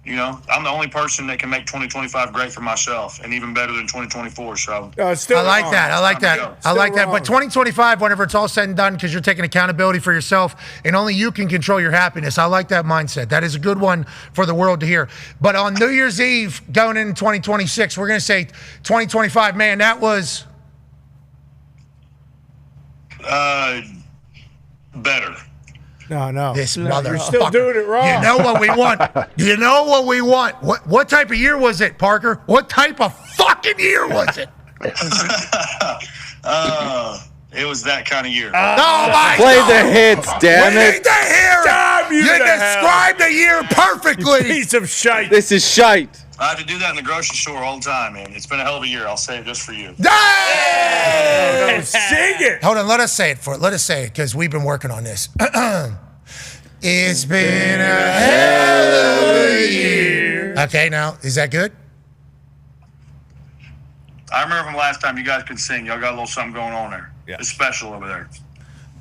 I'm the only person that can make 2025 great for myself and even better than 2024. So Still I like wrong. that. I like that. I like that. But 2025, whenever it's all said and done, because you're taking accountability for yourself and only you can control your happiness. I like that mindset. That is a good one for the world to hear. But on New Year's Eve, going into 2026, we're going to say 2025, man, that was better. No. this You're motherfucker. still doing it wrong. You know what we want. You know what we want. What type of year was it, Parker? What type of fucking year was it? It was that kind of year. Oh my Play God. the hits, damn We it. need to hear it. Damn you You to hell. described the year perfectly. Piece of shite. This is shite. I have to do that in the grocery store all the time, man. It's been a hell of a year. I'll say it just for you. Hey! Sing it. Hold on, let us say it because we've been working on this. It's been a hell of a year. Okay, now, is that good? I remember from last time you guys could sing. Y'all got a little something going on there. Yeah. It's special over there.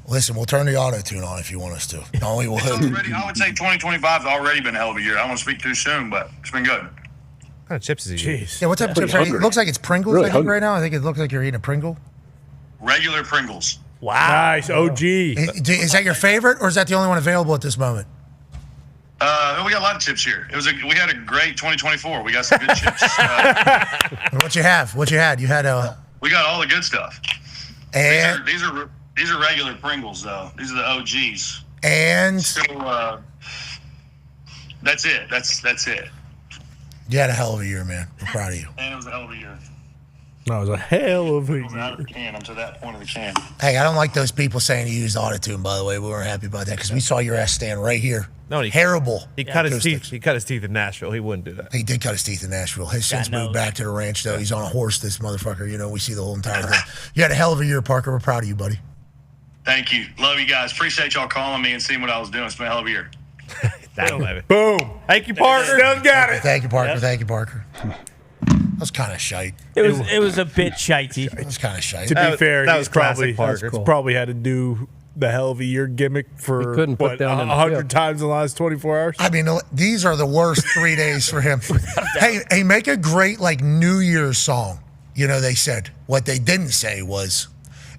Listen, we'll turn the auto-tune on if you want us to. No, we will. I would say 2025 has already been a hell of a year. I don't want to speak too soon, but it's been good. What kind of chips is he eating? Jeez. Yeah, what type of chips are you eating? It looks like it's Pringles, Really I think, hungry. right now. I think it looks like you're eating a Pringle. Regular Pringles. Wow. Nice. OG. Is that your favorite, or is that the only one available at this moment? We got a lot of chips here. We had a great 2024. We got some good chips. What you have? What you had? You had a. We got all the good stuff. And These are regular Pringles, though. These are the OGs. and So that's it. That's it. you had a hell of a year, man. We're proud of you. And it was a hell of a year. That was a hell of a It was out of year. the can. I'm to that point of the can. Hey, I don't like those people saying you used autotune, by the way. We weren't happy about that because we saw your ass stand right here. No, he Terrible. He cut his acoustics. teeth. He cut his teeth in Nashville. He wouldn't do that. He did cut his teeth in Nashville. Has since moved back to the ranch, though. He's on a horse, this motherfucker. We see the whole entire thing. You had a hell of a year, Parker. We're proud of you, buddy. Thank you. Love you guys. Appreciate y'all calling me and seeing what I was doing. It's been a hell of a year. That'll baby. Boom. Thank you, Parker. Still got it. Thank you, Parker. Yep. Thank you, Parker. That was kind of shite. It was a bit shitey. That was kind of shite. To be fair, that he's was classic probably Parker. he's probably had to do the hell of a year gimmick for He couldn't put what, down an 100 tip. times in the last 24 hours. I mean, these are the worst 3 days for him. Hey, make a great New Year's song. They said. What they didn't say was,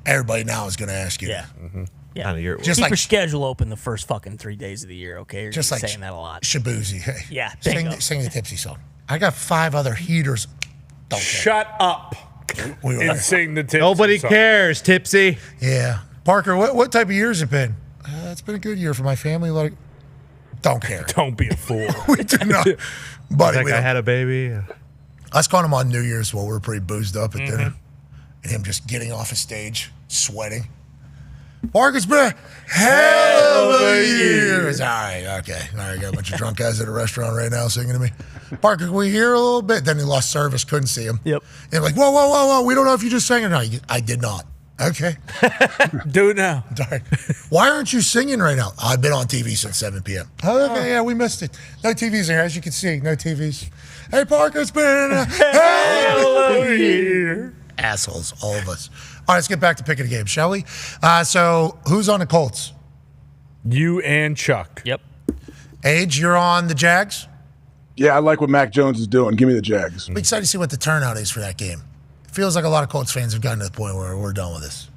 everybody now is going to ask you. Yeah. Mm-hmm. Yeah. Kind of year. Just Keep like your schedule open the first fucking 3 days of the year, okay? You're just like saying that a lot. Shabuzi. Hey, Yeah, sing bingo. the Tipsy song. I got 5 other heaters. Don't care. Shut up We were and sing the Tipsy Nobody song. cares, Tipsy. Yeah. Parker, what type of year has it been? It's been a good year for my family. Don't care. Don't be a fool. We do not. Buddy, Like I had a baby. I was calling him on New Year's while we were pretty boozed up at dinner. And him just getting off a stage, sweating. Parker's been a hell of a year. It's all right, okay. All right, got a bunch of drunk guys at a restaurant right now singing to me. Parker, can we hear a little bit? Then he lost service, couldn't see him. Yep. And whoa, we don't know if you just sang or not. I did not. Okay. Do it now. Darn. Why aren't you singing right now? I've been on TV since 7 p.m. Oh, okay, yeah, we missed it. No TVs here, as you can see. No TVs. Hey, Parker, it's been a hell of a year. Assholes, all of us. All right, let's get back to picking a game, shall we? So, who's on the Colts? You and Chuck. Yep. Age, you're on the Jags? Yeah, I like what Mac Jones is doing. Give me the Jags. I'm excited to see what the turnout is for that game. It feels like a lot of Colts fans have gotten to the point where we're done with this.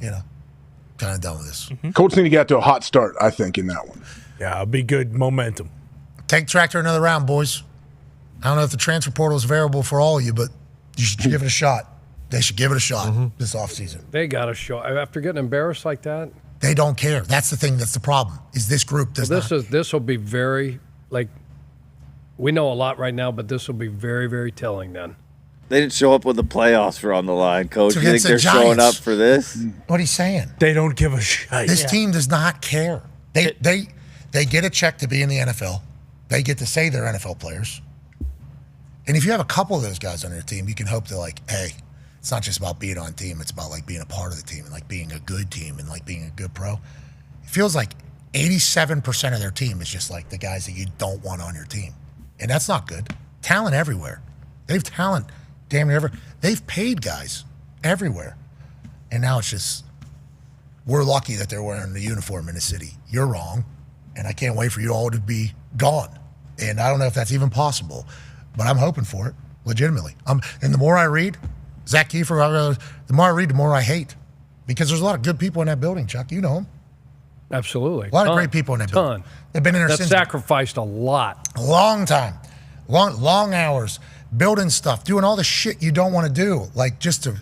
Kind of done with this. Colts need to get to a hot start, I think, in that one. Yeah, it'll be good momentum. Take tractor another round, boys. I don't know if the transfer portal is available for all of you, but you should give it a shot. They should give it a shot this offseason. They got a shot. After getting embarrassed like that? They don't care. That's the thing. That's the problem, is this group does not. This will be very, we know a lot right now, but this will be very, very telling then. They didn't show up when the playoffs were on the line, Coach. You think they're Giants. showing up for this? What are you saying? They don't give a shit. This team does not care. They get a check to be in the NFL. They get to say they're NFL players. And if you have a couple of those guys on your team, you can hope that, hey, it's not just about being on a team. It's about, being a part of the team and, being a good team and, being a good pro. It feels like 87% of their team is just, the guys that you don't want on your team. And that's not good. Talent everywhere. They have talent damn near everywhere. They've paid guys everywhere. And now it's just, we're lucky that they're wearing the uniform in the city. You're wrong. And I can't wait for you all to be gone. And I don't know if that's even possible, but I'm hoping for it, legitimately. And the more I read, Zach Kiefer, the more I read, the more I hate. Because there's a lot of good people in that building, Chuck. You know them. Absolutely. A lot of great people in that building. They've been in there that since. Sacrificed a lot. A long time. Long hours. Building stuff. Doing all the shit you don't want to do. Just to,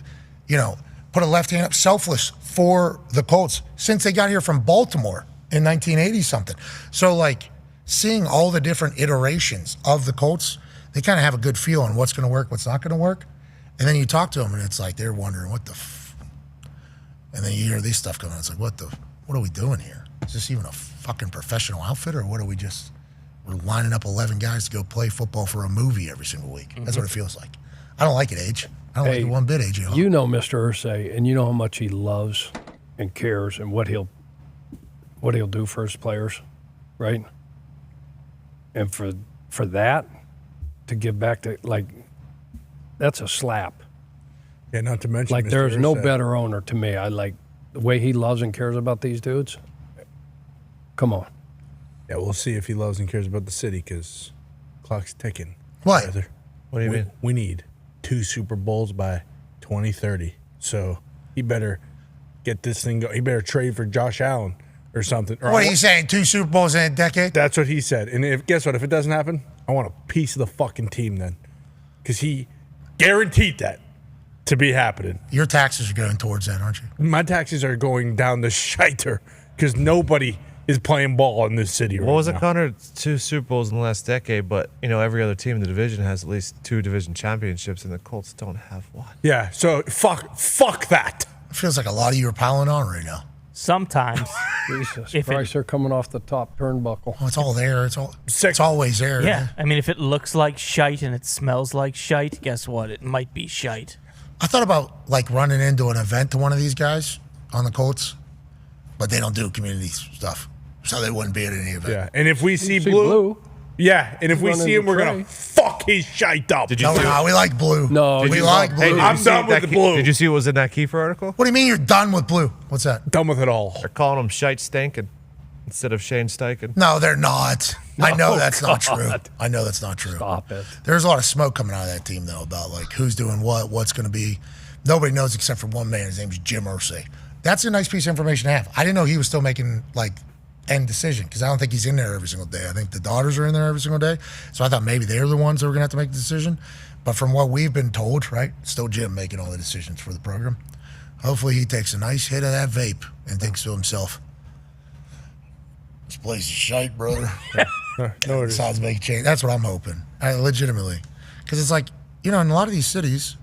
put a left hand up. Selfless for the Colts. Since they got here from Baltimore in 1980-something. So, seeing all the different iterations of the Colts, they kind of have a good feel on what's going to work, what's not going to work. And then you talk to them, and it's they're wondering, what the and then you hear this stuff going on. It's what are we doing here? Is this even a fucking professional outfit, or what are we just, we're lining up 11 guys to go play football for a movie every single week? That's what it feels like. I don't like it, Age. I don't like it one bit, Age. You know Mr. Irsay, and you know how much he loves and cares and what he'll do for his players, right? And for that, to give back to, that's a slap. Yeah, not to mention Mr. There's no Irsay. better owner to me. I like the way he loves and cares about these dudes. Come on. Yeah, we'll see if he loves and cares about the city, because clock's ticking. What? Brother. What do you mean? We need 2 Super Bowls by 2030. So he better get this thing going. He better trade for Josh Allen or something. Or What are you saying, 2 Super Bowls in a decade? That's what he said. And guess what? If it doesn't happen, I want a piece of the fucking team then. Because he guaranteed that to be happening. Your taxes are going towards that, aren't you? My taxes are going down the shiter because nobody is playing ball in this city right now. What was it, Connor? 2 Super Bowls in the last decade, but every other team in the division has at least 2 division championships, and the Colts don't have one. Yeah, so fuck that. It feels like a lot of you are piling on right now. Sometimes. Jesus If Christ, they're coming off the top turnbuckle. Oh, it's all there. It's always there. Yeah, I mean, if it looks like shite and it smells like shite, guess what? It might be shite. I thought about running into an event to one of these guys on the Colts, but they don't do community stuff, so they wouldn't be at any event. Yeah, and if we see blue, yeah, and if we see him, we're gonna fuck his shite up. No, we like blue. No, we like blue. I'm done with the blue. Did you see what was in that Kiefer article? What do you mean you're done with blue? What's that? Done with it all. They're calling him Shite Stankin instead of Shane Steichen. No, they're not. I know that's not God. true. I know that's not true. Stop it. There's a lot of smoke coming out of that team, though, about who's doing what's going to be. Nobody knows except for one man. His name's Jim Irsay. That's a nice piece of information to have. I didn't know he was still making end decision, because I don't think he's in there every single day. I think the daughters are in there every single day. So I thought maybe they're the ones that were going to have to make the decision. But from what we've been told, right, still Jim making all the decisions for the program. Hopefully he takes a nice hit of that vape and thinks to himself, this place is shite, brother. No, Decides to make a change. That's what I'm hoping. Legitimately. Because it's in a lot of these cities,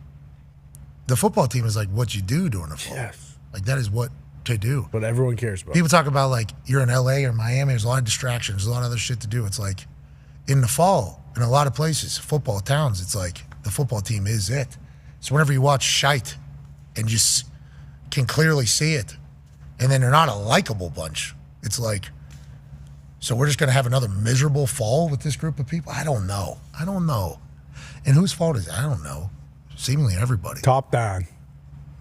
the football team is what you do during the fall. Yes. That is what to do. What everyone cares about. People talk about you're in LA or Miami, there's a lot of distractions, there's a lot of other shit to do. It's in the fall, in a lot of places, football towns, it's the football team is it. So whenever you watch shite and just can clearly see it. And then they're not a likable bunch. It's like, so we're just going to have another miserable fall with this group of people? I don't know. And whose fault is it? I don't know. Seemingly everybody. Top down.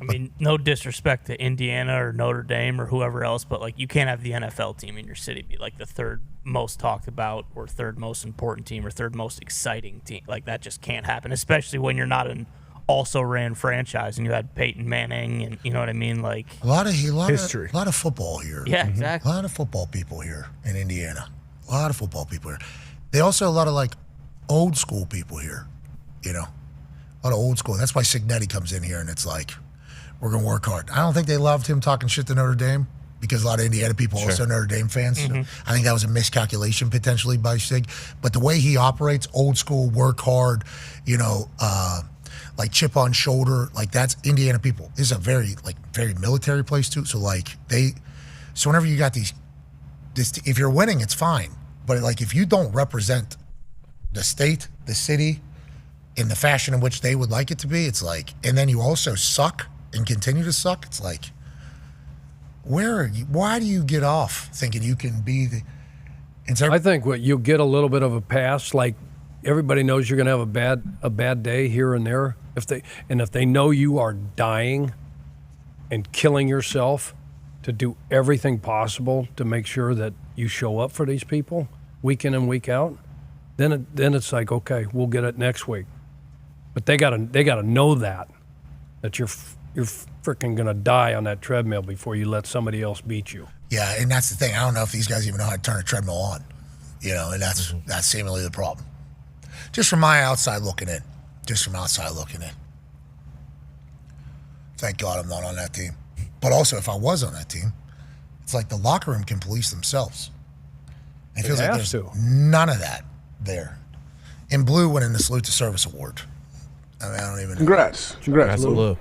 I mean, no disrespect to Indiana or Notre Dame or whoever else, but like you can't have the NFL team in your city be like the third most talked about or third most important team or third most exciting team. Like that just can't happen, especially when you're not an also ran franchise and you had Peyton Manning and you know what I mean? Like a lot of history. A lot of football here. Yeah, exactly. A lot of football people here in Indiana. A lot of football people here. They also a lot of like old school people here. You know, a lot of old school. That's why Signetti comes in here and it's like, we're going to work hard. I don't think they loved him talking shit to Notre Dame because a lot of Indiana people are also Notre Dame fans. Mm-hmm. I think that was a miscalculation potentially by Sig. But the way he operates, old school, work hard, you know, like chip on shoulder, like that's Indiana people. This is a very military place too. So so whenever you got if you're winning, it's fine. But like if you don't represent the state, the city, in the fashion in which they would like it to be, it's like, and then you also suck and continue to suck. It's like, why do you get off thinking you can be the? I think you get a little bit of a pass. Like everybody knows you're going to have a bad day here and there. If they know you are dying and killing yourself to do everything possible to make sure that you show up for these people week in and week out, then it's like, okay, we'll get it next week. But they gotta know that you're freaking gonna die on that treadmill before you let somebody else beat you. Yeah, and that's the thing. I don't know if these guys even know how to turn a treadmill on. You know, and that's seemingly the problem. Just from my outside looking in. Thank God I'm not on that team. But also, if I was on that team, it's like the locker room can police themselves. It feels like there's none of that there. And Blue winning the Salute to Service Award. I mean, I don't even. Congrats, Blue.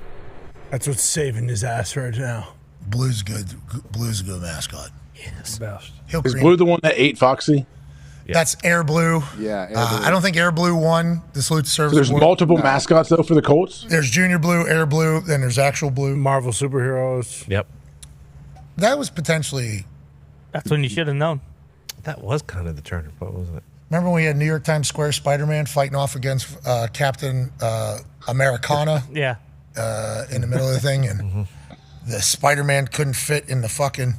That's what's saving his ass right now. Blue's good. Blue's a good mascot. Yes, best. Is Blue the one that ate Foxy? Yeah. That's Air Blue. Yeah, Air Blue. I don't think Air Blue won the Salute to Service. So there's multiple mascots though for the Colts. There's Junior Blue, Air Blue, then there's Actual Blue. Marvel superheroes. Yep. That was potentially. That's when you should have known. That was kind of the turning point, wasn't it? Remember when we had New York Times Square Spider-Man fighting off against Captain Americana? Yeah. In the middle of the thing, and the Spider-Man couldn't fit in the fucking,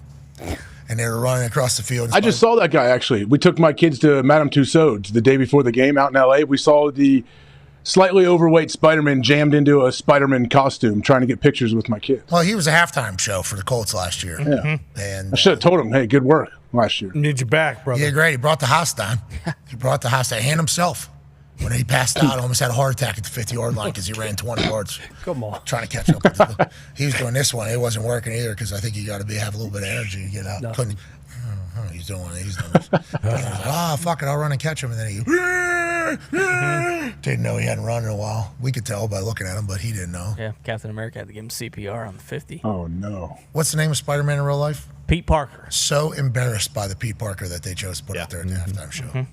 and they were running across the field. I just saw that guy actually. We took my kids to Madame Tussauds the day before the game out in LA. We saw the slightly overweight Spider-Man jammed into a Spider-Man costume trying to get pictures with my kids. Well, he was a halftime show for the Colts last year. Yeah. And I should have told him, hey, good work last year. Need you back, brother. Yeah, great. He brought the house down. And himself. When he passed out, almost had a heart attack at the 50-yard line because he ran 20 yards. Come on. Trying to catch up. He was doing this one. It wasn't working either because I think you got to have a little bit of energy to get out. Couldn't. He's doing one of these numbers. Fuck it, I'll run and catch him. And then he didn't know he hadn't run in a while. We could tell by looking at him, but he didn't know. Yeah, Captain America had to give him CPR on the 50. Oh, no. What's the name of Spider-Man in real life? Pete Parker. So embarrassed by the Pete Parker that they chose to put out there at the halftime show.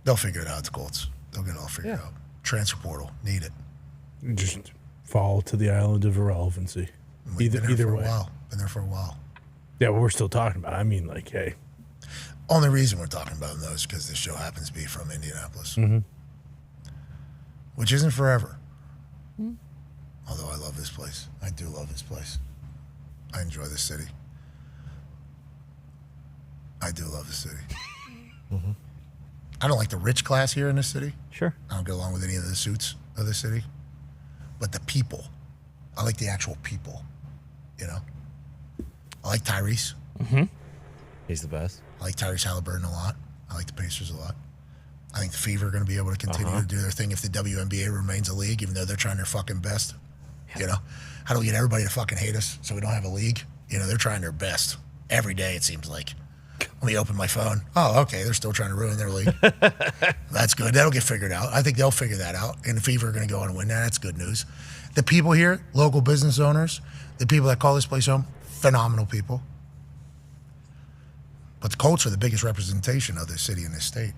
They'll figure it out, the Colts. They'll get it all figured out. Transfer portal, need it. Just fall to the island of irrelevancy. Either way. Been there for a while. Yeah, but we're still talking about it. I mean, like, hey. Only reason we're talking about them, though, is because this show happens to be from Indianapolis. Which isn't forever. Although I love this place. I do love this place. I enjoy this city. I do love the city. I don't like the rich class here in this city. Sure. I don't get along with any of the suits of the city. But the people. I like the actual people. You know? I like Tyrese. He's the best. I like Tyrese Halliburton a lot. I like the Pacers a lot. I think the Fever are going to be able to continue to do their thing if the WNBA remains a league, even though they're trying their fucking best. You know? How do we get everybody to fucking hate us so we don't have a league? You know, they're trying their best. Every day, it seems like. Let me open my phone. Oh, okay. They're still trying to ruin their league. That's good. That'll get figured out. I think they'll figure that out. And the Fever are going to go on and win that. That's good news. The people here, local business owners, the people that call this place home, phenomenal people. But the Colts are the biggest representation of this city and this state.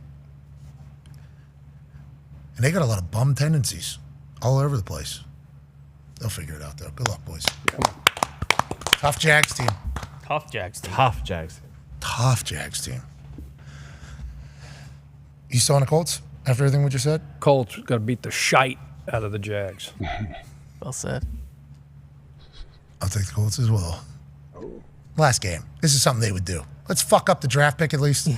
And they got a lot of bum tendencies all over the place. They'll figure it out, though. Good luck, boys. Tough Jags team. Tough Jags team. Tough Jags. Tough Jags team. You still on the Colts after everything we just said? Colts got to beat the shite out of the Jags. Well said. I'll take the Colts as well. Last game. This is something they would do. Let's fuck up the draft pick at least.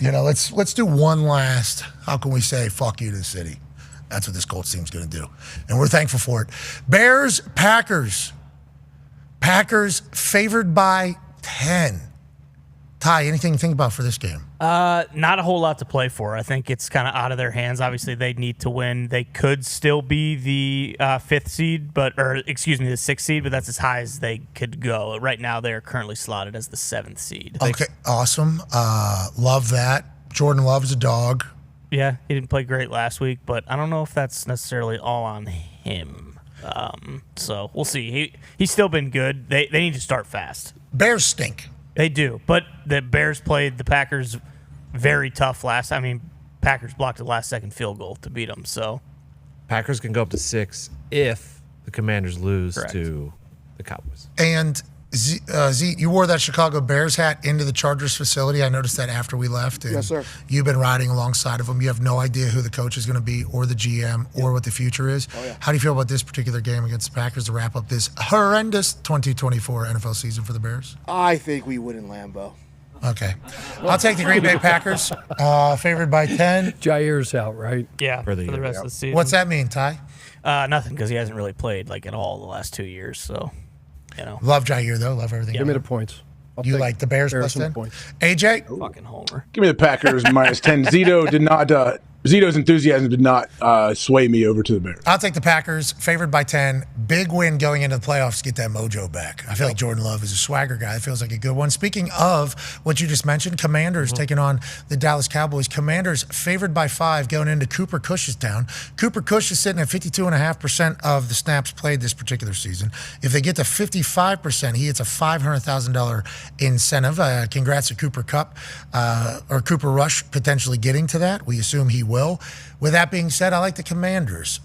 You know, let's do one last. How can we say fuck you to the city? That's what this Colts team's going to do, and we're thankful for it. Bears, Packers. Packers favored by 10. Ty, anything to think about for this game? Not a whole lot to play for. I think it's kind of out of their hands. Obviously, they need to win. They could still be the the 6th seed, but that's as high as they could go. Right now, they are currently slotted as the 7th seed. Okay, awesome. Love that. Jordan Love is a dog. Yeah, he didn't play great last week, but I don't know if that's necessarily all on him. So we'll see. He's still been good. They need to start fast. Bears stink. They do, but the Bears played the Packers very tough Packers blocked the last-second field goal to beat them. So Packers can go up to 6 if the Commanders lose to the Cowboys. And Zeke, you wore that Chicago Bears hat into the Chargers facility. I noticed that after we left. And Yes, sir. You've been riding alongside of them. You have no idea who the coach is going to be or the GM or what the future is. Oh, yeah. How do you feel about this particular game against the Packers to wrap up this horrendous 2024 NFL season for the Bears? I think we win in Lambeau. Okay. I'll take the Green Bay Packers, favored by 10. Jair's out, right? Yeah, for the rest of the season. What's that mean, Ty? Nothing, because he hasn't really played at all the last 2 years. So, Love Jair, though. Love everything. Give me the points. You like the Bears plus and 10? points. AJ? Fucking homer. Give me the Packers minus 10. Zito's enthusiasm did not sway me over to the Bears. I'll take the Packers, favored by 10. Big win going into the playoffs to get that mojo back. I feel like Jordan Love is a swagger guy. It feels like a good one. Speaking of what you just mentioned, Commanders taking on the Dallas Cowboys. Commanders favored by 5 going into Cooper Cush's town. Cooper Cush is sitting at 52.5% of the snaps played this particular season. If they get to 55%, he gets a $500,000 incentive. Congrats to Cooper Kupp or Cooper Rush potentially getting to that. We assume he will. With that being said, I like the Commanders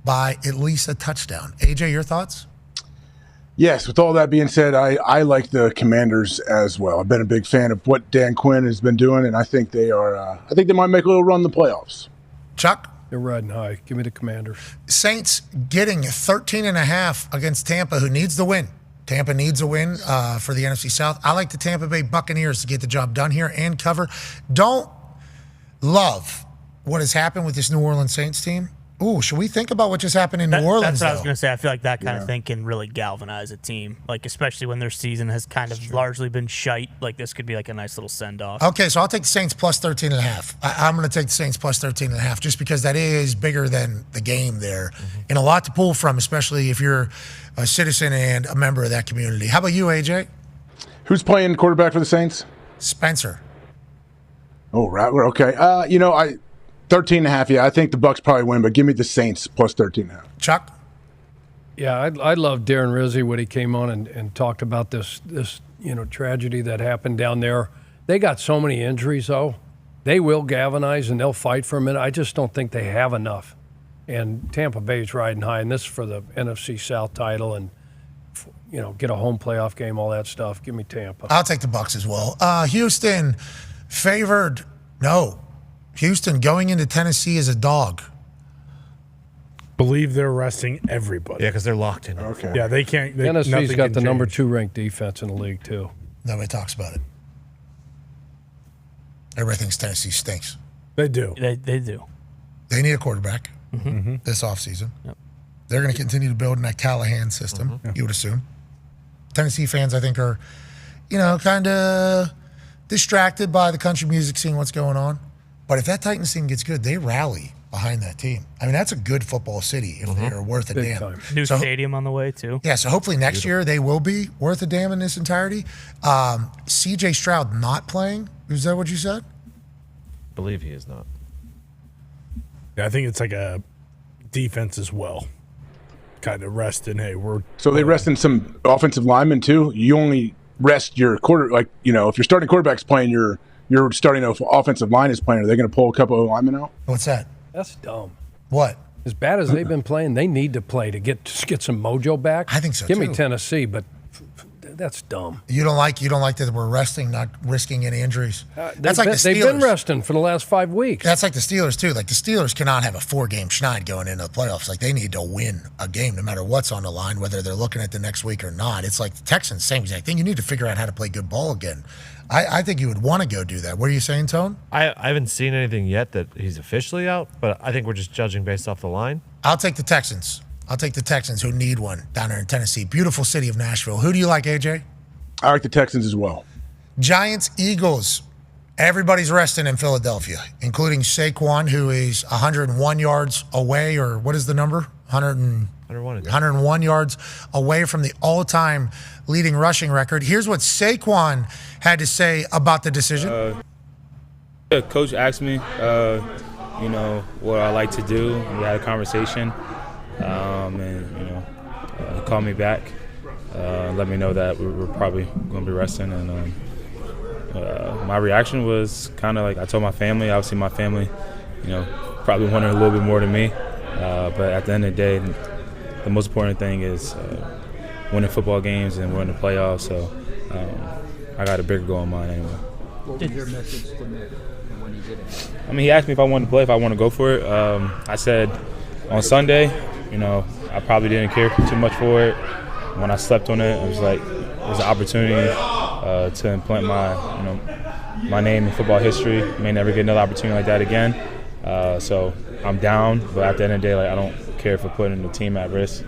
by at least a touchdown. AJ, your thoughts? Yes, with all that being said, I like the Commanders as well. I've been a big fan of what Dan Quinn has been doing, and I think they are. I think they might make a little run in the playoffs. Chuck? They're riding high. Give me the Commanders. Saints getting 13.5 against Tampa, who needs the win. Tampa needs a win for the NFC South. I like the Tampa Bay Buccaneers to get the job done here and cover. Don't love what has happened with this New Orleans Saints team. Ooh, should we think about what just happened in New Orleans? That's what I was going to say. I feel like that kind of thing can really galvanize a team, especially when their season has kind of largely been shite. This could be a nice little send-off. Okay, so I'll take the Saints plus 13.5. I'm going to take the Saints plus 13.5 just because that is bigger than the game there and a lot to pull from, especially if you're a citizen and a member of that community. How about you, AJ? Who's playing quarterback for the Saints? Spencer. Oh, right. Okay. 13.5. Yeah, I think the Bucs probably win, but give me the Saints plus 13.5. Chuck? Yeah, I love Darren Rizzi when he came on and talked about this tragedy that happened down there. They got so many injuries, though. They will galvanize and they'll fight for a minute. I just don't think they have enough. And Tampa Bay's riding high, and this is for the NFC South title and get a home playoff game, all that stuff. Give me Tampa. I'll take the Bucs as well. Houston favored. No. Houston going into Tennessee as a dog. Believe they're resting everybody. Yeah, because they're locked in. Okay. Yeah, they can't. Tennessee's got the number 2 ranked defense in the league, too. Nobody talks about it. Everybody thinks Tennessee stinks. They do. They do. They need a quarterback this offseason. Yep. They're going to continue to build in that Callahan system, you would assume. Tennessee fans, I think, are, kind of distracted by the country music scene, what's going on. But if that Titans team gets good, they rally behind that team. I mean, that's a good football city if they're worth a Big damn. time. New stadium on the way, too. Yeah, so hopefully next year they will be worth a damn in this entirety. C.J. Stroud not playing. Is that what you said? I believe he is not. Yeah, I think it's like a defense as well. Kind of resting. Hey, So they resting some offensive linemen, too? You only rest your if your starting quarterback's playing, your starting offensive line is playing. Are they going to pull a couple of linemen out? What's that? That's dumb. What? As bad as they've been playing, they need to play to get some mojo back. I think so, Give me too. Tennessee, but that's dumb. You don't like that we're resting, not risking any injuries. That's like the Steelers. They've been resting for the last 5 weeks. That's like the Steelers, too. Like, the Steelers cannot have a 4-game schneid going into the playoffs. Like, they need to win a game no matter what's on the line, whether they're looking at the next week or not. It's like the Texans, same exact thing. You need to figure out how to play good ball again. I think you would want to go do that. What are you saying, Tone? I haven't seen anything yet that he's officially out, but I think we're just judging based off the line. I'll take the Texans. I'll take the Texans, who need one down there in Tennessee. Beautiful city of Nashville. Who do you like, AJ? I like the Texans as well. Giants, Eagles. Everybody's resting in Philadelphia, including Saquon, who is 101 yards away, or what is the number? 101 yards away from the all-time leading rushing record. Here's what Saquon had to say about the decision. Coach asked me, what I like to do. We had a conversation, and he called me back, let me know that we were probably going to be resting, and my reaction was kind of like I told my family. Obviously, my family, probably wanted a little bit more than me, but at the end of the day, the most important thing is winning football games and winning the playoffs. So I got a bigger goal in mind anyway. What was your message to Nick when he did it? I mean, he asked me if I wanted to play, if I want to go for it. I said on Sunday, I probably didn't care too much for it. When I slept on it, it was like it was an opportunity to implant my name in football history. May never get another opportunity like that again. So I'm down, but at the end of the day, I don't care for putting the team at risk.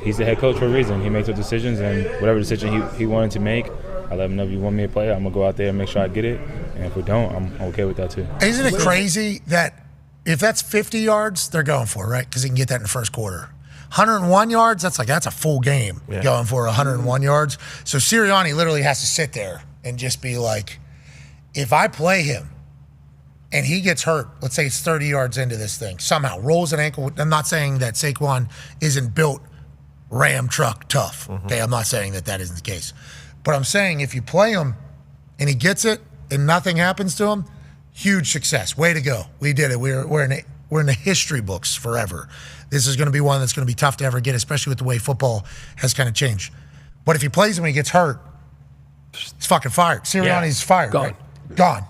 He's the head coach for a reason. He makes the decisions, and whatever decision he wanted to make, I let him know if you want me to play, I'm going to go out there and make sure I get it. And if we don't, I'm okay with that too. Isn't it crazy that if that's 50 yards, they're going for it, right? Because he can get that in the first quarter. 101 yards, that's a full game going for 101 yards. So Sirianni literally has to sit there and just be like, if I play him and he gets hurt, let's say it's 30 yards into this thing, somehow rolls an ankle. I'm not saying that Saquon isn't built Ram truck tough. Okay, I'm not saying that isn't the case. But I'm saying if you play him and he gets it and nothing happens to him, huge success. Way to go. We did it. We're in the history books forever. This is going to be one that's going to be tough to ever get, especially with the way football has kind of changed. But if he plays him and he gets hurt, he's fucking fired. Sirianni's fired. Gone. Right? Gone.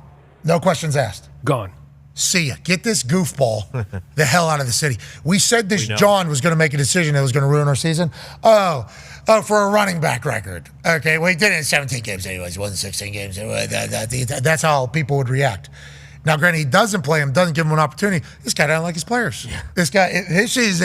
No questions asked. Gone. See ya. Get this goofball the hell out of the city. We said this John was going to make a decision that was going to ruin our season. Oh, for a running back record. Okay, well, he did it in 17 games anyways. It wasn't 16 games. That's how people would react. Now, granted, he doesn't play him, doesn't give him an opportunity. This guy doesn't like his players. Yeah. This guy, this is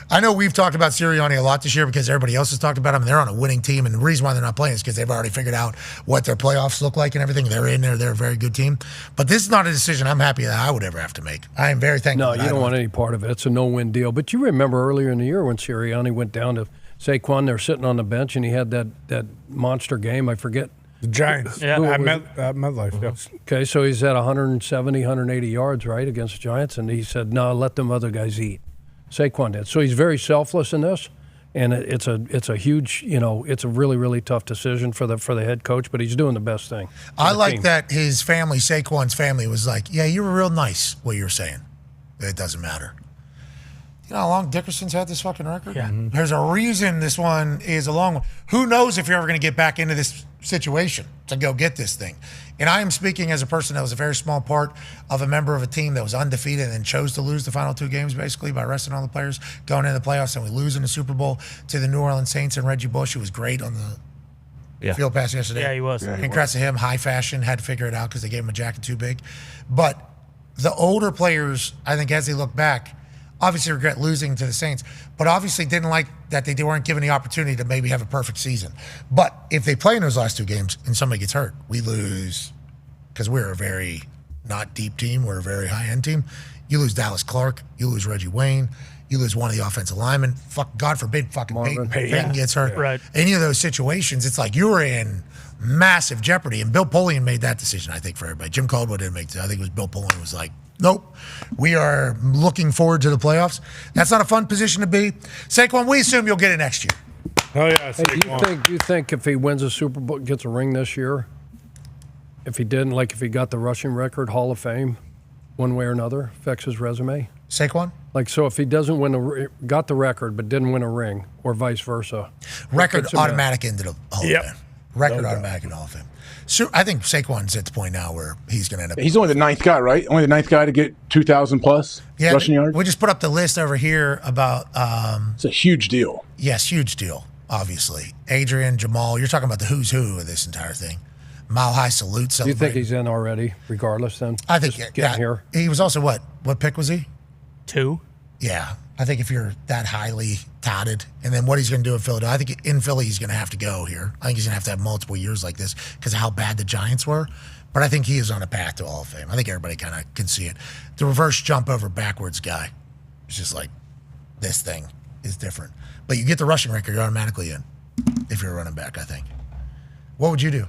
I know we've talked about Sirianni a lot this year because everybody else has talked about him. They're on a winning team, and the reason why they're not playing is because they've already figured out what their playoffs look like and everything. They're in there. They're a very good team. But this is not a decision I'm happy that I would ever have to make. I am very thankful. No, you don't want any part of it. It's a no-win deal. But you remember earlier in the year when Sirianni went down to Saquon, they're sitting on the bench, and he had that monster game. I forget. The Giants. Yeah, at MetLife. Yeah. Okay, so he's at 170, 180 yards, right, against the Giants, and he said, no, let them other guys eat. Saquon did. So he's very selfless in this, and it's a huge, it's a really, really tough decision for the head coach, but he's doing the best thing. I like that his family, Saquon's family, was like, yeah, you were real nice, what you were saying. It doesn't matter. You know how long Dickerson's had this fucking record? Yeah. There's a reason this one is a long one. Who knows if you're ever going to get back into this situation to go get this thing. And I am speaking as a person that was a very small part of a member of a team that was undefeated and chose to lose the final two games basically by resting all the players going into the playoffs, and we lose in the Super Bowl to the New Orleans Saints and Reggie Bush, who was great on the field pass yesterday. Yeah, he was. Congrats to him. High fashion, had to figure it out because they gave him a jacket too big. But the older players, I think as they look back, obviously regret losing to the Saints, but obviously didn't like that they weren't given the opportunity to maybe have a perfect season. But if they play in those last two games and somebody gets hurt, we lose because we're a very not deep team. We're a very high-end team. You lose Dallas Clark. You lose Reggie Wayne. You lose one of the offensive linemen. God forbid fucking Peyton gets hurt. Right. Any of those situations, it's like you're in massive jeopardy. And Bill Polian made that decision, I think, for everybody. Jim Caldwell didn't make it. I think it was Bill Polian was like, nope, we are looking forward to the playoffs. That's not a fun position to be. Saquon, we assume you'll get it next year. Oh, yeah, Hey, do you think if he wins a Super Bowl, gets a ring this year, if he didn't, like if he got the rushing record, Hall of Fame? one way or another affects his resume? Saquon? Like, so if he doesn't got the record but didn't win a ring, or vice versa. Record automatic into the Hall of Yep. Fame. Record automatic in the Hall of Fame. So I think Saquon's at the point now where he's going to end up. He's only the ninth guy, right? Only the ninth guy to get 2,000 plus rushing yards. We just put up the list over here about. It's a huge deal. Yes, huge deal. Obviously, Adrian, Jamal. You're talking about the who's who of this entire thing. Mile high salute. Do you think he's in already, regardless? Then I think Just getting here. He was also what? What pick was he? 2. Yeah, I think if you're that highly touted, and then what he's going to do in Philadelphia, I think in Philly he's going to have to go here. I think he's going to have multiple years like this because of how bad the Giants were. But I think he is on a path to Hall of Fame. I think everybody kind of can see it. The reverse jump over backwards guy, it's just like this thing is different. But you get the rushing record, you're automatically in if you're a running back. I think. What would you do?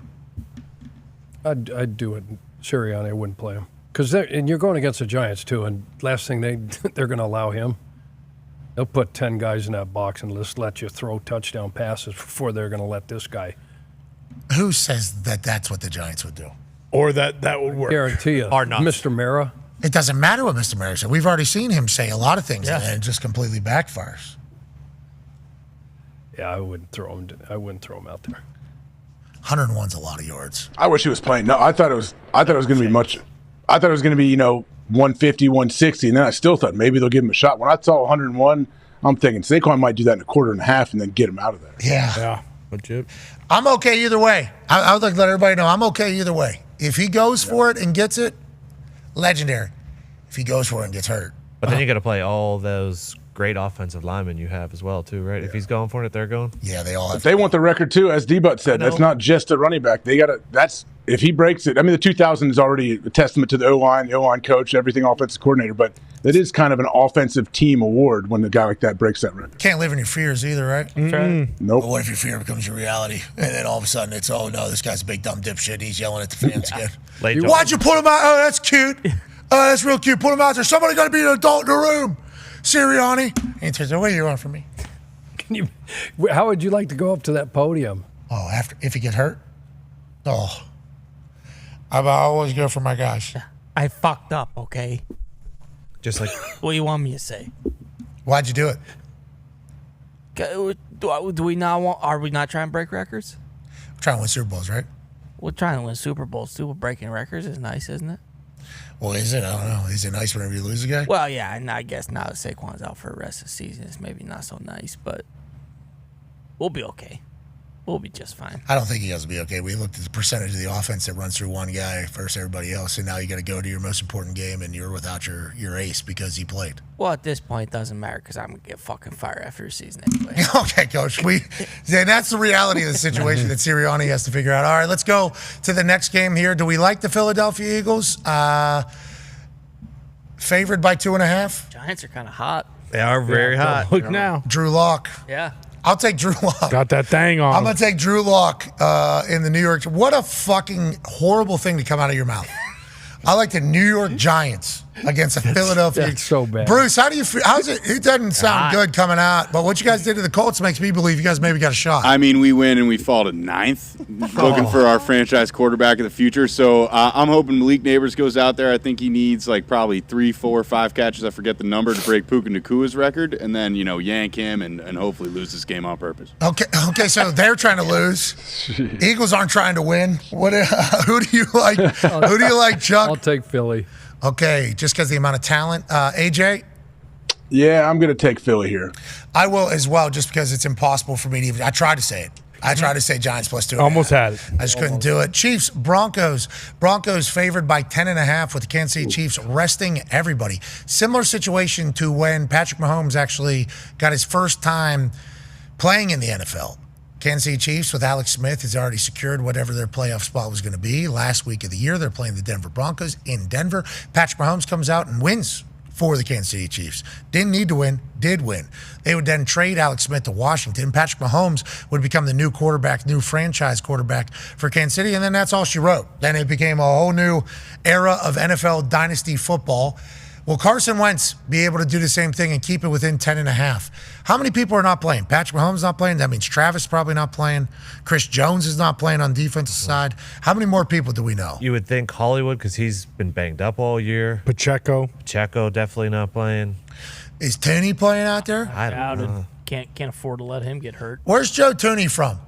I'd do it. Sirianni, I wouldn't play him. And you're going against the Giants, too, and last thing they're going to allow him. They'll put 10 guys in that box and just let you throw touchdown passes before they're going to let this guy. Who says that that's what the Giants would do? Or that would work? Guarantee you. Mr. Mara. It doesn't matter what Mr. Mara said. We've already seen him say a lot of things, and it just completely backfires. Yeah, I wouldn't throw him out there. 101's a lot of yards. I wish he was playing. No, I thought it was going to be much. I thought it was going to be 150, 160, and then I still thought maybe they'll give him a shot. When I saw 101, I'm thinking Saquon might do that in a quarter and a half and then get him out of there. Yeah. Legit. I'm okay either way. I would like to let everybody know I'm okay either way. If he goes for it and gets it, legendary. If he goes for it and gets hurt. But then you got to play all those great offensive linemen you have as well, too, right? Yeah. If he's going for it, they're going. Yeah, they all have. If they want the record, too, as D-Butt said, that's not just a running back. They got to – that's – if he breaks it – I mean, the 2000 is already a testament to the O-line, the O-line coach, everything offensive coordinator, but that is kind of an offensive team award when a guy like that breaks that record. Can't live in your fears either, right? Nope. But what if your fear becomes your reality? And then all of a sudden it's, oh, no, this guy's a big dumb dipshit. He's yelling at the fans again. Why'd you put him out? Oh, that's cute. Oh, that's real cute. Put him out there. Somebody got to be an adult in the room. Sirianni. And he says, what do you want from me? How would you like to go up to that podium? Oh, if he get hurt? Oh. I always go for my guys. I fucked up, okay? Just like... What do you want me to say? Why'd you do it? Do we not want... Are we not trying to break records? We're trying to win Super Bowls, right? We're trying to win Super Bowls, too. Breaking records is nice, isn't it? Well, is it? I don't know. Is it nice whenever you lose a guy? Well, yeah, and I guess now that Saquon's out for the rest of the season, it's maybe not so nice, but we'll be okay. We'll be just fine. I don't think he has to be okay. We looked at the percentage of the offense that runs through one guy versus everybody else, and now you got to go to your most important game, and you're without your ace because he played. Well, at this point, it doesn't matter because I'm going to get fucking fired after the season anyway. Okay, Coach. That's the reality of the situation that Sirianni has to figure out. All right, let's go to the next game here. Do we like the Philadelphia Eagles? Favored by 2.5? Giants are kind of hot. They are very hot. Look now. Drew Lock. Yeah. I'll take Drew Lock. Got that thing on. I'm going to take Drew Lock in the New York. What a fucking horrible thing to come out of your mouth. I like the New York Giants against the Philadelphia. That's so bad. Bruce, how do you feel? How's it? It doesn't sound good coming out, but what you guys did to the Colts makes me believe you guys maybe got a shot. I mean, we win and we fall to 9th, looking for our franchise quarterback of the future. So I'm hoping Malik Neighbors goes out there. I think he needs like probably 3, 4, 5 catches. I forget the number to break Puka Nakua's record, and then yank him and hopefully lose this game on purpose. Okay. So they're trying to lose. Eagles aren't trying to win. What? Who do you like? Who do you like, Chuck? I'll take Philly. Okay, just because the amount of talent. AJ? Yeah, I'm going to take Philly here. I will as well, just because it's impossible for me to even. I tried to say it. I tried to say Giants plus 2. Almost had it. I just couldn't do it. Chiefs, Broncos. Broncos favored by 10.5 with the Kansas City Chiefs resting everybody. Similar situation to when Patrick Mahomes actually got his first time playing in the NFL. Kansas City Chiefs with Alex Smith has already secured whatever their playoff spot was going to be. Last week of the year, they're playing the Denver Broncos in Denver. Patrick Mahomes comes out and wins for the Kansas City Chiefs. Didn't need to win, did win. They would then trade Alex Smith to Washington. Patrick Mahomes would become the new quarterback, new franchise quarterback for Kansas City, and then that's all she wrote. Then it became a whole new era of NFL dynasty football Will Carson Wentz be able to do the same thing and keep it within 10.5? How many people are not playing? Patrick Mahomes not playing. That means Travis is probably not playing. Chris Jones is not playing on defensive side. How many more people do we know? You would think Hollywood because he's been banged up all year. Pacheco definitely not playing. Is Tooney playing out there? I don't know. Can't afford to let him get hurt. Where's Joe Tooney from?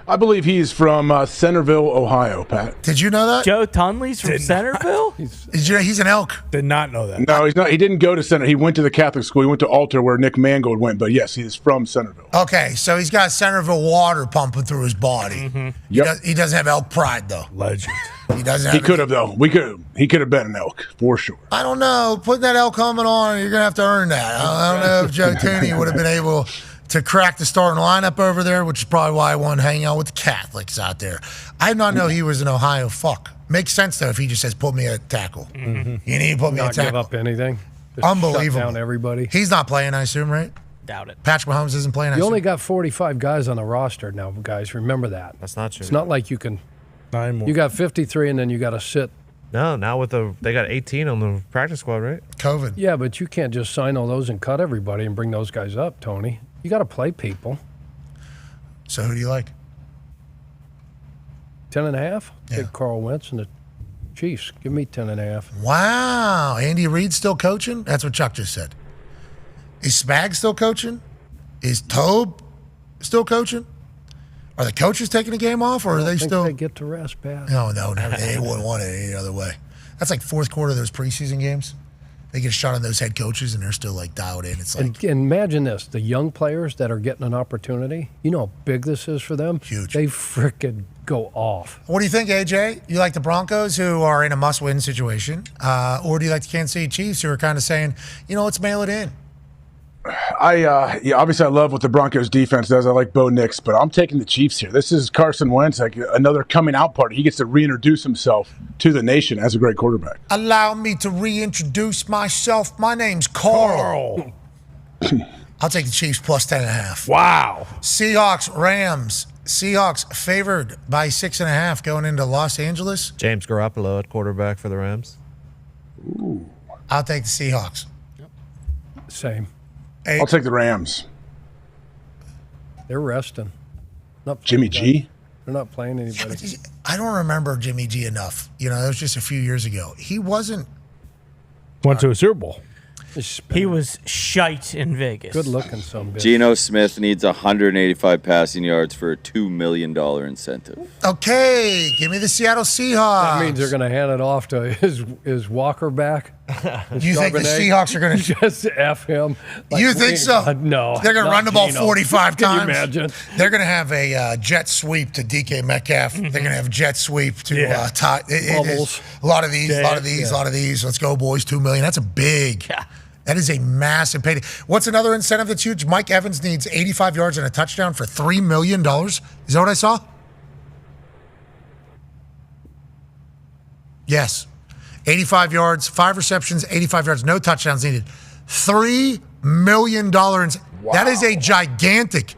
I believe he's from Centerville, Ohio, Pat. Did you know that? Joe Tunley's from Centerville? He's an Elk. Did not know that. No, he's not. He didn't go to Center. He went to the Catholic school. He went to Alter where Nick Mangold went. But yes, he is from Centerville. Okay, so he's got Centerville water pumping through his body. Yep. He doesn't have Elk pride, though. Legend. He doesn't. He could have though. He could have been an Elk for sure. I don't know. Putting that Elk helmet on, you're gonna have to earn that. I don't know if Joe Tooney would have been able to crack the starting lineup over there, which is probably why I wanted to hang out with the Catholics out there. I did not know he was an Ohio fuck. Makes sense though if he just says put me at tackle. You need to put me at Not give tackle. up anything. Just Unbelievable. Shut down everybody. He's not playing, I assume, right? Doubt it. Patrick Mahomes isn't playing. I You assume. only got 45 guys on the roster now, guys. Remember that. That's not true. It's not like you can. 9 more. You got 53, and then you got to sit. No, now they got 18 on the practice squad, right? COVID. Yeah, but you can't just sign all those and cut everybody and bring those guys up, Tony. You got to play people. So who do you like? 10.5. Yeah. Take Carl Wentz and the Chiefs. Give me 10.5. Wow. Andy Reid still coaching? That's what Chuck just said. Is Spag still coaching? Is Tobe still coaching? Are the coaches taking a game off, or are they still? They get to rest, Pat. No, they wouldn't want it any other way. That's like fourth quarter of those preseason games. They get a shot on those head coaches, and they're still like dialed in. It's like And imagine this: the young players that are getting an opportunity. You know how big this is for them. Huge. They frickin' go off. What do you think, AJ? You like the Broncos, who are in a must-win situation, or do you like the Kansas City Chiefs, who are kind of saying, let's mail it in? Obviously I love what the Broncos defense does. I like Bo Nix, but I'm taking the Chiefs here. This is Carson Wentz, like another coming out party. He gets to reintroduce himself to the nation as a great quarterback. Allow me to reintroduce myself. My name's Carl. I'll take the Chiefs plus 10.5. Wow. Seahawks, Rams. Seahawks favored by 6.5 going into Los Angeles. James Garoppolo at quarterback for the Rams. Ooh. I'll take the Seahawks. Same. I'll take the Rams. They're resting. Not Jimmy G? They're not playing anybody. I don't remember Jimmy G enough. That was just a few years ago. He wasn't. Went to a Super Bowl. He was shite in Vegas. Good looking, some bitch. Geno Smith needs 185 passing yards for a $2 million incentive. Okay, give me the Seattle Seahawks. That means they're going to hand it off to his Walker back. You think the Seahawks are going to just F him? You think so? No. They're going to run the ball 45 Can times. you imagine? They're going to have a jet sweep to DK Metcalf. They're going to have a jet sweep to Todd. Bubbles. A lot of these. Let's go, boys. $2 million. That's a big. Yeah. That is a massive payday. What's another incentive that's huge? Mike Evans needs 85 yards and a touchdown for $3 million. Is that what I saw? Yes. 85 yards, 5 receptions, 85 yards, no touchdowns needed. $3 million. Wow. That is a gigantic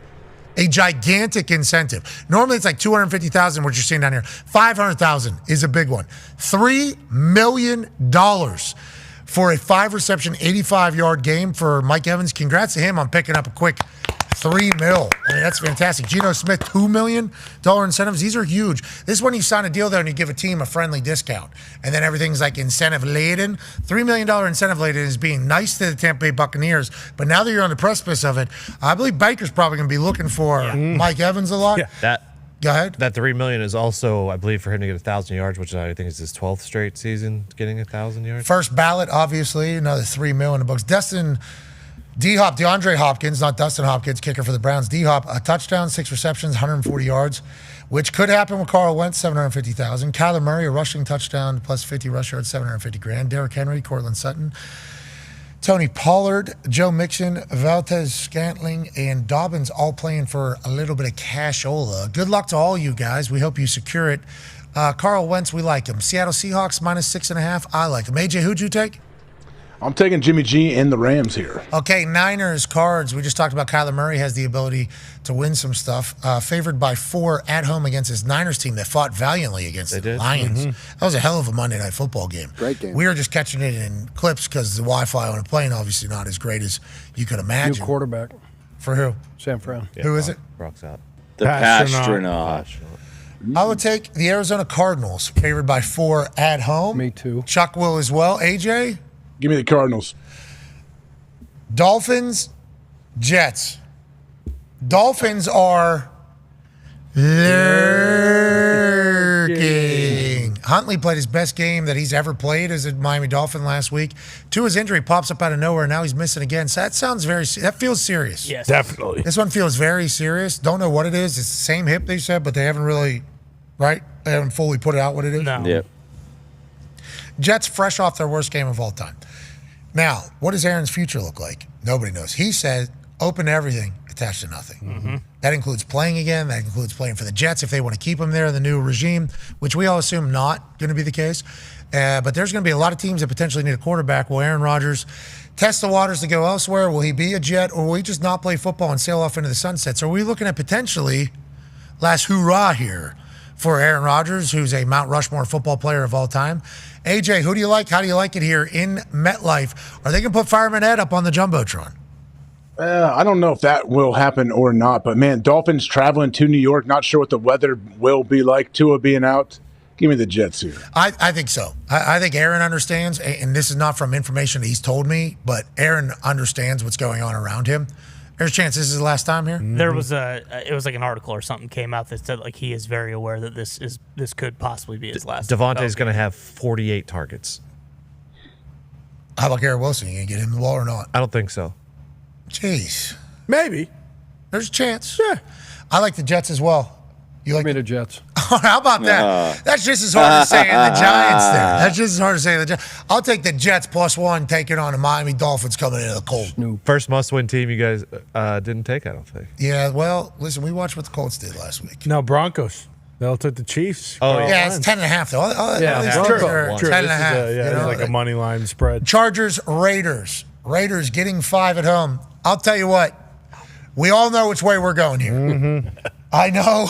incentive. Normally it's like $250,000, what you're seeing down here. $500,000 is a big one. $3 million for a 5-reception, 85-yard game for Mike Evans. Congrats to him on picking up a quick $3 million. I mean, that's fantastic. Geno Smith, $2 million incentives. These are huge. This is when you sign a deal there and you give a team a friendly discount. And then everything's like incentive-laden. $3 million incentive-laden is being nice to the Tampa Bay Buccaneers. But now that you're on the precipice of it, I believe Baker's probably going to be looking for Mike Evans a lot. Yeah. Go ahead. That $3 million is also, I believe, for him to get 1,000 yards, which I think is his 12th straight season getting 1,000 yards. First ballot, obviously, another $3 million in the books. DeAndre Hopkins, not Dustin Hopkins, kicker for the Browns. D-Hop, a touchdown, 6 receptions, 140 yards, which could happen with Carl Wentz, $750,000. Kyler Murray, a rushing touchdown, plus 50 rush yards, $750,000. Derrick Henry, Cortland Sutton, Tony Pollard, Joe Mixon, Valdez Scantling, and Dobbins all playing for a little bit of cashola. Good luck to all you guys. We hope you secure it. Carl Wentz, we like him. Seattle Seahawks, -6.5. I like him. AJ, who'd you take? I'm taking Jimmy G and the Rams here. Okay, Niners, Cards. We just talked about Kyler Murray has the ability to win some stuff. Favored by 4 at home against this Niners team that fought valiantly against the Lions. That was a hell of a Monday Night Football game. Great game. We were just catching it in clips because the Wi-Fi on a plane obviously not as great as you could imagine. New quarterback. For who? San Fran. Who is it? Brock's out. The Pastronaut. I would take the Arizona Cardinals, favored by 4 at home. Me too. Chuck will as well. AJ? Give me the Cardinals. Dolphins, Jets. Dolphins are lurking. Huntley played his best game that he's ever played as a Miami Dolphin last week. Tua's injury pops up out of nowhere, and now he's missing again. So that feels serious. Yes. Definitely. This one feels very serious. Don't know what it is. It's the same hip, they said, but they haven't really, right? They haven't fully put it out what it is. No. Yep. Jets fresh off their worst game of all time. Now, what does Aaron's future look like? Nobody knows. He said, open to everything, attached to nothing. That includes playing again. That includes playing for the Jets if they want to keep him there in the new regime, which we all assume not going to be the case. But there's going to be a lot of teams that potentially need a quarterback. Will Aaron Rodgers test the waters to go elsewhere? Will he be a Jet, or will he just not play football and sail off into the sunset? So are we looking at potentially last hoorah here for Aaron Rodgers, who's a Mount Rushmore football player of all time? AJ, who do you like? How do you like it here in MetLife? Are they going to put Fireman Ed up on the Jumbotron? I don't know if that will happen or not, but man, Dolphins traveling to New York, not sure what the weather will be like. Tua being out. Give me the Jets here. I think so. I think Aaron understands, and this is not from information that he's told me, but Aaron understands what's going on around him. There's a chance this is the last time here. There was it was like an article or something came out that said like he is very aware that this could possibly be his last. Devontae's going to have 48 targets. How about Garrett Wilson? You going to get him the ball or not? I don't think so. Jeez. Maybe. There's a chance. Yeah. I like the Jets as well. You like me the Jets? How about that? That's just as hard as saying the Giants there. That's just as hard as saying the Giants. I'll take the Jets +1, taking on the Miami Dolphins coming into the cold. First must-win team you guys didn't take, I don't think. Yeah, well, listen, we watched what the Colts did last week. No, Broncos. They'll take the Chiefs. Oh, yeah, it's 10.5 though. All these teams are 10.5. It's like a money line spread. Chargers, Raiders. Raiders getting 5 at home. I'll tell you what. We all know which way we're going here. I know.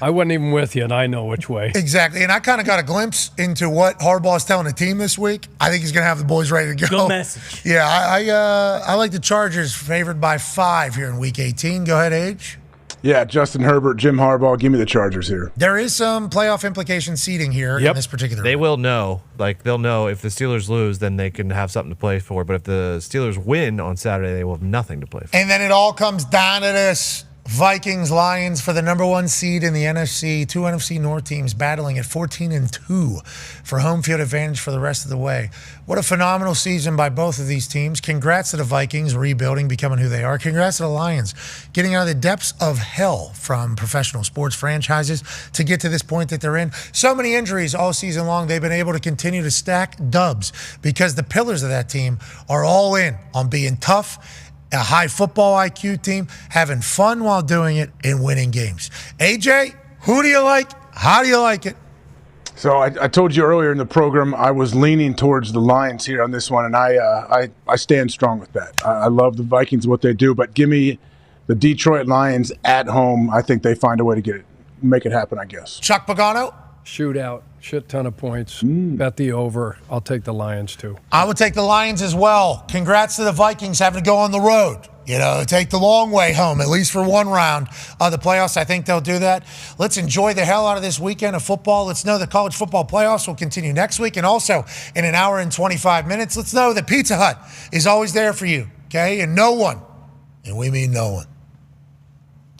I wasn't even with you, and I know which way. Exactly. And I kind of got a glimpse into what Harbaugh is telling the team this week. I think he's going to have the boys ready to go. Good message. Yeah, I like the Chargers favored by 5 here in Week 18. Go ahead, Age. Yeah, Justin Herbert, Jim Harbaugh. Give me the Chargers here. There is some playoff implication seeding here in this particular They will know. Like, they'll know if the Steelers lose, then they can have something to play for. But if the Steelers win on Saturday, they will have nothing to play for. And then it all comes down to this. Vikings, Lions for the number 1 seed in the NFC. 2 NFC North teams battling at 14-2 for home field advantage for the rest of the way. What a phenomenal season by both of these teams. Congrats to the Vikings rebuilding, becoming who they are. Congrats to the Lions getting out of the depths of hell from professional sports franchises to get to this point that they're in. So many injuries all season long. They've been able to continue to stack dubs because the pillars of that team are all in on being tough, a high football IQ team, having fun while doing it, and winning games. AJ, who do you like? How do you like it? So I told you earlier in the program I was leaning towards the Lions here on this one, and I stand strong with that. I love the Vikings, what they do, but give me the Detroit Lions at home. I think they find a way to make it happen, I guess. Chuck Pagano? Shootout, shit ton of points. Bet the over. I'll take the Lions too. I would take the Lions as well. Congrats to the Vikings having to go on the road. You know, take the long way home, at least for one round of the playoffs. I think they'll do that. Let's enjoy the hell out of this weekend of football. Let's know the college football playoffs will continue next week. And also, in an hour and 25 minutes, let's know that Pizza Hut is always there for you, okay? And no one, and we mean no one,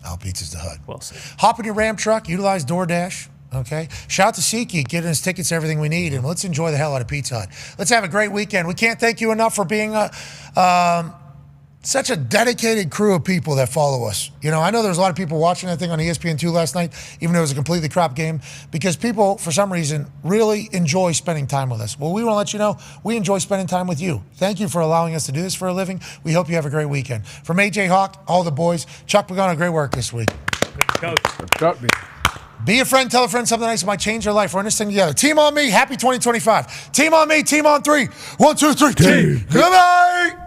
Al Pizza's the Hut. Well said. Hop in your Ram truck, utilize DoorDash. Okay. Shout out to SeatGeek, getting us tickets, everything we need, and let's enjoy the hell out of Pizza Hut. Let's have a great weekend. We can't thank you enough for being such a dedicated crew of people that follow us. You know, I know there's a lot of people watching that thing on ESPN2 last night, even though it was a completely crap game, because people, for some reason, really enjoy spending time with us. Well, we want to let you know we enjoy spending time with you. Thank you for allowing us to do this for a living. We hope you have a great weekend. From AJ Hawk, all the boys, Chuck Pagano, great work this week. Good coach. Be a friend, tell a friend something nice that might change your life. We're in this thing together. Team on me, happy 2025. Team on me, team on three. 1, 2, 3, team. Goodbye.